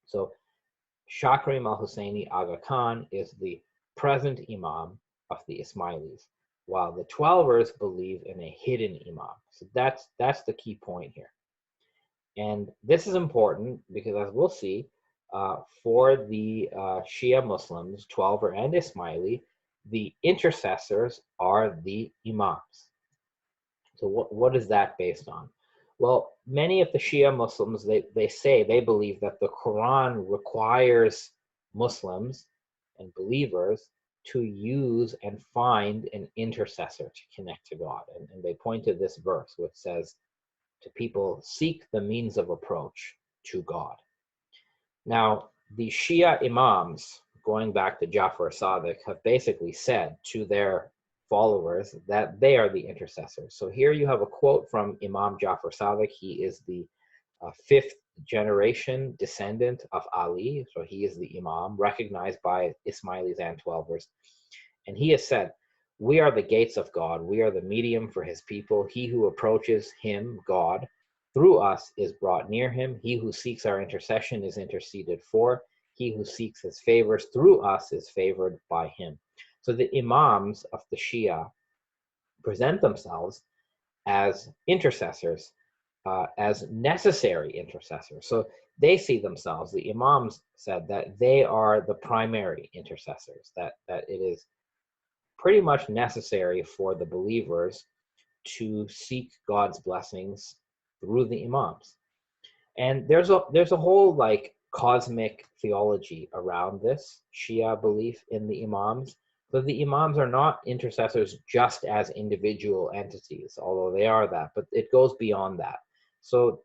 So Shah Karim al-Husayni Aga Khan is the present Imam of the Ismailis, while the Twelvers believe in a hidden Imam. So that's the key point here. And this is important because, as we'll see, for the Shia Muslims, Twelver and Ismaili, the intercessors are the Imams. So what is that based on? Well, many of the Shia Muslims, they believe that the Quran requires Muslims and believers to use and find an intercessor to connect to God. And they point to this verse, which says, to people, seek the means of approach to God. Now, the Shia Imams, going back to Jafar Sadiq, have basically said to their followers that they are the intercessors. So here you have a quote from Imam Jafar Sadiq. He is the fifth generation descendant of Ali. So he is the Imam, recognized by Ismailis and Twelvers. And he has said, we are the gates of God. We are the medium for his people. He who approaches him, God, through us is brought near him. He who seeks our intercession is interceded for. He who seeks his favors through us is favored by him. So the Imams of the Shia present themselves as intercessors, as necessary intercessors. So they see themselves, the Imams said that they are the primary intercessors, that it is pretty much necessary for the believers to seek God's blessings through the Imams. And there's a whole like cosmic theology around this Shia belief in the Imams. So the Imams are not intercessors just as individual entities, although they are that, but it goes beyond that. So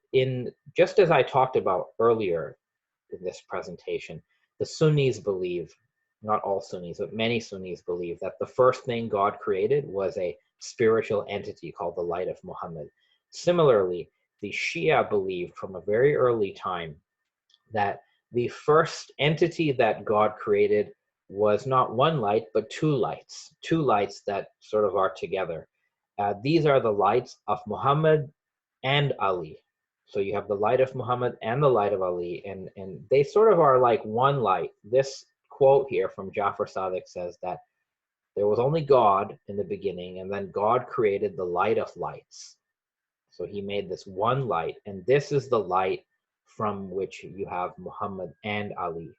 just as I talked about earlier in this presentation, the Sunnis believe, not all Sunnis, but many Sunnis believe that the first thing God created was a spiritual entity called the light of Muhammad. Similarly, the Shia believed from a very early time that the first entity that God created was not one light, but two lights that sort of are together. These are the lights of Muhammad and Ali. So you have the light of Muhammad and the light of Ali, and they sort of are like one light. This quote here from Jafar Sadiq says that there was only God in the beginning, and then God created the light of lights. So he made this one light, and this is the light from which you have Muhammad and Ali,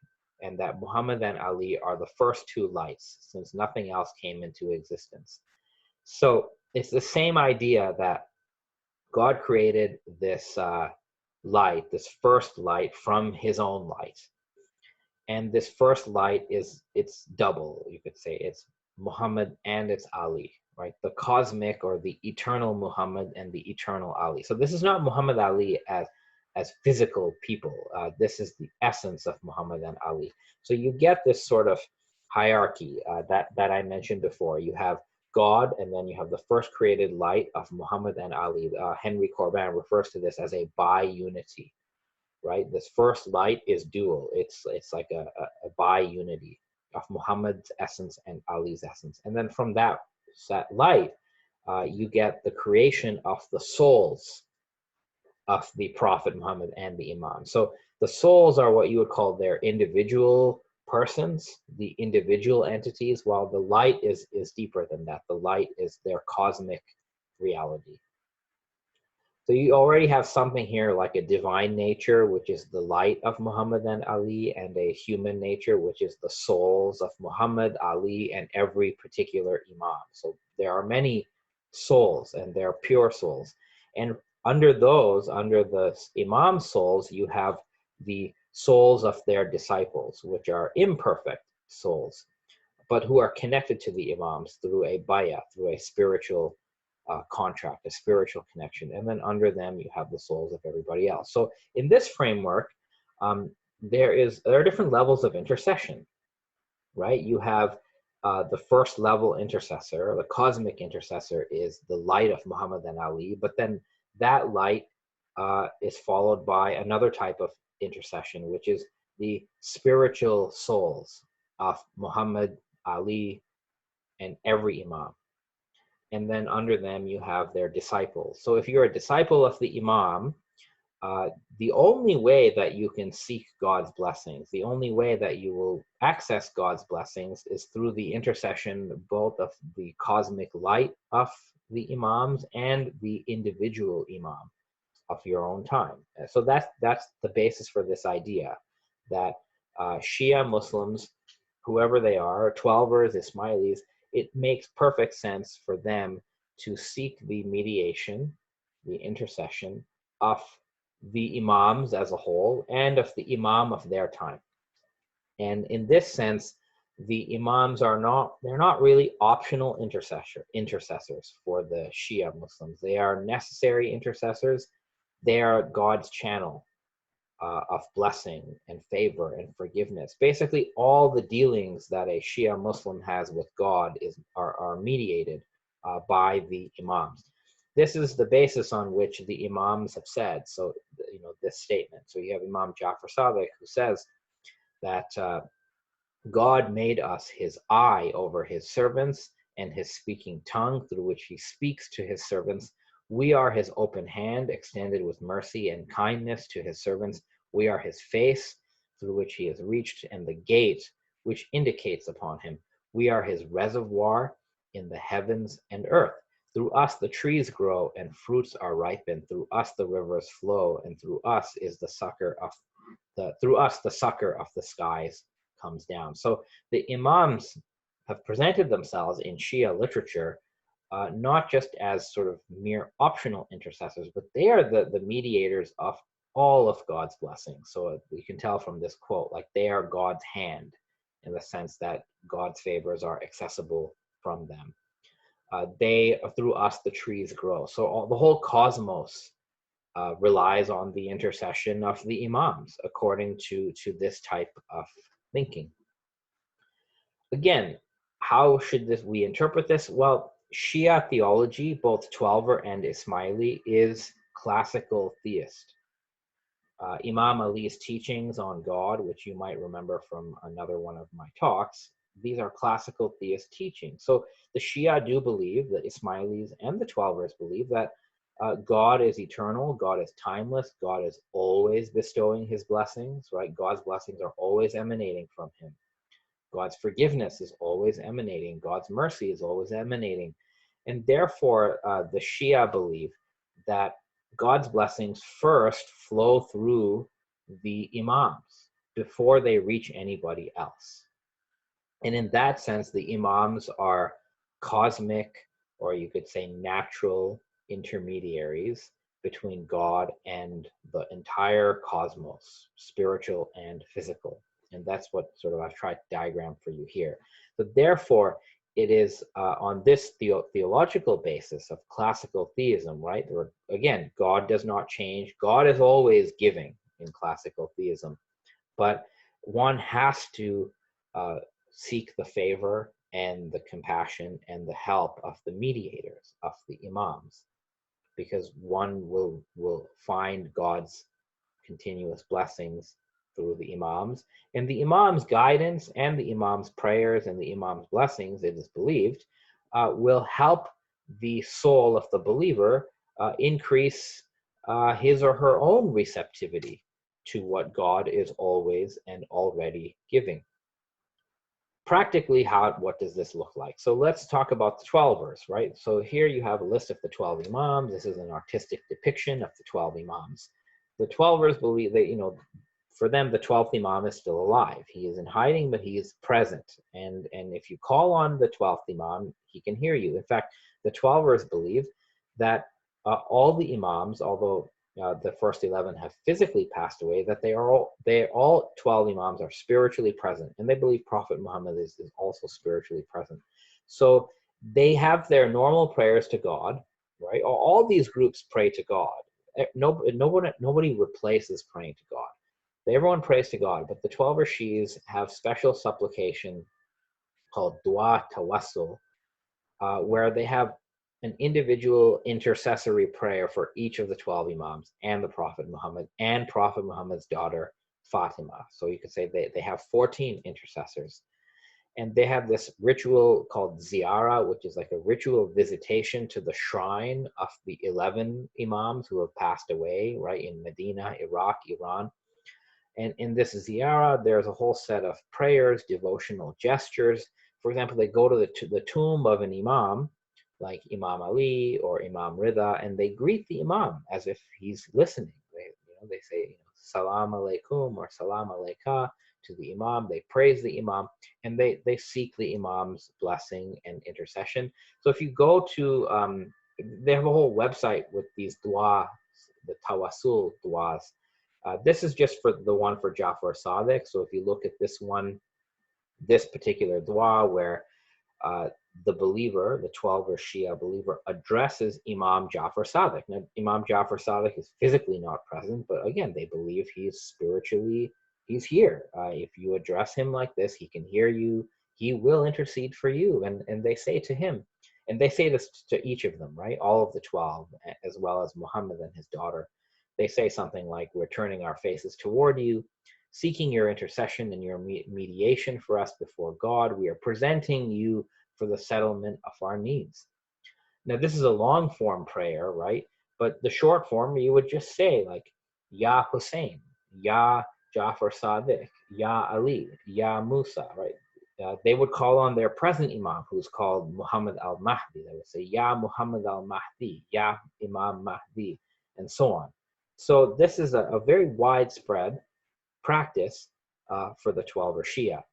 and that Muhammad and Ali are the first two lights, since nothing else came into existence. So it's the same idea that God created this light, this first light, from his own light. And this first light it's double, you could say. It's Muhammad and it's Ali, right? The cosmic or the eternal Muhammad and the eternal Ali. So this is not Muhammad Ali as physical people. This is the essence of Muhammad and Ali. So you get this sort of hierarchy that I mentioned before. You have God, and then you have the first created light of Muhammad and Ali. Henry Corbin refers to this as a bi-unity, right? This first light is dual. It's like a bi-unity of Muhammad's essence and Ali's essence. And then from that light, you get the creation of the souls of the Prophet Muhammad and the Imam. So the souls are what you would call their individual persons, the individual entities, while the light is deeper than that. The light is their cosmic reality. So you already have something here like a divine nature, which is the light of Muhammad and Ali, and a human nature, which is the souls of Muhammad, Ali, and every particular Imam. So there are many souls, and they are pure souls. And under the Imam souls, you have the souls of their disciples, which are imperfect souls, but who are connected to the Imams through a bayah, through a spiritual contract, a spiritual connection. And then under them, you have the souls of everybody else. So in this framework, there are different levels of intercession, right? You have the first level intercessor, the cosmic intercessor, is the light of Muhammad and Ali, but then that light is followed by another type of intercession, which is the spiritual souls of Muhammad, Ali, and every Imam. And then under them, you have their disciples. So if you're a disciple of the Imam, The only way that you can seek God's blessings, the only way that you will access God's blessings is through the intercession both of the cosmic light of the Imams and the individual Imam of your own time. So that's the basis for this idea that Shia Muslims, whoever they are, Twelvers, Ismailis, it makes perfect sense for them to seek the mediation, the intercession of the Imams as a whole and of the Imam of their time. And in this sense, the Imams are they're not really optional intercessors for the Shia Muslims. They are necessary intercessors. They are God's channel of blessing and favor and forgiveness. Basically, all the dealings that a Shia Muslim has with God are mediated by the Imams. This is the basis on which the Imams have said, so, this statement. So you have Imam Jafar Sadiq who says that God made us his eye over his servants and his speaking tongue through which he speaks to his servants. We are his open hand extended with mercy and kindness to his servants. We are his face through which he has reached and the gate which indicates upon him. We are his reservoir in the heavens and earth. Through us the trees grow and fruits are ripened. Through us the rivers flow, and through us is the succor of the skies comes down. So the Imams have presented themselves in Shia literature not just as sort of mere optional intercessors, but they are the mediators of all of God's blessings. So you can tell from this quote, like they are God's hand in the sense that God's favors are accessible from them. Through us, the trees grow. So the whole cosmos relies on the intercession of the Imams, according to this type of thinking. Again, how should we interpret this? Well, Shia theology, both Twelver and Ismaili, is classical theist. Imam Ali's teachings on God, which you might remember from another one of my talks, these are classical theist teachings. So the Shia do believe, the Ismailis and the Twelvers believe that God is eternal, God is timeless, God is always bestowing his blessings, right? God's blessings are always emanating from him. God's forgiveness is always emanating. God's mercy is always emanating. And therefore, the Shia believe that God's blessings first flow through the Imams before they reach anybody else. And in that sense, the Imams are cosmic, or you could say natural intermediaries between God and the entire cosmos, spiritual and physical. And that's what sort of I've tried to diagram for you here. So therefore, it is on this theological basis of classical theism, right? Where, again, God does not change. God is always giving in classical theism. But one has to seek the favor and the compassion and the help of the mediators, of the Imams, because one will find God's continuous blessings through the Imams. And the Imams' guidance and the Imams' prayers and the Imams' blessings, it is believed, will help the soul of the believer increase his or her own receptivity to what God is always and already giving. Practically, what does this look like? So let's talk about the Twelvers, right? So here you have a list of the 12 Imams. This is an artistic depiction of the 12 Imams. The Twelvers believe that, for them, the 12th Imam is still alive. He is in hiding, but he is present. And if you call on the 12th Imam, he can hear you. In fact, the Twelvers believe that all the Imams, although the first 11 have physically passed away, that all 12 Imams are spiritually present. And they believe Prophet Muhammad is also spiritually present. So they have their normal prayers to God, right? All these groups pray to God. Nobody replaces praying to God. Everyone prays to God, but the 12 Shi'is have special supplication called Dua Tawassul, where they have an individual intercessory prayer for each of the 12 Imams and the Prophet Muhammad and Prophet Muhammad's daughter Fatima. So you could say they have 14 intercessors. And they have this ritual called ziyara, which is like a ritual visitation to the shrine of the 11 imams who have passed away, right, in Medina, Iraq, Iran. And in this ziyara, there's a whole set of prayers, devotional gestures. For example, they go to the tomb of an imam, like Imam Ali or Imam Rida, and they greet the imam as if he's listening. They say, salam alaikum or salam alaika to the imam. They praise the imam, and they seek the imam's blessing and intercession. So if you go to, they have a whole website with these du'as, the tawassul du'as. This is just for the one for Jafar Sadiq. So if you look at this one, this particular dua where the believer, the 12er Shia believer, addresses Imam Jafar Sadiq. Now, Imam Jafar Sadiq is physically not present, but again, they believe he's spiritually, he's here. If you address him like this, he can hear you, he will intercede for you. And they say to him, and they say this to each of them, right? All of the 12, as well as Muhammad and his daughter. They say something like, we're turning our faces toward you, seeking your intercession and your mediation for us before God. We are presenting you for the settlement of our needs. Now, this is a long form prayer, right? But the short form, you would just say like, Ya Hussein, Ya Jafar Sadiq, Ya Ali, Ya Musa, right? They would call on their present Imam, who's called Muhammad al-Mahdi. They would say, Ya Muhammad al-Mahdi, Ya Imam Mahdi, and so on. So this is a very widespread practice for the 12er Shia.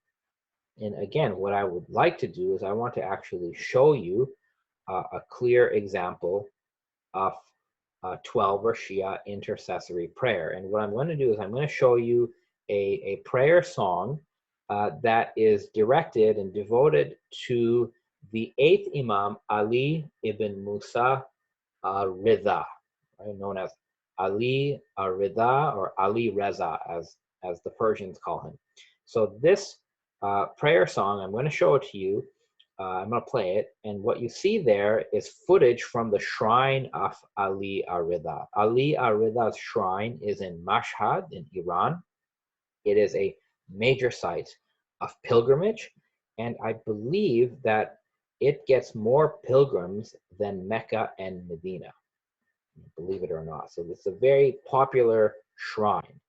And again, what I would like to do is I want to actually show you a clear example of 12er Shia intercessory prayer. And what I'm going to do is I'm going to show you a prayer song that is directed and devoted to the 8th Imam, Ali ibn Musa Rida, right, known as Ali Rida or Ali Reza, as the Persians call him. So this prayer song, I'm going to show it to you. I'm going to play it. And what you see there is footage from the shrine of Ali Rida. Ali Rida's shrine is in Mashhad in Iran. It is a major site of pilgrimage. And I believe that it gets more pilgrims than Mecca and Medina, believe it or not. So it's a very popular shrine.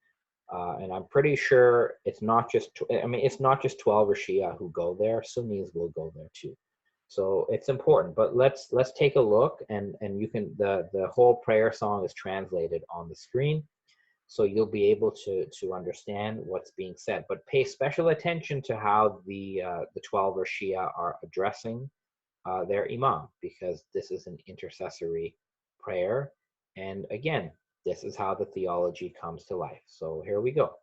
And I'm pretty sure it's not just, it's not just 12er Shia who go there. Sunnis will go there too. So it's important. But let's take a look, and you can, the whole prayer song is translated on the screen, so you'll be able to understand what's being said. But pay special attention to how the 12er Shia are addressing their Imam, because this is an intercessory prayer. And again, this is how the theology comes to life. So here we go.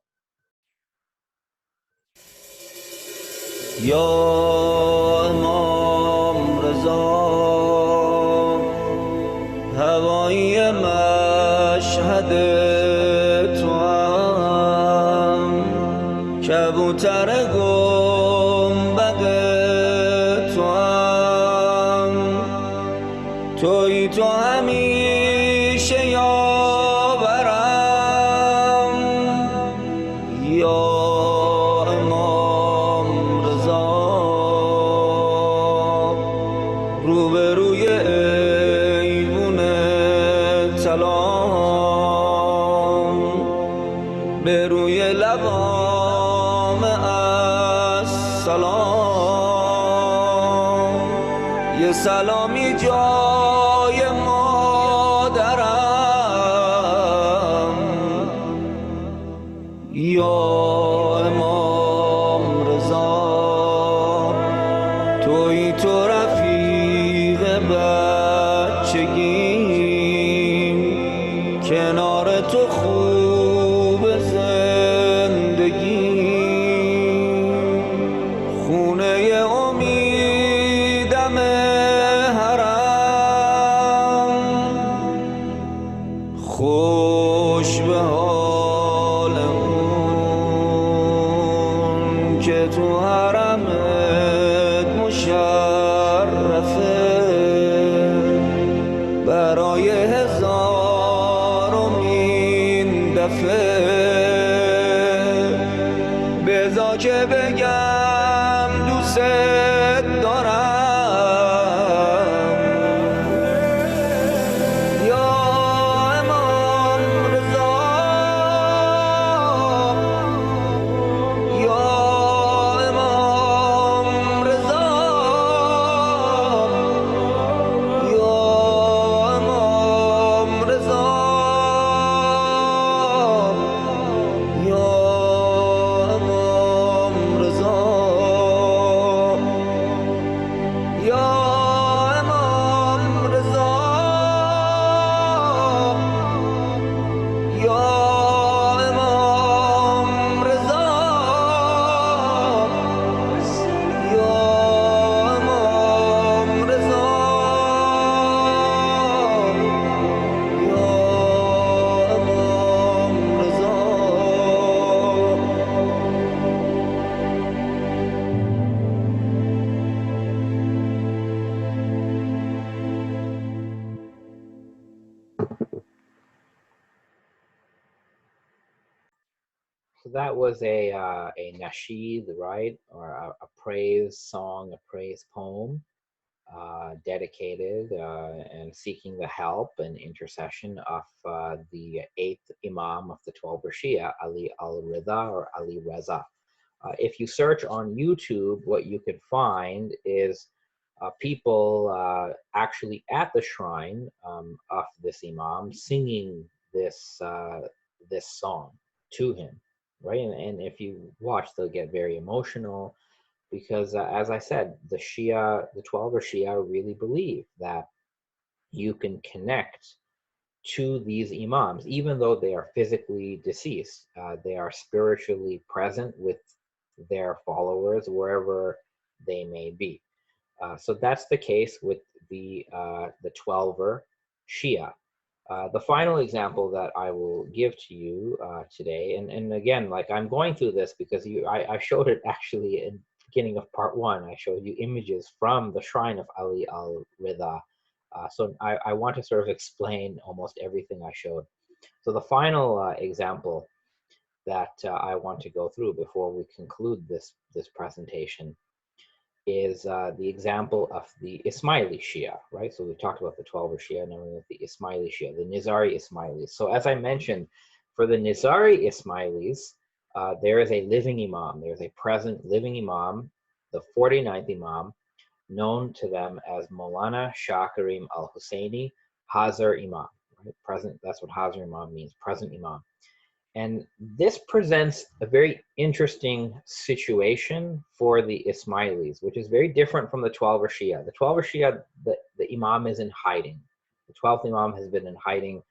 Ya Imam Raza, Hawai Mashhad Tuam, Kabutar Gumbad Tuam, Toi Tuami Shaya. سلامی جای مادرم یا امام رضا توی تو رفیق بچگیم کنار تو خوب زندگی خونه امیدم خوش به حال اون که تو حرمت مشرفه برای هزارمین دفعه بذار که بگم دوست So that was a nasheed, right, or a praise song, a praise poem, dedicated and seeking the help and intercession of the 8th Imam of the 12 Shia, Ali al-Rida or Ali Reza. If you search on YouTube, what you could find is people actually at the shrine of this Imam singing this this song to him, right? And if you watch, they'll get very emotional because, as I said, the 12 Shia really believe that you can connect to these Imams, even though they are physically deceased. They are spiritually present with their followers wherever they may be. So that's the case with the 12er Shia. The final example that I will give to you today, and again, like I'm going through this because I showed it actually in the beginning of part 1. I showed you images from the shrine of Ali al-Rida. So I want to sort of explain almost everything I showed. So the final example that I want to go through before we conclude this presentation is the example of the Ismaili Shia, right? So we talked about the 12er Shia, and then we have the Ismaili Shia, the Nizari Ismailis. So as I mentioned, for the Nizari Ismailis, there is a living Imam. There's a present living Imam, the 49th Imam, known to them as Maulana Shah Karim al-Husayni, Hazar Imam, right? Present, that's what Hazar Imam means, present Imam. And this presents a very interesting situation for the Ismailis, which is very different from the 12er Shia. The 12er Shia, the Imam is in hiding. The 12th Imam has been in hiding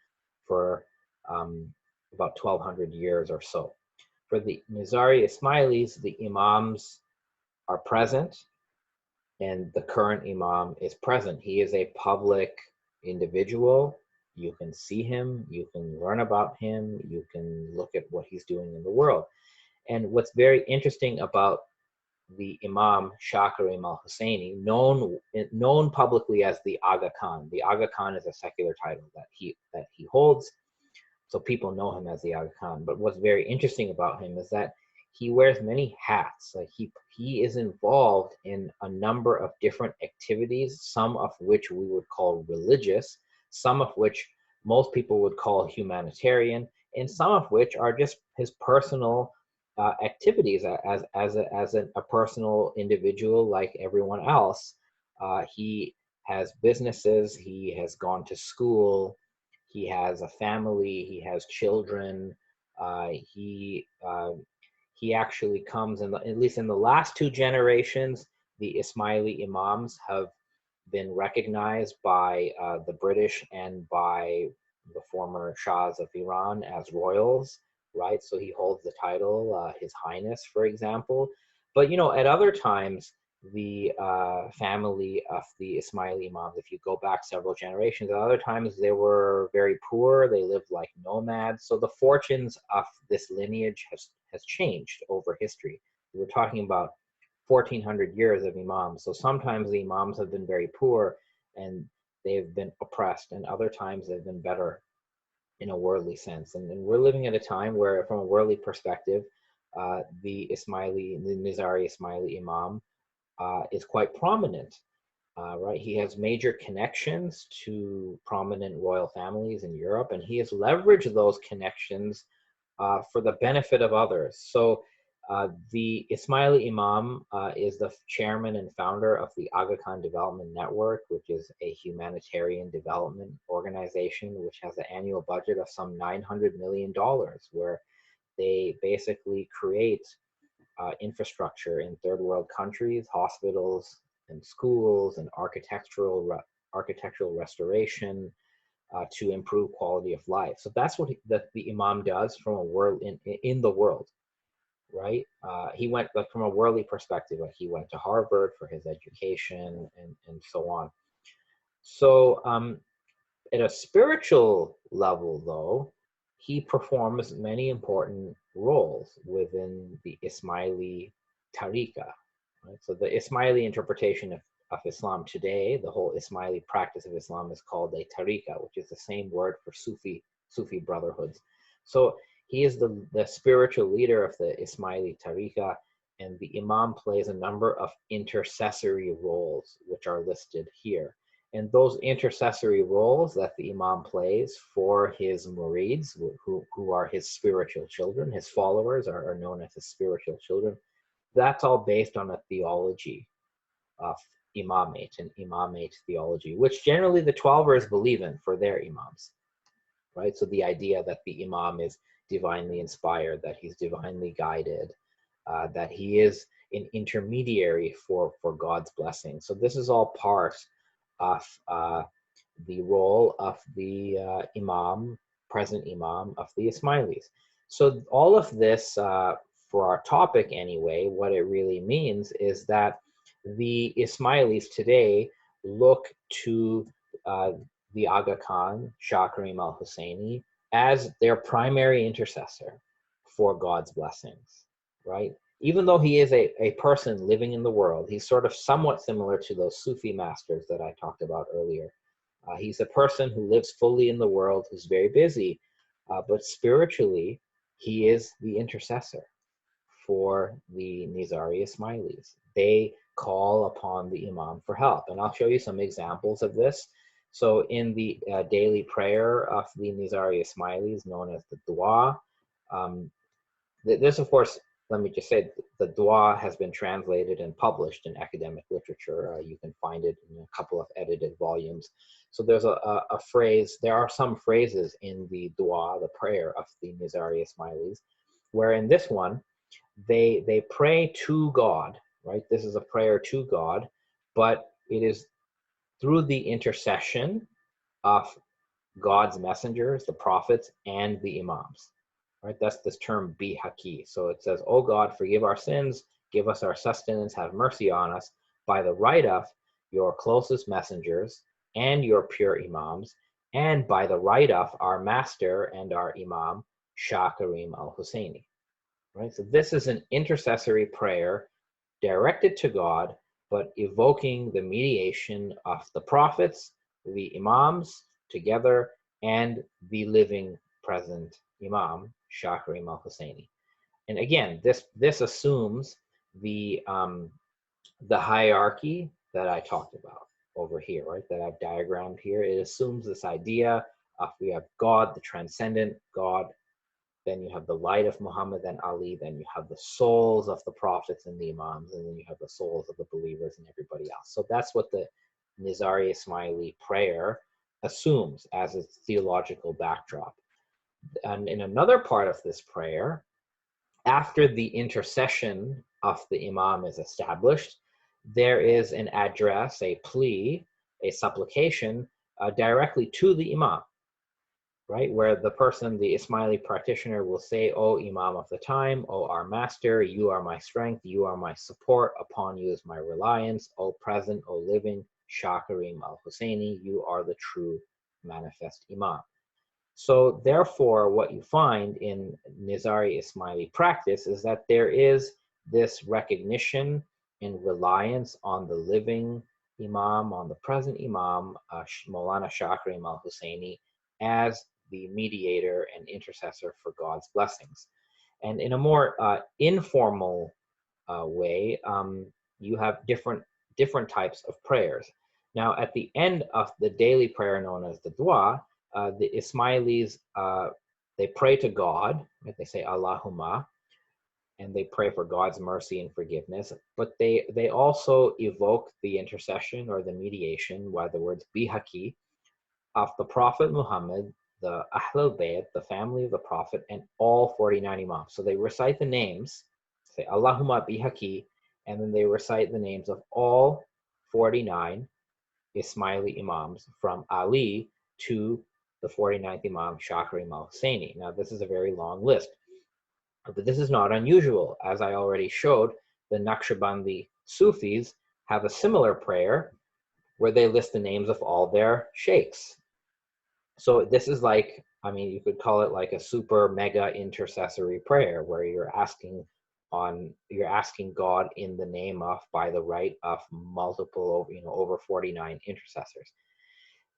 for about 1200 years or so. For the Nizari Ismailis, the Imams are present and the current Imam is present. He is a public individual. You can see him, you can learn about him, you can look at what he's doing in the world. And what's very interesting about the Imam Shah Karim al-Husayni, known publicly as the Aga Khan. The Aga Khan is a secular title that he holds, so people know him as the Aga Khan. But what's very interesting about him is that he wears many hats. Like he is involved in a number of different activities, some of which we would call religious, some of which most people would call humanitarian, and some of which are just his personal activities as a personal individual like everyone else. He has businesses, he has gone to school, he has a family, he has children. He actually comes, at least in the last 2 generations, the Ismaili Imams have been recognized by the British and by the former Shahs of Iran as royals, right? So he holds the title, His Highness, for example. But, you know, at other times, the family of the Ismaili Imams, if you go back several generations, at other times they were very poor, they lived like nomads. So the fortunes of this lineage has changed over history. We're talking about 1400 years of Imams. So sometimes the Imams have been very poor and they've been oppressed, and other times they've been better in a worldly sense. And we're living at a time where, from a worldly perspective, the Nizari Ismaili Imam is quite prominent, right? He has major connections to prominent royal families in Europe, and he has leveraged those connections for the benefit of others. So the Ismaili Imam is the chairman and founder of the Aga Khan Development Network, which is a humanitarian development organization which has an annual budget of some $900 million, where they basically create infrastructure in third world countries, hospitals and schools and architectural restoration to improve quality of life. So that's what the Imam does from a world in the world. Right? He went, like, from a worldly perspective, like he went to Harvard for his education and so on. So at a spiritual level, though, he performs many important roles within the Ismaili tariqah. Right? So the Ismaili interpretation of Islam today, the whole Ismaili practice of Islam, is called a tariqah, which is the same word for Sufi brotherhoods. So he is the spiritual leader of the Ismaili Tariqa, and the Imam plays a number of intercessory roles, which are listed here. And those intercessory roles that the Imam plays for his murids, who are his spiritual children, his followers are known as his spiritual children, that's all based on a theology of imamate, an imamate theology, which generally the Twelvers believe in for their Imams, right? So the idea that the Imam is divinely inspired, that he's divinely guided, that he is an intermediary for God's blessing. So this is all part of the role of the Imam, present Imam of the Ismailis. So all of this, for our topic anyway, what it really means is that the Ismailis today look to the Aga Khan, Shah Karim al-Husayni, as their primary intercessor for God's blessings, right? Even though he is a person living in the world, he's sort of somewhat similar to those Sufi masters that I talked about earlier. He's a person who lives fully in the world, who's very busy, but spiritually, he is the intercessor for the Nizari Ismailis. They call upon the Imam for help. And I'll show you some examples of this. So in the daily prayer of the Nizari Ismailis, known as the dua, this, of course, let me just say, the dua has been translated and published in academic literature. You can find it in a couple of edited volumes. So there's a phrase, there are some phrases in the dua, the prayer of the Nizari Ismailis, where in this one, they pray to God, right? This is a prayer to God, but it is through the intercession of God's messengers, the prophets, and the Imams. Right, that's this term bihaki. So it says, "Oh God, forgive our sins, give us our sustenance, have mercy on us by the right of your closest messengers and your pure Imams, and by the right of our master and our Imam, Shah Karim al-Husayni." Right, so this is an intercessory prayer directed to God, but evoking the mediation of the prophets, the Imams together, and the living present Imam, Shah Karim al-Husayni. And again, this assumes the hierarchy that I talked about over here, right? That I've diagrammed here. It assumes this idea of we have God, the transcendent God, then you have the light of Muhammad and Ali, then you have the souls of the prophets and the Imams, and then you have the souls of the believers and everybody else. So that's what the Nizari Ismaili prayer assumes as its theological backdrop. And in another part of this prayer, after the intercession of the Imam is established, there is an address, a plea, a supplication directly to the Imam, right? Where the person, the Ismaili practitioner, will say, "O Imam of the time, O our master, you are my strength, you are my support, upon you is my reliance, O present, O living, Shah Karim al-Husayni, you are the true manifest Imam." So therefore, what you find in Nizari Ismaili practice is that there is this recognition and reliance on the living Imam, on the present Imam, Maulana Shah Karim al-Husayni, as the mediator and intercessor for God's blessings. And in a more informal way, you have different types of prayers. Now, at the end of the daily prayer known as the dua, the Ismailis, they pray to God, right? They say Allahumma, and they pray for God's mercy and forgiveness, but they also evoke the intercession or the mediation, by the words bihaki, of the Prophet Muhammad, the Ahlul Bayt, the family of the Prophet, and all 49 Imams. So they recite the names, say Allahumma bihaki, and then they recite the names of all 49 Ismaili Imams, from Ali to the 49th Imam, Shah Karim al-Husayni. Now, this is a very long list, but this is not unusual. As I already showed, the Naqshbandi Sufis have a similar prayer where they list the names of all their sheikhs. So this is like, I mean, you could call it like a super mega intercessory prayer where you're asking God in the name of, by the right of multiple, over 49 intercessors.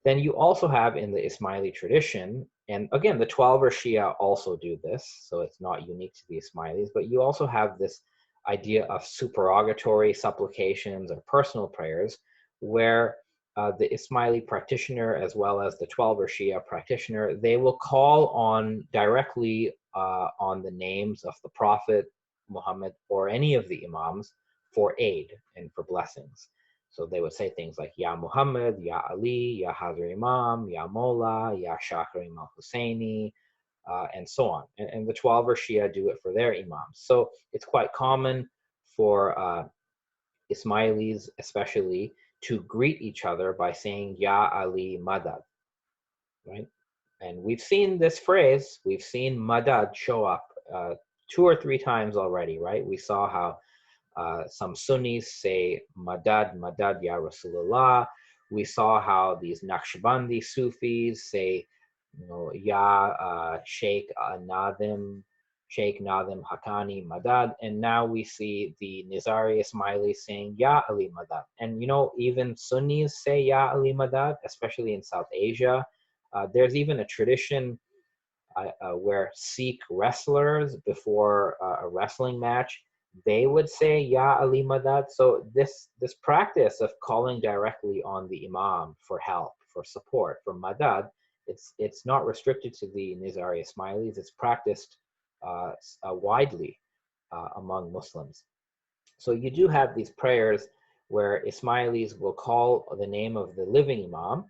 Then you also have in the Ismaili tradition And again, the 12er Shia also do this, so it's not unique to the Ismailis, but you also have this idea of supererogatory supplications or personal prayers, where the Ismaili practitioner as well as the 12er Shia practitioner, they will call on directly on the names of the Prophet Muhammad or any of the Imams for aid and for blessings. So they would say things like, Ya Muhammad, Ya Ali, Ya Hazrat Imam, Ya Mola, Ya Shah Karim al-Husayni, and so on. And the 12er Shia do it for their Imams. So it's quite common for Ismailis especially to greet each other by saying, Ya Ali Madad, right? And we've seen this phrase, we've seen Madad show up 2 or 3 times already, right? We saw how some Sunnis say Madad, Madad Ya Rasulullah. We saw how these Naqshbandi Sufis say, you know, Ya Sheikh Nadim, Sheikh Nadim Haqqani Madad. And now we see the Nizari Ismaili saying Ya Ali Madad. And you know, even Sunnis say Ya Ali Madad, especially in South Asia. There's even a tradition where Sikh wrestlers, before a wrestling match, they would say Ya Ali Madad. So this practice of calling directly on the Imam for help, for support, for Madad, it's not restricted to the Nizari Ismailis. It's practiced widely among Muslims. So you do have these prayers where Ismailis will call the name of the living Imam,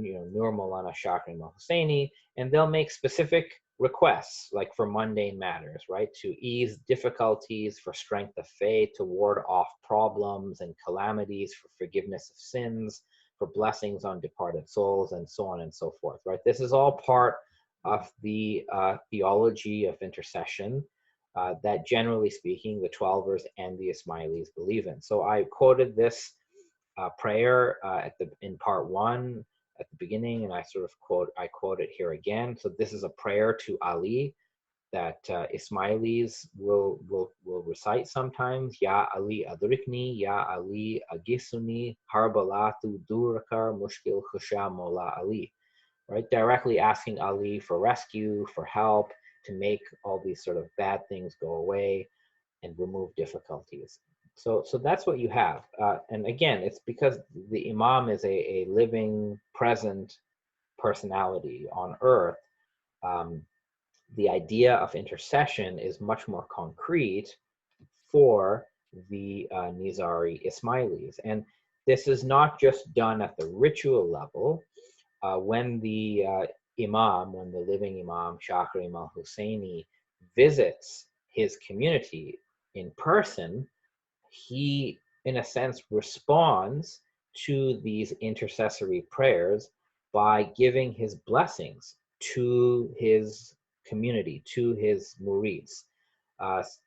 you know, Nur Maulana Shah Karim al-Husayni, and they'll make specific requests, like for mundane matters, right? To ease difficulties, for strength of faith, to ward off problems and calamities, for forgiveness of sins, for blessings on departed souls, and so on and so forth, right? This is all part of the theology of intercession that, generally speaking, the 12ers and the Ismailis believe in. So I quoted this prayer in part 1 at the beginning, and I quote it here again. So this is a prayer to Ali that Ismailis will recite sometimes. Ya Ali adrikni, Ya Ali agisuni, harbalatu durakar mushkil khusha mola Ali. Right, directly asking Ali for rescue, for help, to make all these sort of bad things go away and remove difficulties. So that's what you have. And again, it's because the Imam is a living, present personality on earth. The idea of intercession is much more concrete for the Nizari Ismailis. And this is not just done at the ritual level. When the Imam, when the living Imam, Shah Karim al-Husayni, visits his community in person, he, in a sense, responds to these intercessory prayers by giving his blessings to his community, to his murids.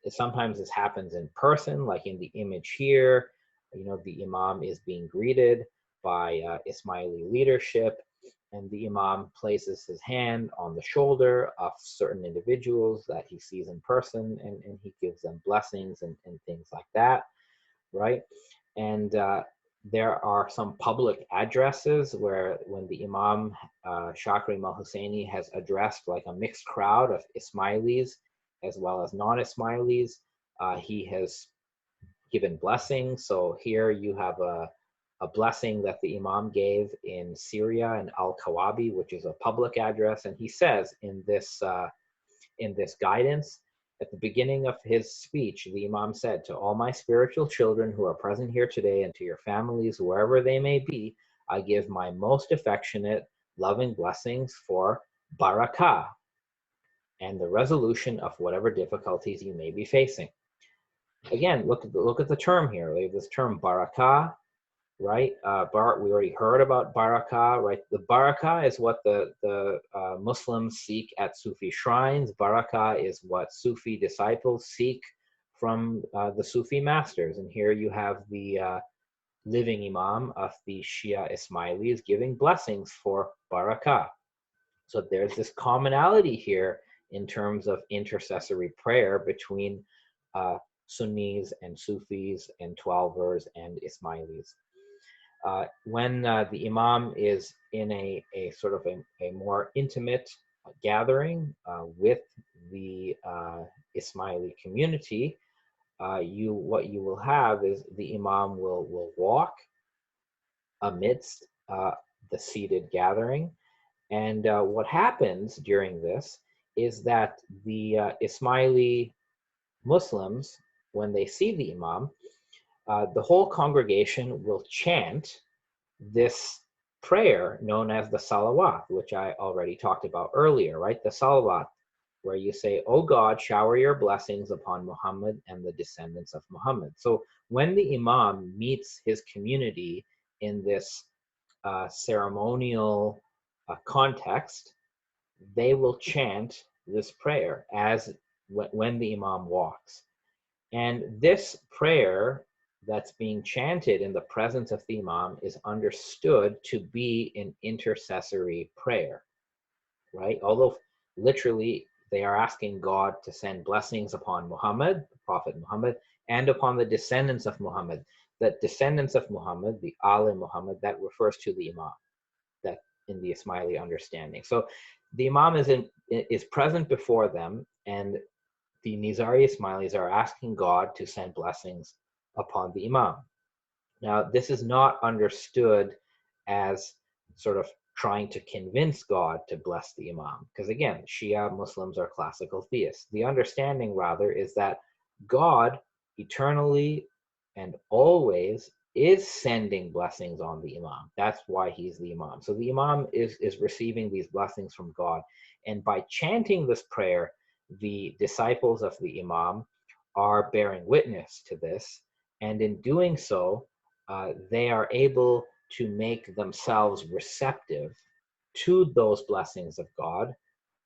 Sometimes this happens in person, like in the image here. You know, the Imam is being greeted by Ismaili leadership, and the Imam places his hand on the shoulder of certain individuals that he sees in person, and he gives them blessings and things like that, right? And there are some public addresses where, when the Imam Shah Karim al-Husayni has addressed like a mixed crowd of Ismailis as well as non-Ismailis, he has given blessings. So here you have a blessing that the Imam gave in Syria in Al-Kawabi, which is a public address. And he says in this guidance, at the beginning of his speech, the Imam said, "To all my spiritual children who are present here today, and to your families, wherever they may be, I give my most affectionate, loving blessings for barakah and the resolution of whatever difficulties you may be facing." Again, look at the term here. We have this term barakah, right? We already heard about barakah, right? The barakah is what the Muslims seek at Sufi shrines. Barakah is what Sufi disciples seek from the Sufi masters. And here you have the living Imam of the Shia Ismailis giving blessings for barakah. So there's this commonality here in terms of intercessory prayer between Sunnis and Sufis and 12ers and Ismailis. When the Imam is in a sort of a more intimate gathering with the Ismaili community, what you will have is the Imam will walk amidst the seated gathering. And what happens during this is that the Ismaili Muslims, when they see the Imam, the whole congregation will chant this prayer known as the salawat, which I already talked about earlier, right? The salawat, where you say, "Oh God, shower your blessings upon Muhammad and the descendants of Muhammad." So when the Imam meets his community in this ceremonial context, they will chant this prayer as when the Imam walks. And this prayer that's being chanted in the presence of the Imam is understood to be an intercessory prayer, right? Although literally they are asking God to send blessings upon Muhammad, the Prophet Muhammad, and upon the descendants of Muhammad. The descendants of Muhammad, the Ali Muhammad, that refers to the Imam, that in the Ismaili understanding. So the Imam is present before them, and the Nizari Ismailis are asking God to send blessings upon the Imam. Now, this is not understood as sort of trying to convince God to bless the Imam, because again, Shia Muslims are classical theists. The understanding rather is that God eternally and always is sending blessings on the Imam. That's why he's the Imam. So the Imam is receiving these blessings from God. And by chanting this prayer, the disciples of the Imam are bearing witness to this. And in doing so, they are able to make themselves receptive to those blessings of God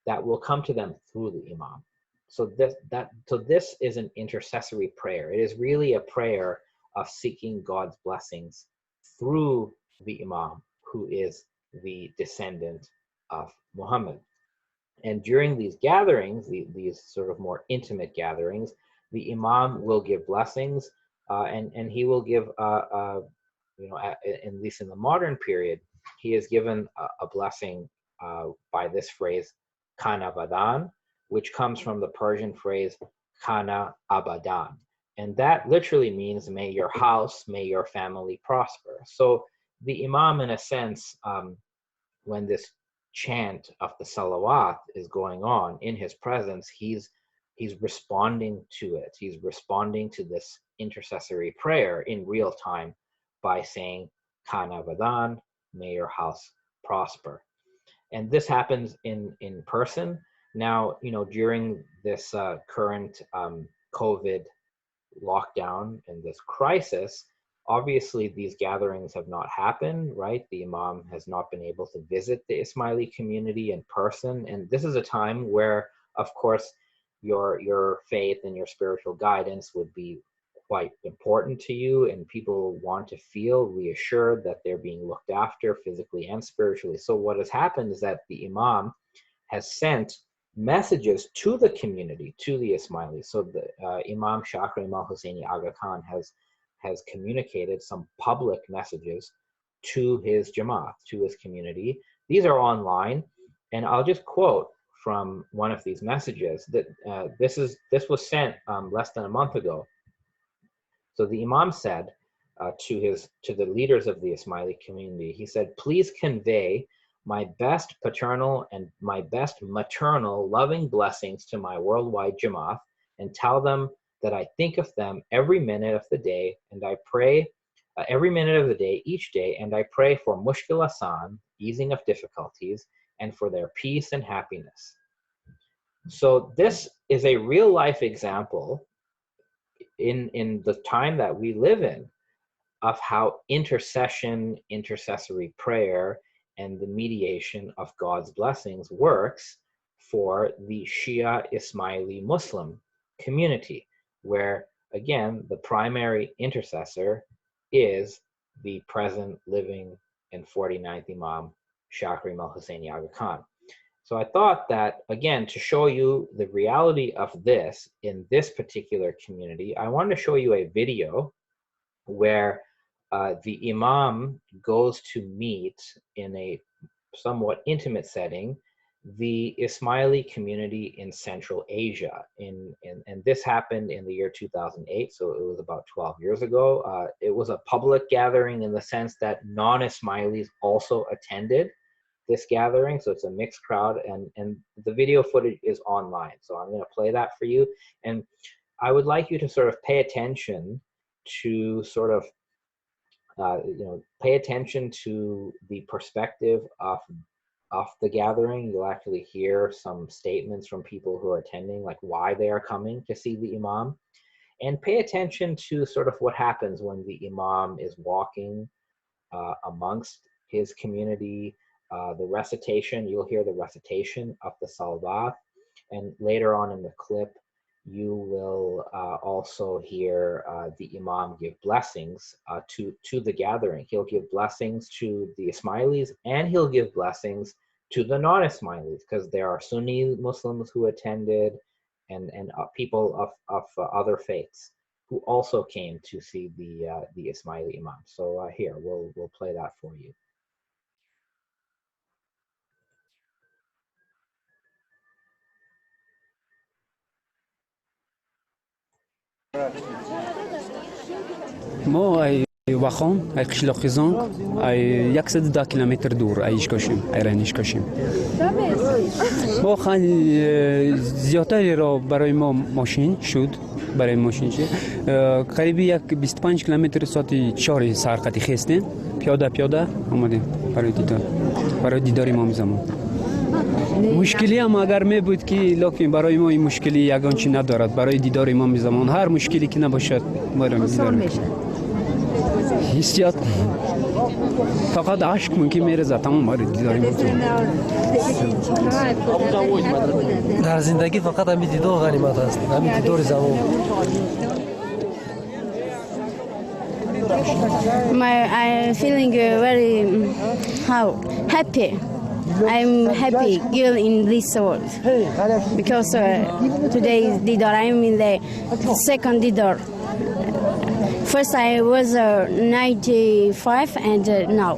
that will come to them through the Imam. So this is an intercessory prayer. It is really a prayer of seeking God's blessings through the Imam, who is the descendant of Muhammad. And during these gatherings, these sort of more intimate gatherings, the Imam will give blessings, and he will give, at least in the modern period, he is given a blessing by this phrase, Kana Badan, which comes from the Persian phrase, Kana Abadan. And that literally means, may your house, may your family prosper. So the Imam, in a sense, when this chant of the salawat is going on in his presence, he's responding to it. He's responding to this intercessory prayer in real time by saying, Kana Vadan, may your house prosper. And this happens in person. Now, during this current COVID lockdown and this crisis, obviously these gatherings have not happened, right? The Imam has not been able to visit the Ismaili community in person. And this is a time where, of course, your faith and your spiritual guidance would be quite important to you, and people want to feel reassured that they're being looked after physically and spiritually. So what has happened is that the Imam has sent messages to the community, to the Ismailis. So the Imam Shah Karim al-Husayni Aga Khan has communicated some public messages to his Jamaat, to his community. These are online, and I'll just quote from one of these messages that this was sent less than a month ago. So the Imam said to the leaders of the Ismaili community, he said, "Please convey my best paternal and my best maternal loving blessings to my worldwide Jamaat, and tell them that I think of them every minute of the day, and I pray every minute of the day, each day, and I pray for mushkil asan, easing of difficulties, and for their peace and happiness." So this is a real life example in the time that we live in of how intercession, intercessory prayer, and the mediation of God's blessings works for the Shia Ismaili Muslim community, where, again, the primary intercessor is the present living and 49th Imam, Shah Karim al-Husayni Aga Khan. So I thought that, again, to show you the reality of this in this particular community, I wanted to show you a video where the Imam goes to meet in a somewhat intimate setting the Ismaili community in Central Asia. And this happened in the year 2008, so it was about 12 years ago. It was a public gathering in the sense that non-Ismailis also attended this gathering, so it's a mixed crowd, and the video footage is online. So I'm going to play that for you, and I would like you to sort of pay attention to sort of pay attention to the perspective of the gathering. You'll actually hear some statements from people who are attending, like why they are coming to see the Imam. And pay attention to sort of what happens when the Imam is walking amongst his community. The recitation, you'll hear the recitation of the Salawat. And later on in the clip, you will also hear the Imam give blessings to the gathering. He'll give blessings to the Ismailis, and he'll give blessings to the non-Ismailis, because there are Sunni Muslims who attended, and people of other faiths who also came to see the Ismaili Imam. So here, we'll play that for you. ما وخان ای قشلاق زنگ ای 110 کیلومتر دور ایشکاشیم ایرانیشکاشیم ما خیلی زیادتری را برای ما ماشین شد برای ماشین چه قریبی 25 کیلومتر ساعتی 4 سرقتی خستیم پیاده آمدیم برای دیدار امام زمان. مشکلی هم اگر می بود که لکن برای ما این مشکلی یگان چی ندارد. برای دیدار امام زمان هر مشکلی که نباشد برای دیدار حسیات فقط عشق ممکن میرزد تمام برای دیدار امام زمان. در زندگی فقط همین دیدار غنیمت است، همین دیدار زمان. I'm feeling very happy. I'm happy girl in this world because today is Didar. I'm in the second Didar. First I was 95 and now.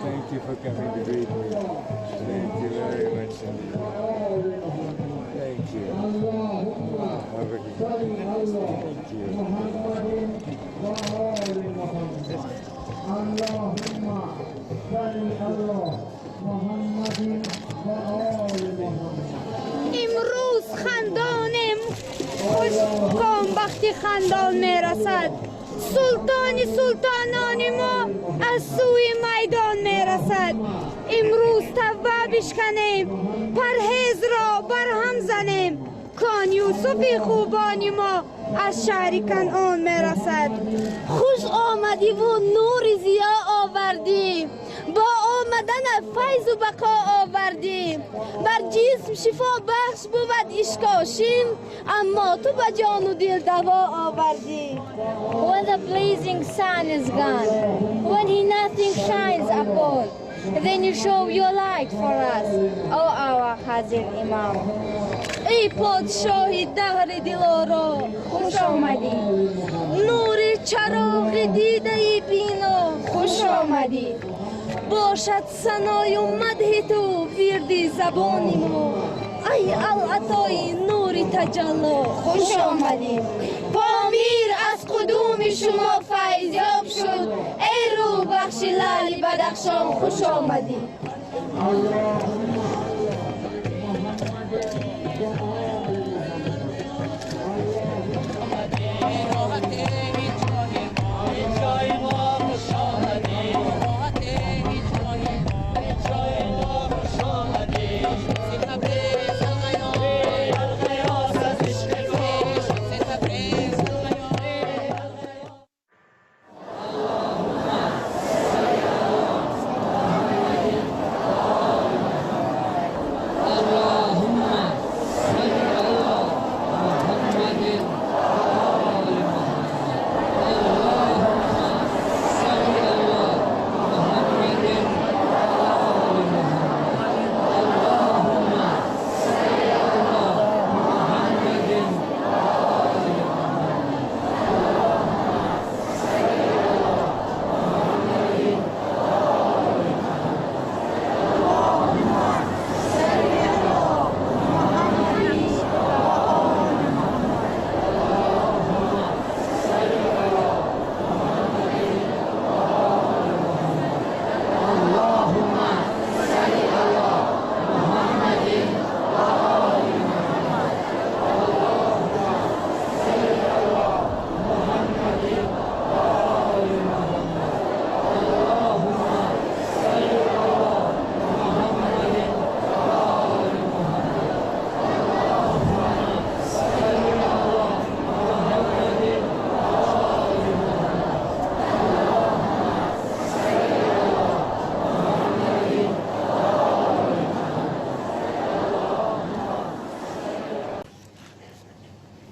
Thank you for coming to greet me. Thank you very much. Thank you. Have a good day. Thank you. امروز خندانم خوش کام وقتی خندان میرسد سلطان ما از سوی میدان میرسد امروز توبه بشکنیم پرهیز را برهم زنیم کان یوسفی خوبانی ما از شهر کنعان میرسد خوش آمدی و نور ضیا آوردی با آمدن فیض و بقا آوردی بر جسم شفا بخش بود اشکاشیم اما تو به جان و دل دوا آوردی When the blazing sun is gone when he nothing shines upon then you show your light for us O our Hazir Imam ای پادشاه دهر دلارا خوش آمدی نور چراغ دیده ای بینا خوش آمدی باشد ثنای و مدح تو ورد زبانی ما ای العطای نور تجلی خوش آمدی پامیر از قدوم شما فیضیاب شد ای روح بخش لعل بدخشان خوش آمدی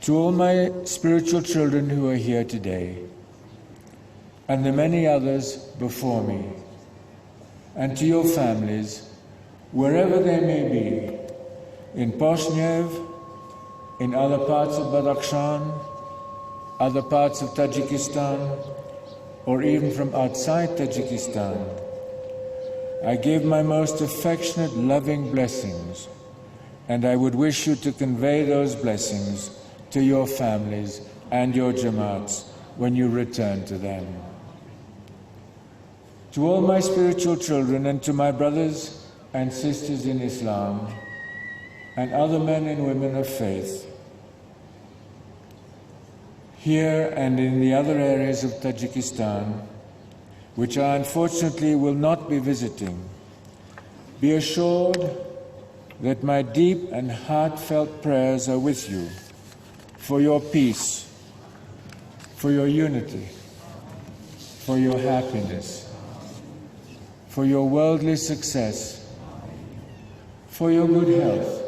To all my spiritual children who are here today, and the many others before me, and to your families, wherever they may be, in Pozhnev, in other parts of Badakhshan, other parts of Tajikistan, or even from outside Tajikistan, I give my most affectionate, loving blessings, and I would wish you to convey those blessings to your families and your Jamaats when you return to them. To all my spiritual children and to my brothers and sisters in Islam and other men and women of faith, here and in the other areas of Tajikistan, which I unfortunately will not be visiting, be assured that my deep and heartfelt prayers are with you for your peace, for your unity, for your happiness, for your worldly success, for your good health,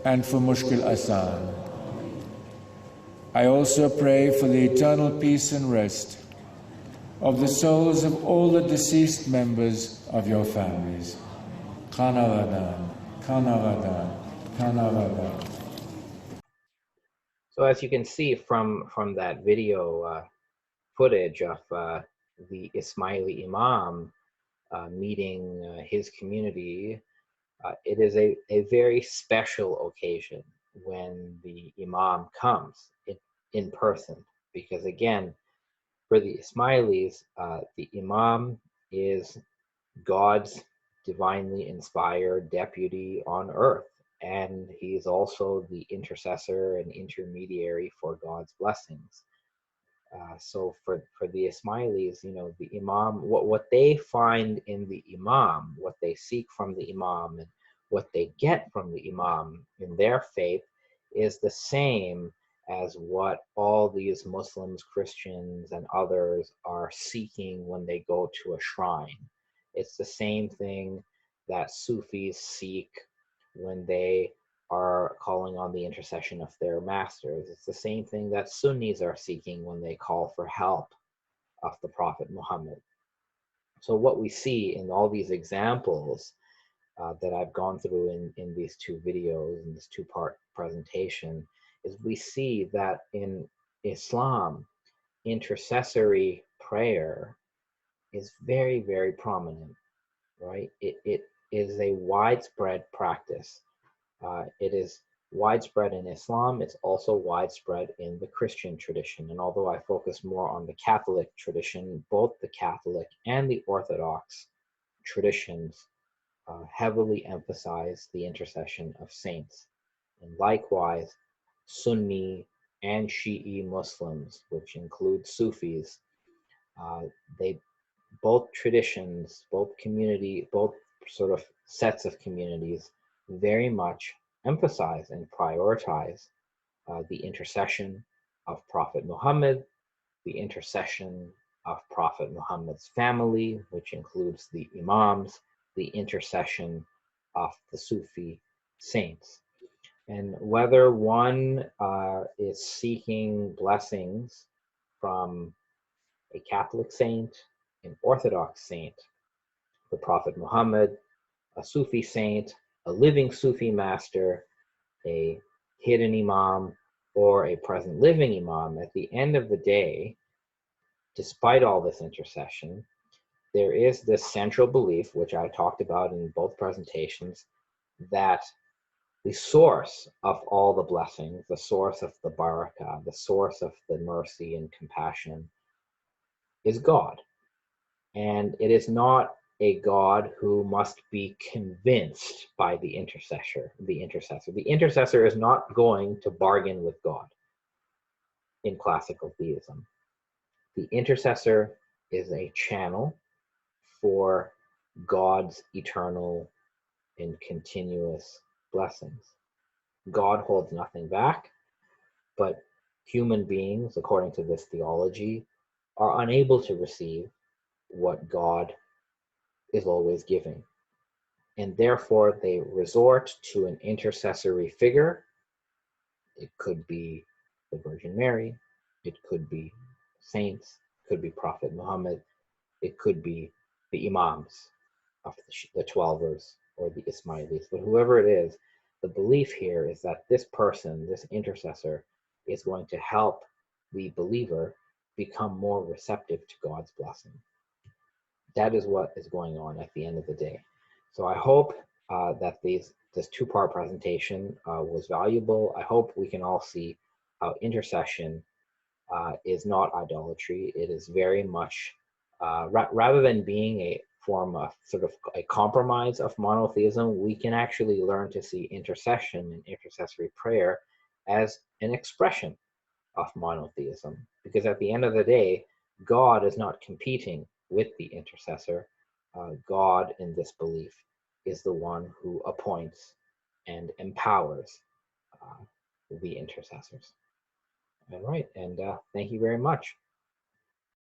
and for Mushkil Asan. I also pray for the eternal peace and rest of the souls of all the deceased members of your families. Khanavadan, Khanavadan, Khanavadan. So as you can see from that video footage of the Ismaili Imam meeting his community, it is a very special occasion when the Imam comes in person, because again, for the Ismailis, the Imam is God's divinely inspired deputy on earth, and he is also the intercessor and intermediary for God's blessings. So for the Ismailis, the Imam, what they find in the Imam, what they seek from the Imam, and what they get from the Imam in their faith is the same as what all these Muslims, Christians, and others are seeking when they go to a shrine. It's the same thing that Sufis seek when they are calling on the intercession of their masters. It's the same thing that Sunnis are seeking when they call for help of the Prophet Muhammad. So what we see in all these examples that I've gone through in these two videos, in this two-part presentation, is we see that in Islam, intercessory prayer is very, very prominent, right? It is a widespread practice. It is widespread in Islam. It's also widespread in the Christian tradition. And although I focus more on the Catholic tradition, both the Catholic and the Orthodox traditions heavily emphasize the intercession of saints. And likewise, Sunni and Shi'i Muslims, which include Sufis, they both traditions, both sort of sets of communities very much emphasize and prioritize the intercession of Prophet Muhammad, the intercession of Prophet Muhammad's family, which includes the Imams, the intercession of the Sufi saints. And whether one is seeking blessings from a Catholic saint, an Orthodox saint, the Prophet Muhammad, a Sufi saint, a living Sufi master, a hidden Imam, or a present living Imam, at the end of the day, despite all this intercession, there is this central belief, which I talked about in both presentations, that the source of all the blessings, the source of the barakah, the source of the mercy and compassion is God. And it is not a God who must be convinced by the intercessor. The intercessor is not going to bargain with God in classical theism. The intercessor is a channel for God's eternal and continuous blessings. God holds nothing back, but human beings, according to this theology, are unable to receive what God is always giving. And therefore, they resort to an intercessory figure. It could be the Virgin Mary, it could be saints, it could be Prophet Muhammad, it could be the Imams of the Twelvers or the Ismailis, but whoever it is, the belief here is that this person, this intercessor, is going to help the believer become more receptive to God's blessing. That is what is going on at the end of the day. So I hope that this two-part presentation was valuable. I hope we can all see how intercession is not idolatry. It is very much, rather than being a form of sort of a compromise of monotheism, we can actually learn to see intercession and intercessory prayer as an expression of monotheism. Because at the end of the day, God is not competing with the intercessor. God, in this belief, is the one who appoints and empowers the intercessors. All right, and thank you very much.